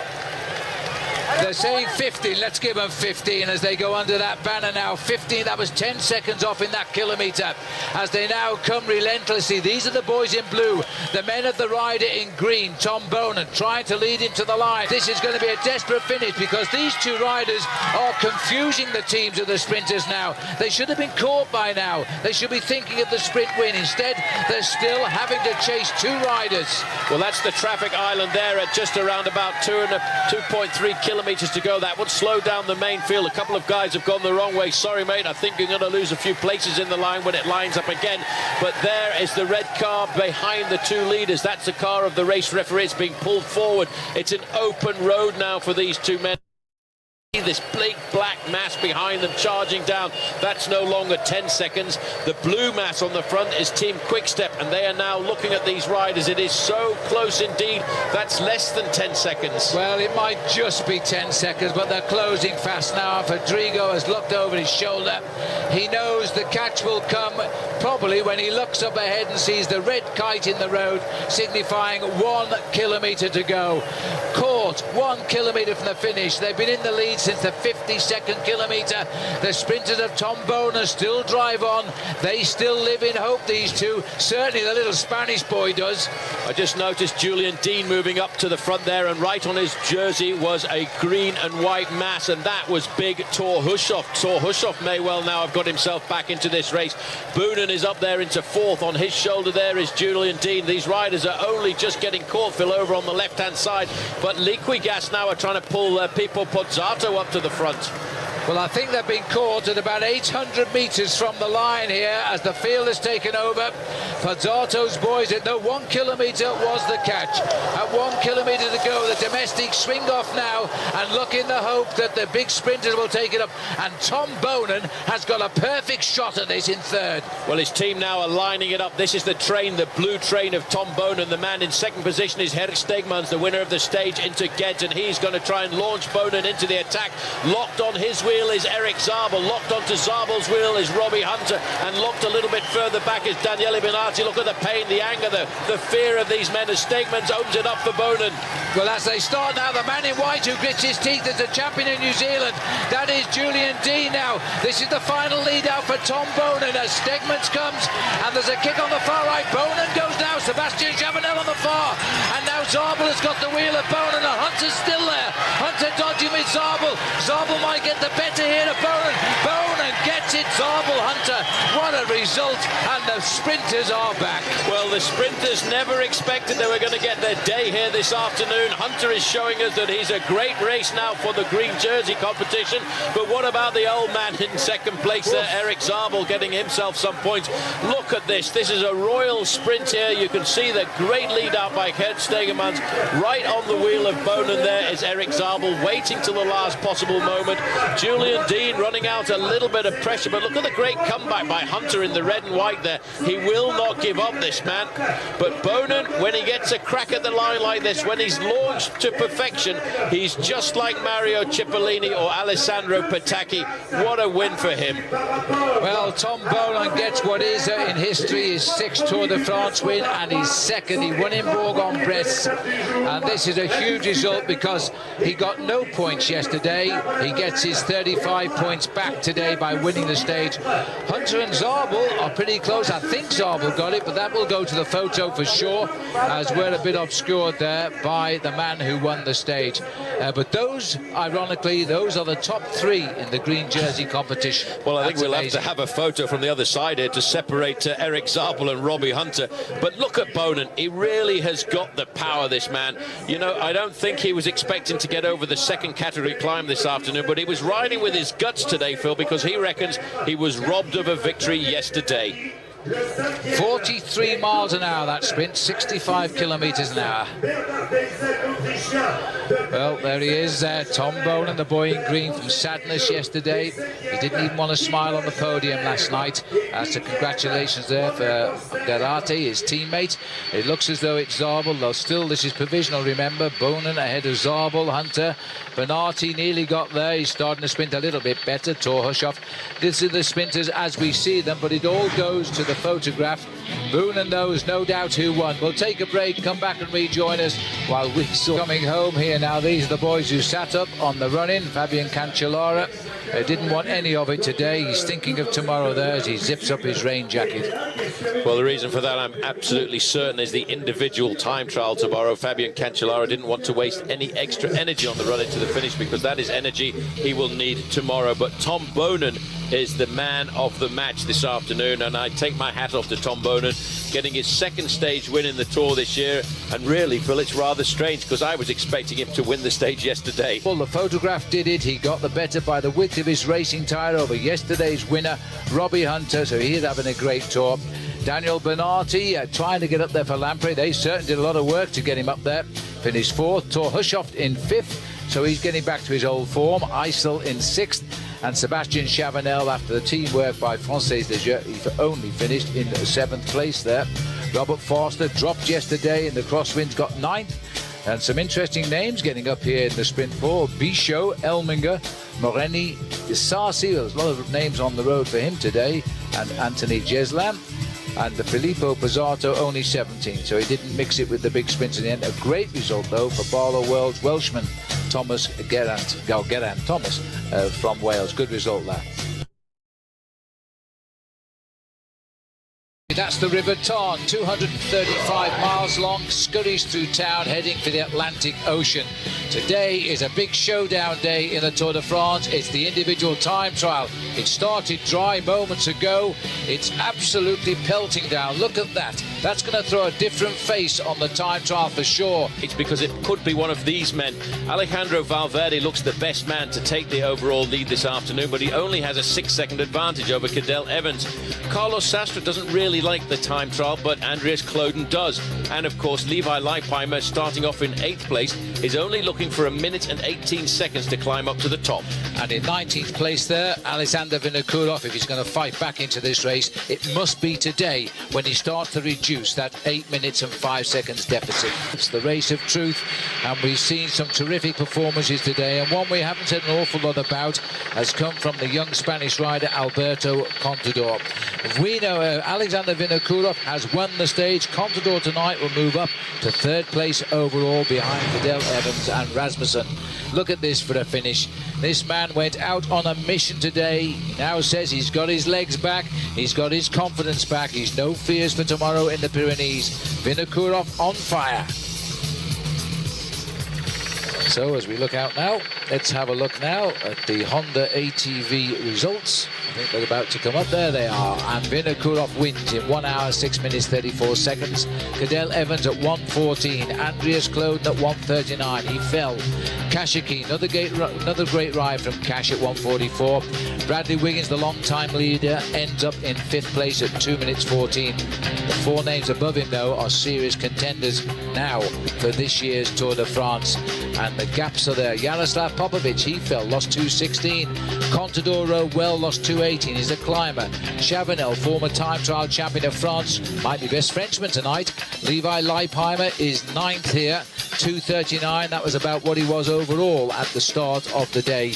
They're saying 15, let's give them 15 as they go under that banner now. 15, that was 10 seconds off in that kilometre. As they now come relentlessly, these are the boys in blue, the men of the rider in green, Tom Boonen, trying to lead him to the line. This is going to be a desperate finish because these 2 riders are confusing the teams of the sprinters now. They should have been caught by now. They should be thinking of the sprint win. Instead, they're still having to chase 2 riders. Well, that's the traffic island there at just around about 2.3 kilometres to go. That would slow down the main field. A couple of guys have gone the wrong way. Sorry, mate, I think you're going to lose a few places in the line when it lines up again. But there is the red car behind the 2 leaders. That's the car of the race referee. It's being pulled forward. It's an open road now for these 2 men. This big black mass behind them charging down, that's no longer 10 seconds. The blue mass on the front is Team Quickstep, and they are now looking at these riders. It is so close indeed. That's less than 10 seconds. Well, it might just be 10 seconds, but they're closing fast now. Rodrigo has looked over his shoulder. He knows the catch will come probably when he looks up ahead and sees the red kite in the road, signifying 1 kilometre to go. Caught 1 kilometre from the finish. They've been in the lead since the 52nd kilometre. The sprinters of Tom Boner still drive on. They still live in hope, these two. Certainly the little Spanish boy does. I just noticed Julian Dean moving up to the front there, and right on his jersey was a green and white mass, and that was big Thor Hushoff. Thor Hushoff may well now have got himself back into this race. Boonen is up there into 4th. On his shoulder there is Julian Dean. These riders are only just getting caught, Phil, over on the left-hand side, but Liquigas now are trying to pull Pipo Pozzato up to the front. Well, I think they've been caught at about 800 metres from the line here as the field has taken over. Pozzato's boys at 1 kilometre was the catch. At 1 kilometre to go, the domestics swing off now and look in the hope that the big sprinters will take it up. And Tom Bonen has got a perfect shot at this in 3rd. Well, his team now are lining it up. This is the train, the blue train of Tom Bonen. The man in 2nd position is Herk Stegmans, the winner of the stage, into Ghent, and he's going to try and launch Bonen into the attack. Locked on his wheel is Eric Zabel. Locked onto Zabel's wheel is Robbie Hunter, and locked a little bit further back is Daniele Benatti. Look at the pain, the anger, the fear of these men as Stegmans opens it up for Bonen. Well, as they start now, the man in white who grits his teeth as the champion in New Zealand, that is Julian Dean now. This is the final lead out for Tom Bonen as Stegmans comes, and there's a kick on the far right. Bonen goes now, Sebastian Chavanel on the far, and now Zabel has got the wheel of Bonen, and Hunter's still there. Hunter dodging with Zabel. Zabel might get the better here of Bonen. Bonen gets it, Zabel Hunter. What a result, and the sprinters are back. Well, the sprinters never expected they were going to get their day here this afternoon. Hunter is showing us that he's a great race now for the green jersey competition, but what about the old man in 2nd place there, Eric Zabel, getting himself some points. Look at this. This is a royal sprint here. You can see the great lead out by Gert Stegemans. Right on the wheel of Bonen there is Eric Zabel, waiting till the last possible moment. Julian Dean running out a little bit of pressure, but look at the great comeback by Hunter in the red and white there. He will not give up, this man. But Bonen, when he gets a crack at the line like this, when he's launched to perfection, he's just like Mario Cipollini or Alessandro Petacchi. What a win for him. Well, Tom Bonen gets what is in history his 6th Tour de France win and his 2nd. He won in Bourg-en-Bresse, and this is a huge result because he got no points yesterday. He gets his 35 points back today by winning the stage. Hunter and Zabel are pretty close. I think Zabel got it, but that will go to the photo for sure, as we're a bit obscured there by the man who won the stage. But those, ironically, those are the top 3 in the green jersey competition. Well, I think we'll have to have a photo from the other side here to separate Eric Zabel and Robbie Hunter. But look at Bonen. He really has got the power, this man. You know, I don't think he was expecting to get over the 2nd category climb this afternoon, but he was riding with his guts today, Phil, because he reckons he was robbed of a victory yesterday. 43 miles an hour that sprint, 65 kilometres an hour. Well, there he is, Tom Bonen, the boy in green from Sadness yesterday. He didn't even want to smile on the podium last night. So congratulations there for Garate, his teammate. It looks as though it's Zabel, though still this is provisional, remember. Bonen ahead of Zabel, Hunter. Benatti nearly got there. He's starting to sprint a little bit better. Thor Hushoff. This is the sprinters as we see them, but it all goes to the photograph. Bonen knows no doubt who won. We'll take a break, come back and rejoin us while we're coming home here now. These are the boys who sat up on the run-in. Fabian Cancellara didn't want any of it today. He's thinking of tomorrow there as he zips up his rain jacket. Well, the reason for that, I'm absolutely certain, is the individual time trial tomorrow. Fabian Cancellara didn't want to waste any extra energy on the run into the finish because that is energy he will need tomorrow. But Tom Bonen is the man of the match this afternoon, and I take my hat off to Tom Bonen, getting his 2nd stage win in the Tour this year. And really, Phil, it's rather strange because I was expecting him to win the stage yesterday. Well, the photograph did it. He got the better by the width of his racing tyre over yesterday's winner, Robbie Hunter, so he's having a great tour. Daniel Benatti trying to get up there for Lamprey. They certainly did a lot of work to get him up there. Finished 4th. Thor Hushoff in 5th. so he's getting back to his old form. Eisel in 6th, and Sebastian Chavanel, after the teamwork by Française de Jeu, he only finished in 7th place there. Robert Forster dropped yesterday in the crosswinds, got 9th. And some interesting names getting up here in the sprint four. Bichot, Elminger, Moreni, Sarsi. There's a lot of names on the road for him today. And Anthony Jeslam. And the Filippo Pozzato only 17. So he didn't mix it with the big sprints in the end. A great result, though, for Barlow World's Welshman, Thomas Geraint Thomas from Wales. Good result there. That's the River Tarn, 235 miles long, scurries through town, heading for the Atlantic Ocean. Today is a big showdown day in the Tour de France. It's the individual time trial. It started dry moments ago. It's absolutely pelting down. Look at that. That's going to throw a different face on the time trial for sure. It's because it could be one of these men. Alejandro Valverde looks the best man to take the overall lead this afternoon, but he only has a 6-second advantage over Cadel Evans. Carlos Sastre doesn't really like the time trial, but Andreas Kloden does. And of course, Levi Leipheimer, starting off in 8th place, is only looking for 1 minute and 18 seconds to climb up to the top. And in 19th place there, Alexander Vinokurov, if he's going to fight back into this race, it must be today when he starts to reduce that 8 minutes and 5 seconds deficit. It's the race of truth, and we've seen some terrific performances today, and one we haven't said an awful lot about has come from the young Spanish rider Alberto Contador. We know Alexander Vinokurov has won the stage. Contador tonight will move up to 3rd place overall behind Cadel Evans and Rasmussen. Look at this for a finish. This man went out on a mission today. He now says he's got his legs back, he's got his confidence back, he's no fears for tomorrow in the Pyrenees. Vinokurov on fire. So as we look out now, let's have a look now at the Honda ATV results. I think they're about to come up. There they are. And Vinokurov wins in 1 hour, 6 minutes, 34 seconds. Cadel Evans at 1:14. Andreas Kloden at 1:39. He fell. Kashikin, another great ride from Cash at 1:44. Bradley Wiggins, the long-time leader, ends up in 5th place at 2 minutes 14. The 4 names above him, though, are serious contenders now for this year's Tour de France. And the gaps are there. Jaroslav Popovic, he fell, lost 2:16. Contador rode well, lost 2:18. He's a climber. Chavanel, former time trial champion of France, might be best Frenchman tonight. Levi Leipheimer is 9th here, 2:39. That was about what he was overall at the start of the day.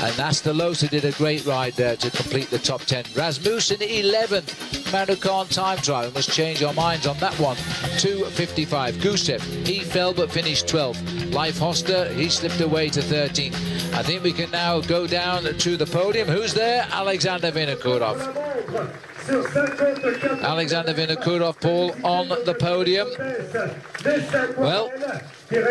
And Nastalosa did a great ride there to complete the top 10. Rasmussen 11th. Marukan time trial. We must change our minds on that one. 2:55. Gusev, he fell but finished 12th. Leif Hoster, he slipped away to 13th. I think we can now go down to the podium. Who's there? Alexander Vinokurov. Alexander Vinokurov, Paul, on the podium. Well,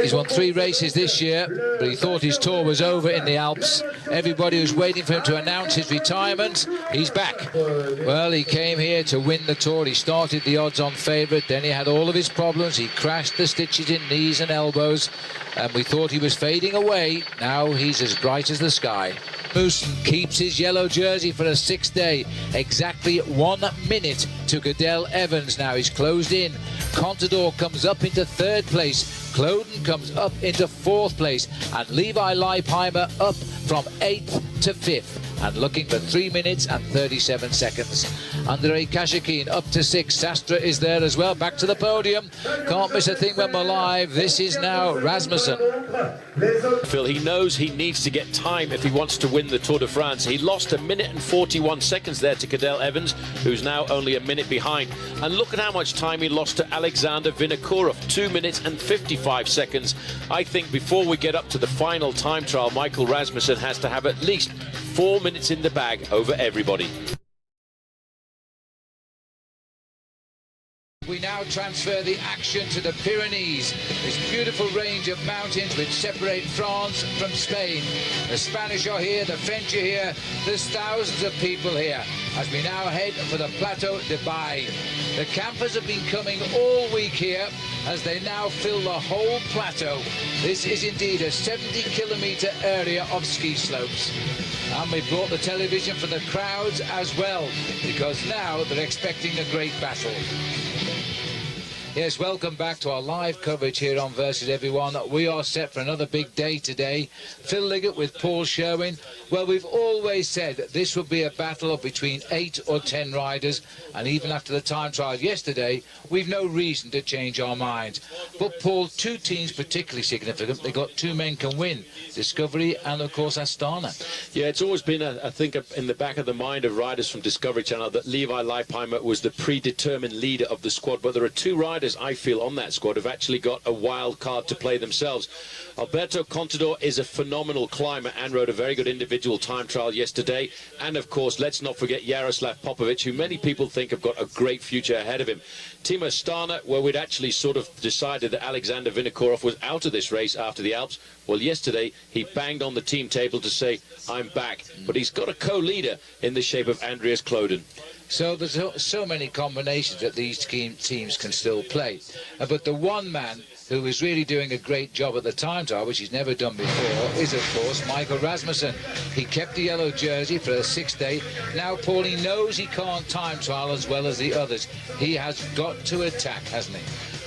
he's won 3 races this year, but he thought his tour was over in the Alps. Everybody was waiting for him to announce his retirement. He's back. Well, he came here to win the Tour. He started the odds-on favourite, then he had all of his problems. He crashed the stitches in knees and elbows, and we thought he was fading away. Now he's as bright as the sky. Rasmussen keeps his yellow jersey for a 6th day. Exactly 1 minute to Cadel Evans. Now he's closed in. Contador comes up into 3rd place. Kloden comes up into 4th place. And Levi Leipheimer up from 8th to 5th. And looking for 3 minutes and 37 seconds. Andrei Kashikin up to 6th. Sastre is there as well. Back to the podium. Can't miss a thing when we're live. This is now Rasmussen. Phil, he knows he needs to get time if he wants to win the Tour de France. He lost 1 minute and 41 seconds there to Cadel Evans, who's now only 1 minute behind. And look at how much time he lost to Alexander Vinokurov, 2 minutes and 55 seconds. I think before we get up to the final time trial, Michael Rasmussen has to have at least 4 minutes in the bag over everybody. We now transfer the action to the Pyrenees, this beautiful range of mountains which separate France from Spain. The Spanish are here, the French are here, there's thousands of people here as we now head for the Plateau de Baille. The campers have been coming all week here as they now fill the whole plateau. This is indeed a 70-kilometre area of ski slopes. And we brought the television for the crowds as well, because now they're expecting a great battle. Yes, welcome back to our live coverage here on Versus Everyone. We are set for another big day today. Phil Liggett with Paul Sherwin. Well, we've always said that this would be a battle of between 8 or 10 riders, and even after the time trial yesterday, we've no reason to change our minds. But Paul, two teams particularly significant. They got two men can win, Discovery and of course Astana. Yeah, it's always been, I think, in the back of the mind of riders from Discovery Channel that Levi Leipheimer was the predetermined leader of the squad, but there are two riders I feel on that squad have actually got a wild card to play themselves. Alberto Contador is a phenomenal climber and rode a very good individual time trial yesterday, and of course let's not forget Jaroslav Popovic, who many people think have got a great future ahead of him. Team Astana, where we'd actually sort of decided that Alexander Vinokourov was out of this race after the Alps, well, yesterday he banged on the team table to say I'm back, but he's got a co-leader in the shape of Andreas Kloden. So there's so many combinations that these teams can still play. But the one man who is really doing a great job at the time trial, which he's never done before, is of course Michael Rasmussen. He kept the yellow jersey for the 6th day. Now Paulie knows he can't time trial as well as the others. He has got to attack, hasn't he?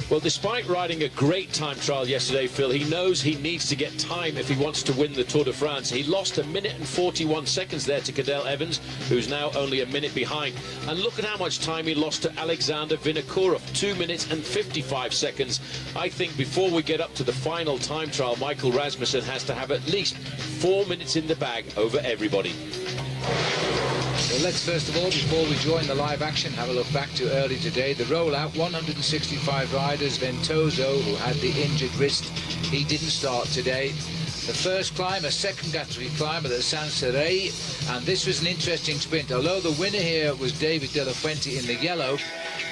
Well, despite riding a great time trial yesterday, Phil, he knows he needs to get time if he wants to win the Tour de France. He lost 1 minute and 41 seconds there to Cadel Evans, who's now only a minute behind. And look at how much time he lost to Alexander Vinokourov, 2 minutes and 55 seconds. I think before we get up to the final time trial, Michael Rasmussen has to have at least 4 minutes in the bag over everybody. Well, let's first of all, before we join the live action, have a look back to early today. The rollout, 165 riders. Ventoso, who had the injured wrist, he didn't start today. The first climb, a second category climb at the San Serey, and this was an interesting sprint. Although the winner here was David De La Fuente in the yellow,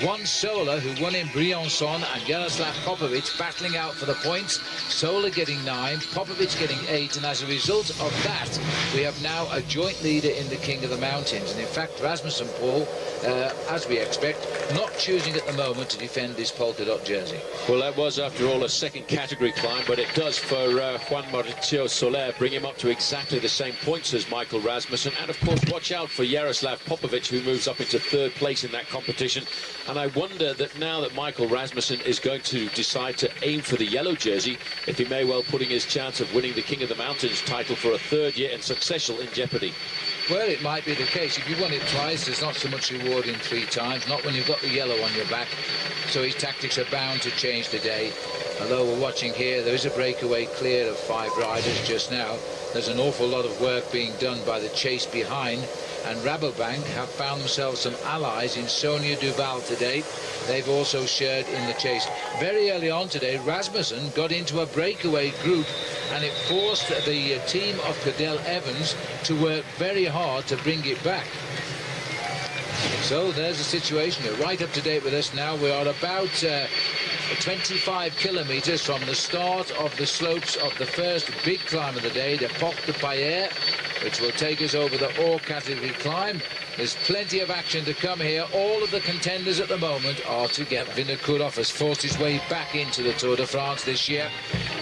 one Sola, who won in Briançon, and Jaroslav Popovic battling out for the points. Sola getting 9, Popovic getting 8, and as a result of that, we have now a joint leader in the King of the Mountains. And in fact, Rasmussen, Paul, as we expect, not choosing at the moment to defend his polka dot jersey. Well, that was, after all, a second category climb, but it does for Juan Mauricio Soler bring him up to exactly the same points as Michael Rasmussen. And of course, watch out for Jaroslav Popovic, who moves up into 3rd place in that competition. And I wonder that now that Michael Rasmussen is going to decide to aim for the yellow jersey, if he may well putting his chance of winning the King of the Mountains title for a 3rd year in succession in jeopardy. Well, it might be the case. If you won it twice, there's not so much reward in 3 times, not when you've got the yellow on your back. So his tactics are bound to change today. Although we're watching here, there is a breakaway clear of 5 riders just now. There's an awful lot of work being done by the chase behind, and Rabobank have found themselves some allies in Sonia Duval today. They've also shared in the chase. Very early on today, Rasmussen got into a breakaway group, and it forced the team of Cadel Evans to work very hard to bring it back. So there's the situation. You're right up to date with us now. We are about 25 kilometers from the start of the slopes of the first big climb of the day, the Porte de Paillere, which will take us over the all category climb. There's plenty of action to come here. All of the contenders at the moment are together. Vinokourov has forced his way back into the Tour de France this year.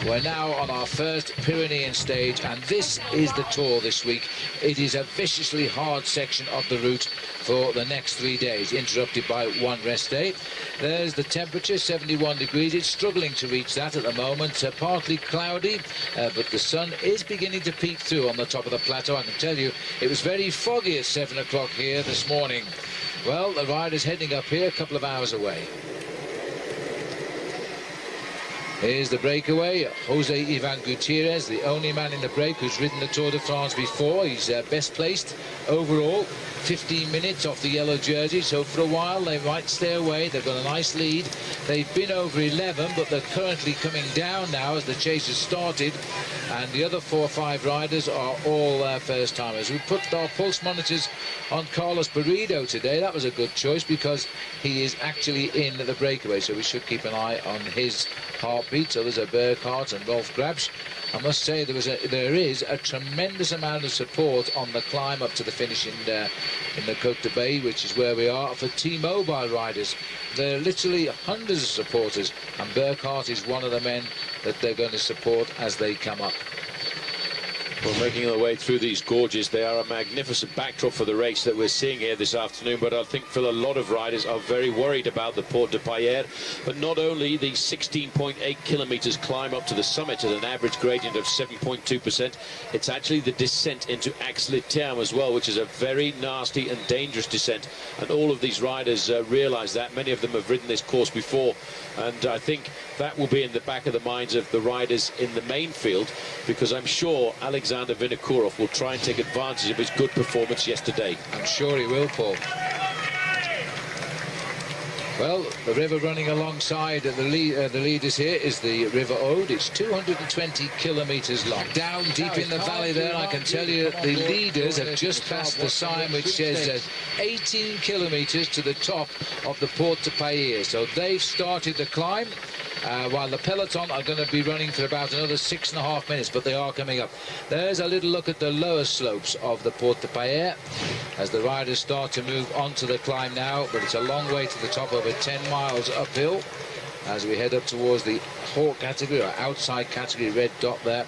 We're now on our first Pyrenean stage, and this is the Tour this week. It is a viciously hard section of the route for the next 3 days, interrupted by 1 rest day. There's the temperature, 71 degrees. It's struggling to reach that at the moment. Partly cloudy, but the sun is beginning to peek through on the top of the plateau. I can tell you, it was very foggy at 7 o'clock here this morning. Well, the rider's heading up here a couple of hours away. Here's the breakaway, Jose Ivan Gutierrez, the only man in the break who's ridden the Tour de France before. He's best placed overall, 15 minutes off the yellow jersey, so for a while they might stay away. They've got a nice lead. They've been over 11, but they're currently coming down now as the chase has started, and the other 4 or 5 riders are all first-timers. We put our pulse monitors on Carlos Barrido today. That was a good choice because he is actually in the breakaway, so we should keep an eye on his heartbeat. So there's a Burkhardt and Rolf Grabsch. I must say there is a tremendous amount of support on the climb up to the finish in the Côte de Bay, which is where we are, for T-Mobile riders. There are literally hundreds of supporters, and Burkhardt is one of the men that they're going to support as they come up. Well, making their way through these gorges, they are a magnificent backdrop for the race that we're seeing here this afternoon, but I think Phil, a lot of riders are very worried about the Porte de Paillere, but not only the 16.8 kilometers climb up to the summit at an average gradient of 7.2%, it's actually the descent into Aix-les-Thermes as well, which is a very nasty and dangerous descent, and all of these riders realize that. Many of them have ridden this course before, and I think that will be in the back of the minds of the riders in the main field, because I'm sure Alexander Vinokourov will try and take advantage of his good performance yesterday. I'm sure he will, Paul. Well, the river running alongside the leaders here is the River Aude. It's 220 kilometres long. Down deep in the valley there, I can tell you the leaders have just passed the sign which says 18 kilometres to the top of the Porte de Paillere. So they've started the climb, while the peloton are going to be running for about another 6.5 minutes, but they are coming up. There's a little look at the lower slopes of the Porte de Paillere as the riders start to move onto the climb now, but it's a long way to the top, over 10 miles uphill as we head up towards the Haut category, or outside category, red dot there,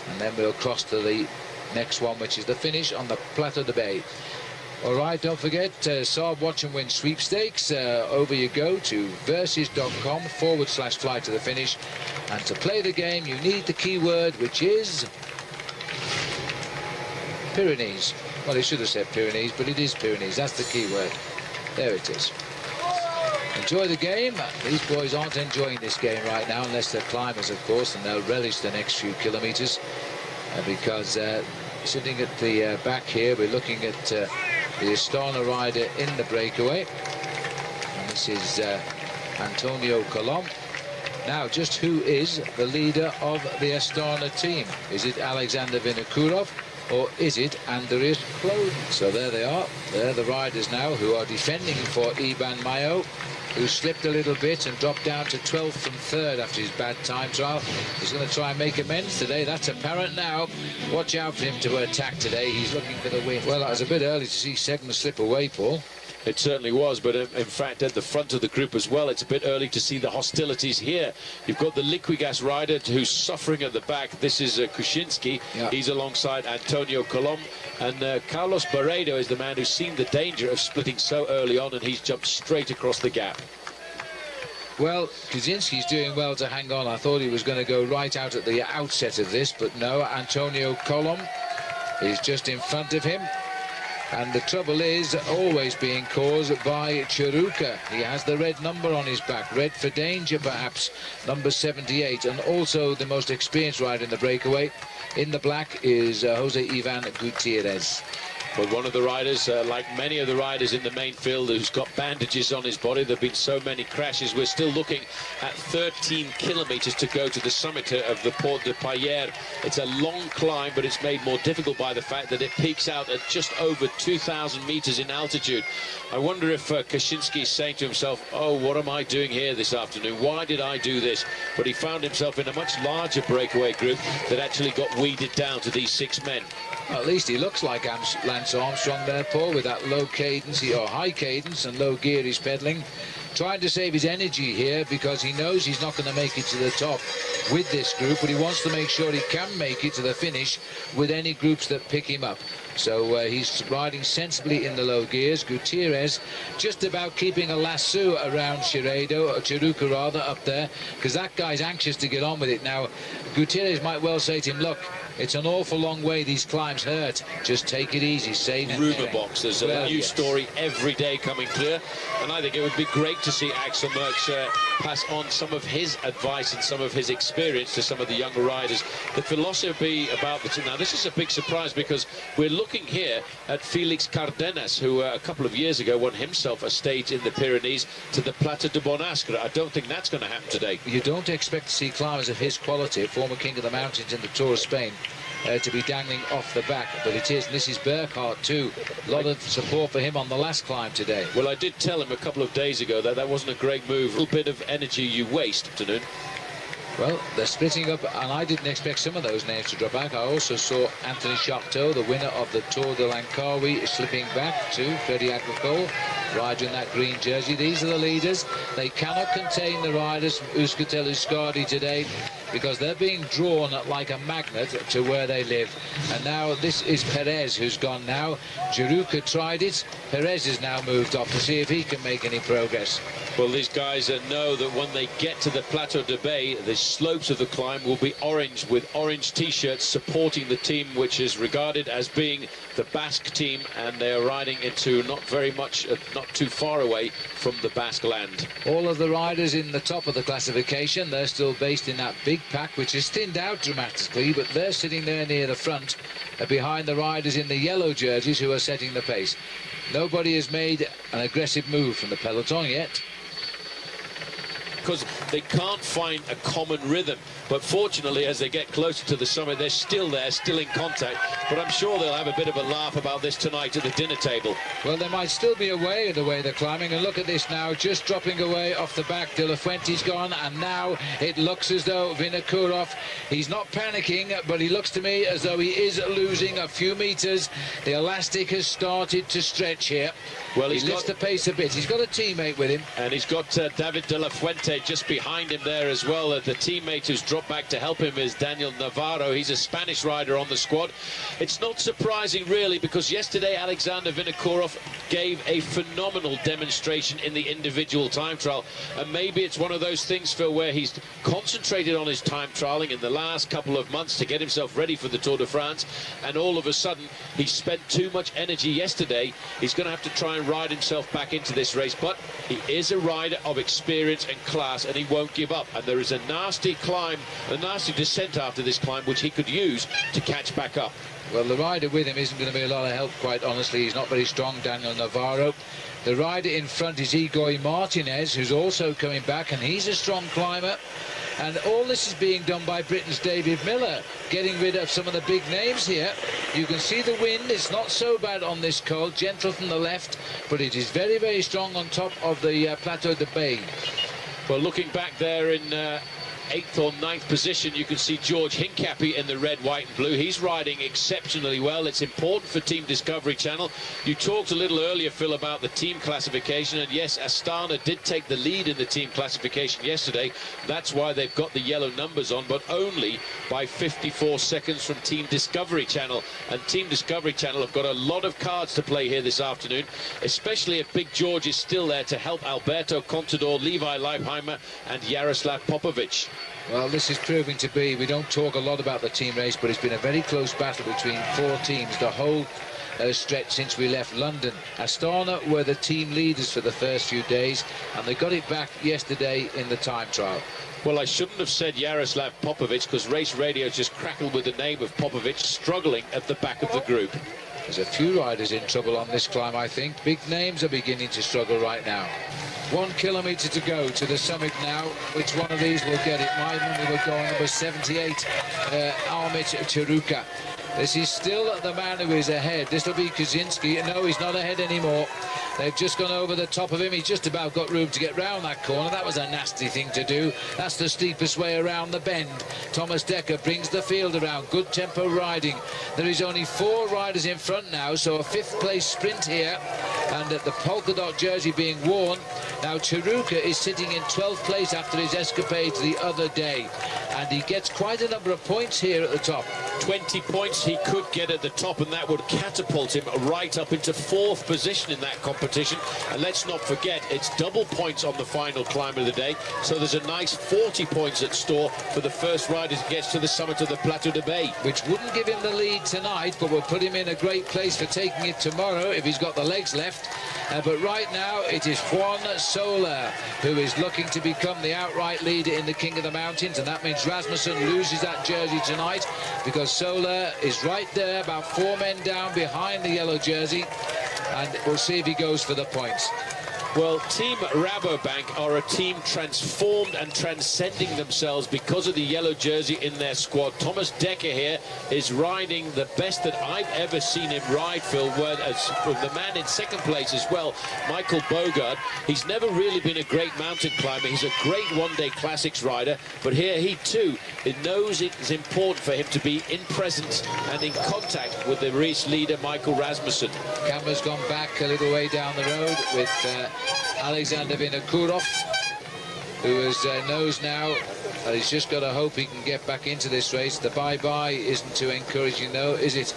and then we'll cross to the next one, which is the finish on the Plateau de Bay. All right, don't forget, Saab Watch and Win sweepstakes. Over you go to versus.com/fly to the finish. And to play the game, you need the keyword, which is Pyrenees. Well, it should have said Pyrenees, but it is Pyrenees. That's the keyword. There it is. Enjoy the game. These boys aren't enjoying this game right now, unless they're climbers, of course, and they'll relish the next few kilometres, because sitting at the back here, we're looking at the Astana rider in the breakaway, and this is Antonio Colom. Now, just who is the leader of the Astana team? Is it Alexander Vinokourov, or is it Andreas Klöden? So there they are. They're the riders now who are defending for Iban Mayo, who slipped a little bit and dropped down to 12th from 3rd after his bad time trial. He's going to try and make amends today. That's apparent now. Watch out for him to attack today. He's looking for the win. Well, it was a bit early to see Segner slip away, Paul. It certainly was, but in fact at the front of the group as well, it's a bit early to see the hostilities here. You've got the Liquigas rider who's suffering at the back. This is Kuczynski. Yeah. He's alongside Antonio Colom, and Carlos Barredo is the man who's seen the danger of splitting so early on, and he's jumped straight across the gap. Well, Kuczynski's doing well to hang on. I thought he was going to go right out at the outset of this, but no, Antonio Colom is just in front of him. And the trouble is always being caused by Chiruka. He has the red number on his back, red for danger perhaps, number 78, and also the most experienced rider in the breakaway. In the black is Jose Ivan Gutierrez. But one of the riders, like many of the riders in the main field, who's got bandages on his body. There have been so many crashes. We're still looking at 13 kilometers to go to the summit of the Porte de Paillere. It's a long climb, but it's made more difficult by the fact that it peaks out at just over 2,000 meters in altitude. I wonder if Kuczynski is saying to himself, oh, what am I doing here this afternoon? Why did I do this? But he found himself in a much larger breakaway group that actually got weeded down to these 6 men. Well, at least he looks like Lance Armstrong there, Paul, with that low cadence, or high cadence and low gear he's pedaling. Trying to save his energy here because he knows he's not going to make it to the top with this group, but he wants to make sure he can make it to the finish with any groups that pick him up. So he's riding sensibly in the low gears. Gutierrez just about keeping a lasso around Chiruka rather, up there, because that guy's anxious to get on with it. Now, Gutierrez might well say to him, look, it's an awful long way, these climbs hurt, just take it easy, save it. Rumour box, there's a new story every day coming clear, and I think it would be great to see Axel Merckx pass on some of his advice and some of his experience to some of the younger riders. The philosophy about the team. Now, this is a big surprise because we're looking here at Felix Cardenas, who a couple of years ago won himself a stage in the Pyrenees to the Plateau de Bonastre. I don't think that's going to happen today. You don't expect to see climbers of his quality, former king of the mountains in the Tour of Spain, to be dangling off the back, but it is. And this is Burkhardt too. A lot of support for him on the last climb today. Well, I did tell him a couple of days ago that that wasn't a great move. A little bit of energy you waste, afternoon. Well, they're splitting up, and I didn't expect some of those names to drop back. I also saw Anthony Charteau, the winner of the Tour de Langkawi, slipping back to Freddie Agricole. rider in that green jersey. These are the leaders. They cannot contain the riders from Euskaltel-Euskadi today because they're being drawn like a magnet to where they live. And now this is Perez who's gone now. Djúpivogur tried it. Perez has now moved off to see if he can make any progress. Well, these guys know that when they get to the Plateau de Bay, the slopes of the climb will be orange, with orange T-shirts supporting the team which is regarded as being the Basque team, and they are riding into not too far away from the Basque land. All of the riders in the top of the classification, they're still based in that big pack, which is thinned out dramatically, but they're sitting there near the front, behind the riders in the yellow jerseys who are setting the pace. Nobody has made an aggressive move from the peloton yet, because they can't find a common rhythm. But fortunately, as they get closer to the summit, they're still there, still in contact. But I'm sure they'll have a bit of a laugh about this tonight at the dinner table. Well, there might still be a way in the way they're climbing. And look at this now, just dropping away off the back. De La Fuente's gone, and now it looks as though Vinokourov, he's not panicking, but he looks to me as though he is losing a few meters. The elastic has started to stretch here. Well, he lifts the pace a bit. He's got a teammate with him. And he's got David De La Fuente just behind him there as well. The teammate who's dropped back to help him is Daniel Navarro. He's a Spanish rider on the squad. It's not surprising, really, because yesterday Alexander Vinokourov gave a phenomenal demonstration in the individual time trial. And maybe it's one of those things, Phil, where he's concentrated on his time trialing in the last couple of months to get himself ready for the Tour de France. And all of a sudden, he spent too much energy yesterday. He's going to have to try and ride himself back into this race. But he is a rider of experience and class, and he won't give up. And there is a nasty climb, a nasty descent after this climb, which he could use to catch back up. Well, the rider with him isn't going to be a lot of help, quite honestly. He's not very strong, Daniel Navarro. The rider in front is Igor Martinez, who's also coming back, and he's a strong climber. And all this is being done by Britain's David Miller, getting rid of some of the big names here. You can see the wind, it's not so bad on this col, gentle from the left, but it is very, very strong on top of the Plateau de Bay. Well, looking back there in 8th or 9th position, you can see George Hincapie in the red, white and blue. He's riding exceptionally well. It's important for Team Discovery Channel. You talked a little earlier, Phil, about the team classification, and yes, Astana did take the lead in the team classification yesterday. That's why they've got the yellow numbers on, but only by 54 seconds from Team Discovery Channel. And Team Discovery Channel have got a lot of cards to play here this afternoon, especially if Big George is still there to help Alberto Contador, Levi Leipheimer and Jaroslav Popovic. Well, this is proving to be, we don't talk a lot about the team race, but it's been a very close battle between four teams the whole stretch since we left London. Astana were the team leaders for the first few days, and they got it back yesterday in the time trial. Well, I shouldn't have said Jaroslav Popovic, because race radio just crackled with the name of Popovic, struggling at the back of the group. There's a few riders in trouble on this climb, I think. Big names are beginning to struggle right now. 1 kilometre to go to the summit now. Which one of these will get it? My money would go on number 78, Armit Chiruka. This is still the man who is ahead. This will be Kaczynski. No, he's not ahead anymore. They've just gone over the top of him. He's just about got room to get round that corner. That was a nasty thing to do. That's the steepest way around the bend. Thomas Dekker brings the field around. Good tempo riding. There is only 4 riders in front now, so a 5th place sprint here. And the polka dot jersey being worn. Now Chiruka is sitting in 12th place after his escapades the other day. And he gets quite a number of points here at the top. 20 points he could get at the top, and that would catapult him right up into 4th position in that competition. And let's not forget, it's double points on the final climb of the day, so there's a nice 40 points at store for the first rider who gets to the summit of the Plateau de Bay. Which wouldn't give him the lead tonight, but will put him in a great place for taking it tomorrow if he's got the legs left. But right now it is Juan Soler who is looking to become the outright leader in the King of the Mountains, and that means Rasmussen loses that jersey tonight, because Soler is right there, about 4 men down behind the yellow jersey, and we'll see if he goes for the points. Well, Team Rabobank are a team transformed and transcending themselves because of the yellow jersey in their squad. Thomas Dekker here is riding the best that I've ever seen him ride, Phil, as the man in second place as well, Michael Bogart. He's never really been a great mountain climber. He's a great one-day classics rider, but here he too knows it's important for him to be in presence and in contact with the race leader, Michael Rasmussen. Camera's gone back a little way down the road with Alexander Vinokourov, who knows now that he's just got to hope he can get back into this race. The bye-bye isn't too encouraging, though, is it?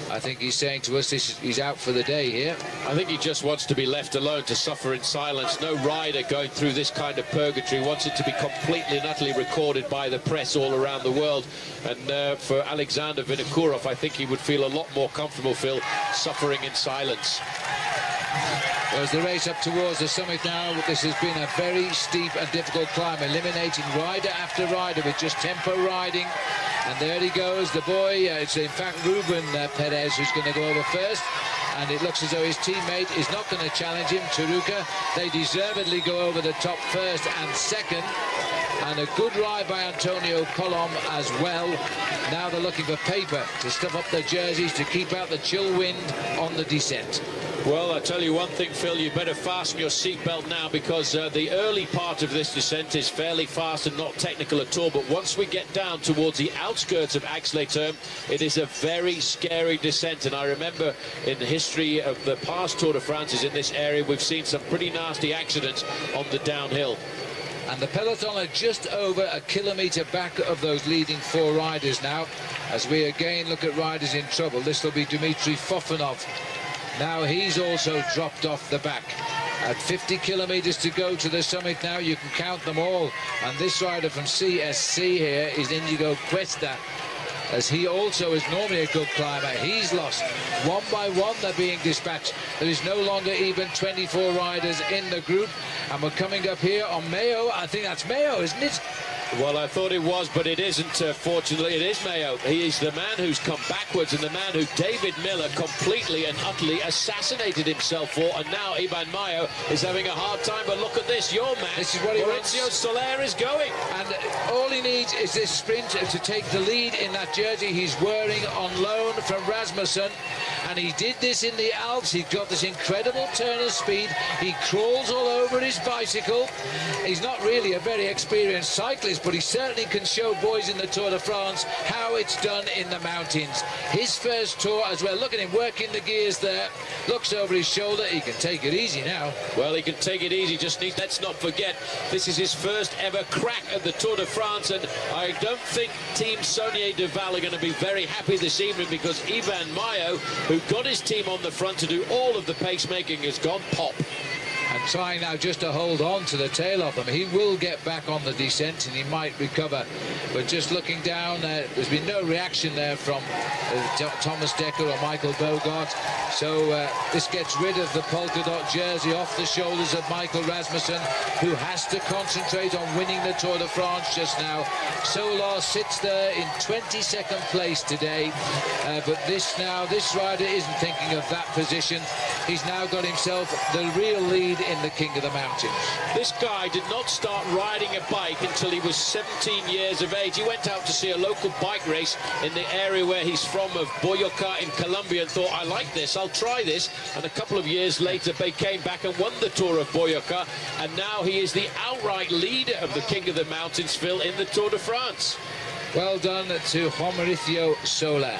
I think he's saying to us he's out for the day here. I think he just wants to be left alone to suffer in silence. No rider going through this kind of purgatory wants it to be completely and utterly recorded by the press all around the world. And for Alexander Vinokourov, I think he would feel a lot more comfortable, Phil, suffering in silence. Well, as the race up towards the summit now, this has been a very steep and difficult climb, eliminating rider after rider with just tempo riding. And there he goes, the boy. It's in fact Ruben Perez who's going to go over first. And it looks as though his teammate is not going to challenge him, Taruka. They deservedly go over the top first and second. And a good ride by Antonio Colom as well. Now they're looking for paper to stuff up their jerseys to keep out the chill wind on the descent. Well, I tell you one thing, Phil, you better fasten your seatbelt now, because the early part of this descent is fairly fast and not technical at all. But once we get down towards the outskirts of Axe-les-Thermes, it is a very scary descent. And I remember in the history of the past Tour de France in this area, we've seen some pretty nasty accidents on the downhill. And the peloton are just over a kilometre back of those leading four riders now, as we again look at riders in trouble. This will be Dmitry Fofanov. Now he's also dropped off the back. At 50 kilometres to go to the summit now, you can count them all. And this rider from CSC here is Indigo Cuesta, as he also is normally a good climber. He's lost. One by one they're being dispatched. There is no longer even 24 riders in the group. And we're coming up here on Mayo. I think that's Mayo, isn't it? Well, I thought it was, but it isn't. Fortunately, it is Mayo. He is the man who's come backwards and the man who David Miller completely and utterly assassinated himself for. And now Iban Mayo is having a hard time. But look at this, your man, this is what he Maurizio wants. Soler is going. And all he needs is this sprint to take the lead in that jersey he's wearing on loan from Rasmussen. And he did this in the Alps. He got this incredible turn of speed. He crawls all over his bicycle. He's not really a very experienced cyclist, but he certainly can show boys in the Tour de France how it's done in the mountains. His first tour as well. Look at him working the gears there. Looks over his shoulder. He can take it easy now. Well, he can take it easy. Just need, let's not forget, this is his first ever crack at the Tour de France, and I don't think Team Saunier Duval are going to be very happy this evening, because Iban Mayo, who got his team on the front to do all of the pacemaking, has gone pop. And trying now just to hold on to the tail of them. He will get back on the descent and he might recover. But just looking down, there's been no reaction there from Thomas Dekker or Michael Bogart. So this gets rid of the polka dot jersey off the shoulders of Michael Rasmussen, who has to concentrate on winning the Tour de France just now. Solar sits there in 22nd place today. But this rider isn't thinking of that position. He's now got himself the real lead in the King of the Mountains. This guy did not start riding a bike until he was 17 years of age. He went out to see a local bike race in the area where he's from, of Boyacá in Colombia, and thought, I like this, I'll try this. And a couple of years later, they came back and won the Tour of Boyacá, and now he is the outright leader of the King of the Mountains, Phil, in the Tour de France. Well done to Juan Mauricio Soler.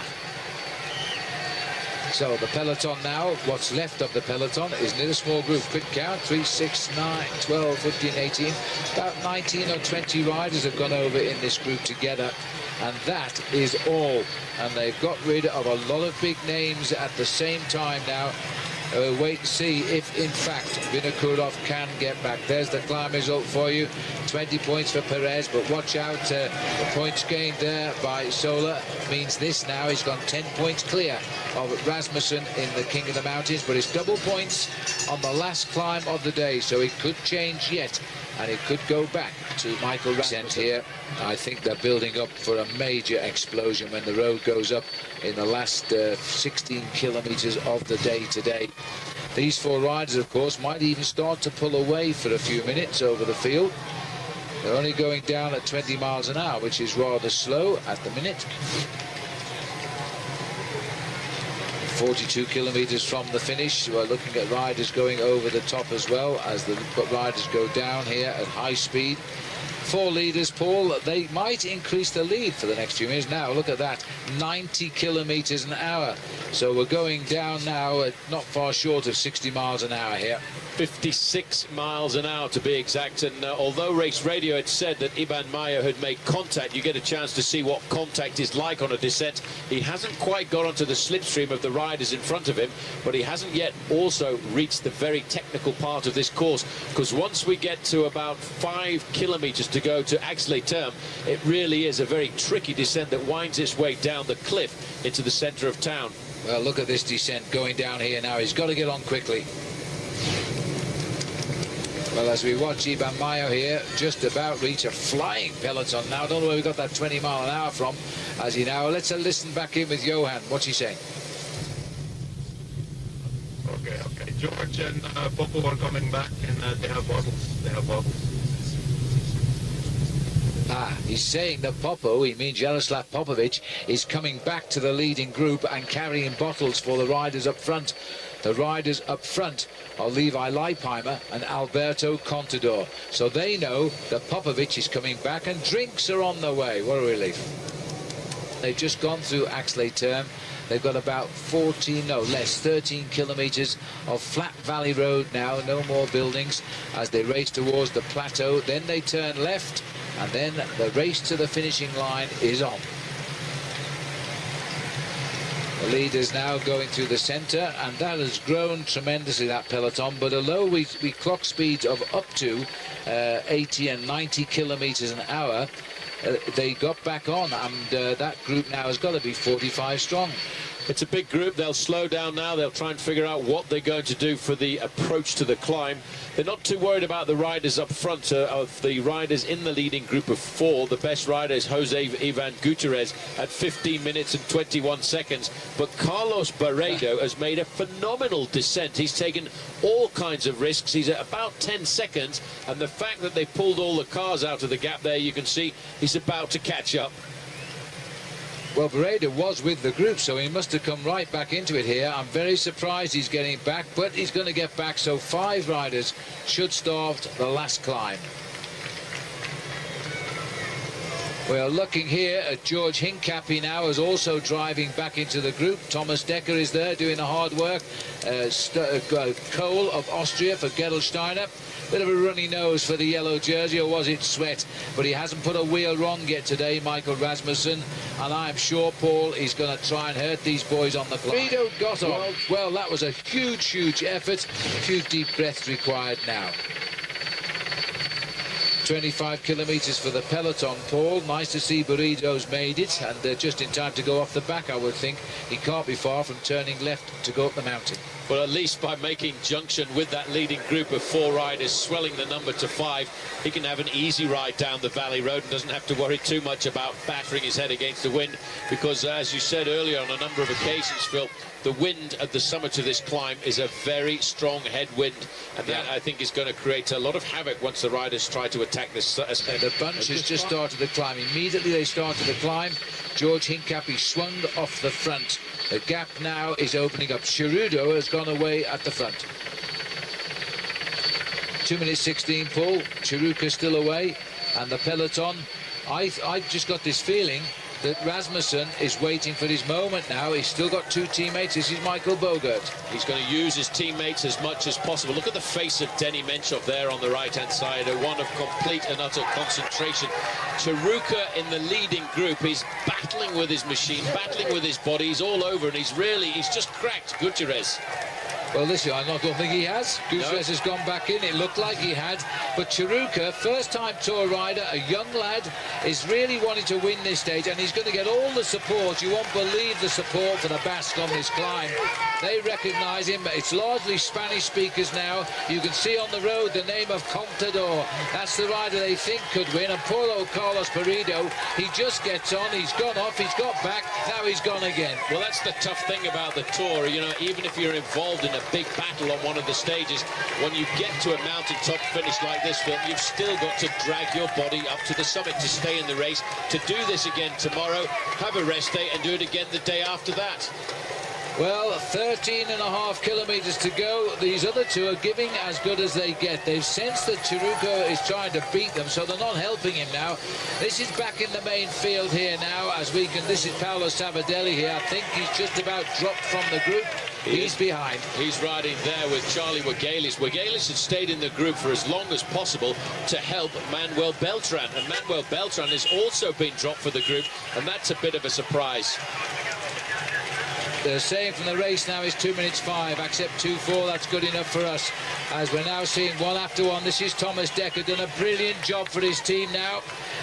So the peloton now, what's left of the peloton is in a small group. Quick count, 3, 6, 9, 12, 15, 18. About 19 or 20 riders have gone over in this group together. And that is all. And they've got rid of a lot of big names at the same time now. We'll wait and see if, in fact, Vinokourov can get back. There's the climb result for you. 20 points for Perez, but watch out. The points gained there by Soler means this now. He's gone 10 points clear of Rasmussen in the King of the Mountains, but it's double points on the last climb of the day, so it could change yet. And it could go back to Michael Rasmussen here. I think they're building up for a major explosion when the road goes up in the last 16 kilometres of the day today. These four riders, of course, might even start to pull away for a few minutes over the field. They're only going down at 20 miles an hour, which is rather slow at the minute. 42 kilometers from the finish. We're looking at riders going over the top as well as the riders go down here at high speed. Four leaders, Paul, they might increase the lead for the next few minutes. Now, look at that, 90 kilometers an hour. So we're going down now at not far short of 60 miles an hour here. 56 miles an hour to be exact, and although Race Radio had said that Iban Mayo had made contact, you get a chance to see what contact is like on a descent. He hasn't quite got onto the slipstream of the riders in front of him, but he hasn't yet also reached the very technical part of this course, because once we get to about 5 kilometers to go to Axe-les-Thermes, it really is a very tricky descent that winds its way down the cliff into the centre of town. Well, look at this descent going down here now. He's got to get on quickly. Well, as we watch Iban Mayo here just about reach a flying peloton now. I don't know where we got that 20 mile an hour from as he now. Let's listen back in with Johan. What's he saying? Okay. George and Popo are coming back, and they have bottles. He's saying that Popo, he means Jaroslav Popovic, is coming back to the leading group and carrying bottles for the riders up front. The riders up front are Levi Leipheimer and Alberto Contador. So they know that Popovic is coming back and drinks are on the way. What a relief. They've just gone through Axe-les-Thermes. They've got about 13 kilometers of flat valley road now, no more buildings as they race towards the plateau. Then they turn left, and then the race to the finishing line is on. The leaders now going through the centre, and that has grown tremendously, that peloton. But although we clock speeds of up to 80 and 90 kilometers an hour, they got back on, and that group now has got to be 45 strong. It's a big group. They'll slow down now. They'll try and figure out what they're going to do for the approach to the climb. They're not too worried about the riders up front. Of the riders in the leading group of four, the best rider is Jose Ivan Gutierrez at 15 minutes and 21 seconds. But Carlos Barredo has made a phenomenal descent. He's taken all kinds of risks. He's at about 10 seconds. And the fact that they pulled all the cars out of the gap there, you can see he's about to catch up. Well, Barredo was with the group, so he must have come right back into it here. I'm very surprised he's getting back, but he's going to get back, so 5 riders should start the last climb. We're looking here at George Hincapie now, is also driving back into the group. Thomas Decker is there doing the hard work. Cole of Austria for Gerolsteiner. Bit of a runny nose for the yellow jersey, or was it sweat? But he hasn't put a wheel wrong yet today, Michael Rasmussen. And I'm sure, Paul, he's going to try and hurt these boys on the climb. Barredo got on. Well, that was a huge effort. A few deep breaths required now. 25 kilometers for the peloton, Paul. Nice to see Barredo's made it, and just in time to go off the back, I would think. He can't be far from turning left to go up the mountain. Well, at least by making junction with that leading group of 4 riders, swelling the number to 5, he can have an easy ride down the valley road and doesn't have to worry too much about battering his head against the wind, because as you said earlier on a number of occasions, Phil, the wind at the summit of this climb is a very strong headwind, and that I think is going to create a lot of havoc once the riders try to attack this. The bunch has just started the climb. Immediately they started the climb, George Hincapie swung off the front. The gap now is opening up. Cerudo has gone away at the front. 2 minutes 16, Paul. Cerudo still away, and the peloton. I just got this feeling that Rasmussen is waiting for his moment now. He's still got 2 teammates. This is Michael Bogert. He's going to use his teammates as much as possible. Look at the face of Denny Menchov there on the right-hand side, one of complete and utter concentration. Cerudo in the leading group is battling with his machine, battling with his body. He's all over, and he's just cracked Gutierrez. Well, listen, I don't think he has. Gutierrez has gone back in. It looked like he had. But Cerudo, first-time Tour rider, a young lad, is really wanting to win this stage, and he's going to get all the support. You won't believe the support for the Basque on this climb. They recognise him. It's largely Spanish speakers now. You can see on the road the name of Contador. That's the rider they think could win. And poor old Carlos Barredo, he just gets on. He's gone off. He's got back. Now he's gone again. Well, that's the tough thing about the Tour. You know, even if you're involved in a big battle on one of the stages. When you get to a mountaintop finish like this, Phil, you've still got to drag your body up to the summit to stay in the race. To do this again tomorrow, have a rest day and do it again the day after that. Well, 13.5 kilometres to go. These other two are giving as good as they get. They've sensed that Ciruca is trying to beat them, so they're not helping him now. This is back in the main field here now, as we can. This is Paolo Sabadelli here. I think he's just about dropped from the group. He's behind. He's riding there with Charlie Wagailis. Wagailis had stayed in the group for as long as possible to help Manuel Beltran. And Manuel Beltran has also been dropped for the group, and that's a bit of a surprise. They're saying from the race now is 2 minutes 5, accept 2:4, that's good enough for us. As we're now seeing one after one, this is Thomas Dekker, done a brilliant job for his team now.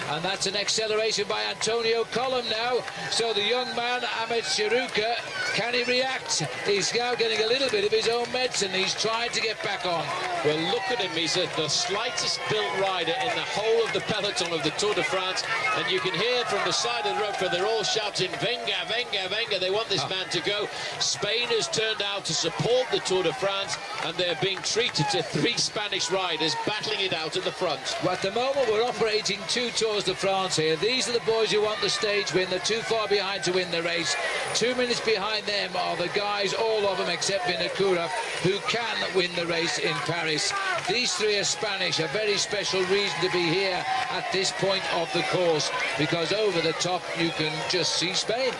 And that's an acceleration by Antonio Colum now. So the young man, Ahmet Ciruca, can he react? He's now getting a little bit of his own medicine. He's trying to get back on. Well, look at him. He's the slightest built rider in the whole of the peloton of the Tour de France. And you can hear from the side of the road, they're all shouting, Venga, Venga, Venga. They want this man to go. Spain has turned out to support the Tour de France, and they're being treated to 3 Spanish riders battling it out at the front. Well, at the moment, we're operating 2 Tours de France here. These are the boys who want the stage win. They're too far behind to win the race. 2 minutes behind them are the guys, all of them except Vinacura, who can win the race in Paris. These 3 are Spanish, a very special reason to be here at this point of the course, because over the top you can just see Spain.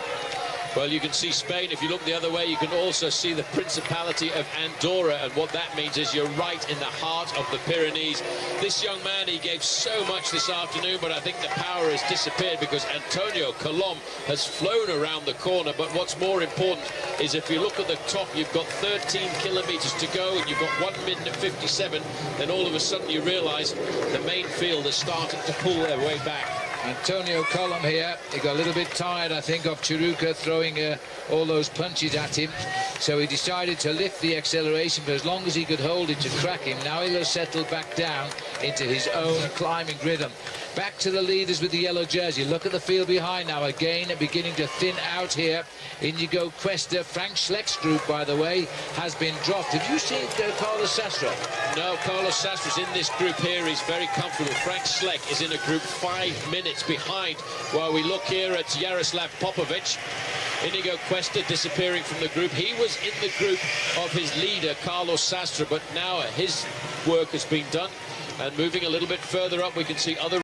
Well, you can see Spain. If you look the other way, you can also see the Principality of Andorra, and what that means is you're right in the heart of the Pyrenees. This young man, he gave so much this afternoon, but I think the power has disappeared because Antonio Colom has flown around the corner. But what's more important is if you look at the top, you've got 13 kilometres to go, and you've got 1 minute and 57, then all of a sudden you realise the main field has started to pull their way back. Antonio Colom here, he got a little bit tired, I think, of Ciruca throwing all those punches at him. So he decided to lift the acceleration, but as long as he could hold it to crack him, now he'll settle back down into his own climbing rhythm. Back to the leaders with the yellow jersey. Look at the field behind now. Again, beginning to thin out here. Inigo Cuesta, Frank Schleck's group, by the way, has been dropped. Have you seen Carlos Sastre? No, Carlos Sastra's in this group here. He's very comfortable. Frank Schleck is in a group 5 minutes behind. While we look here at Jaroslav Popovic, Inigo Cuesta disappearing from the group. He was in the group of his leader, Carlos Sastre, but now his work has been done. And moving a little bit further up, we can see other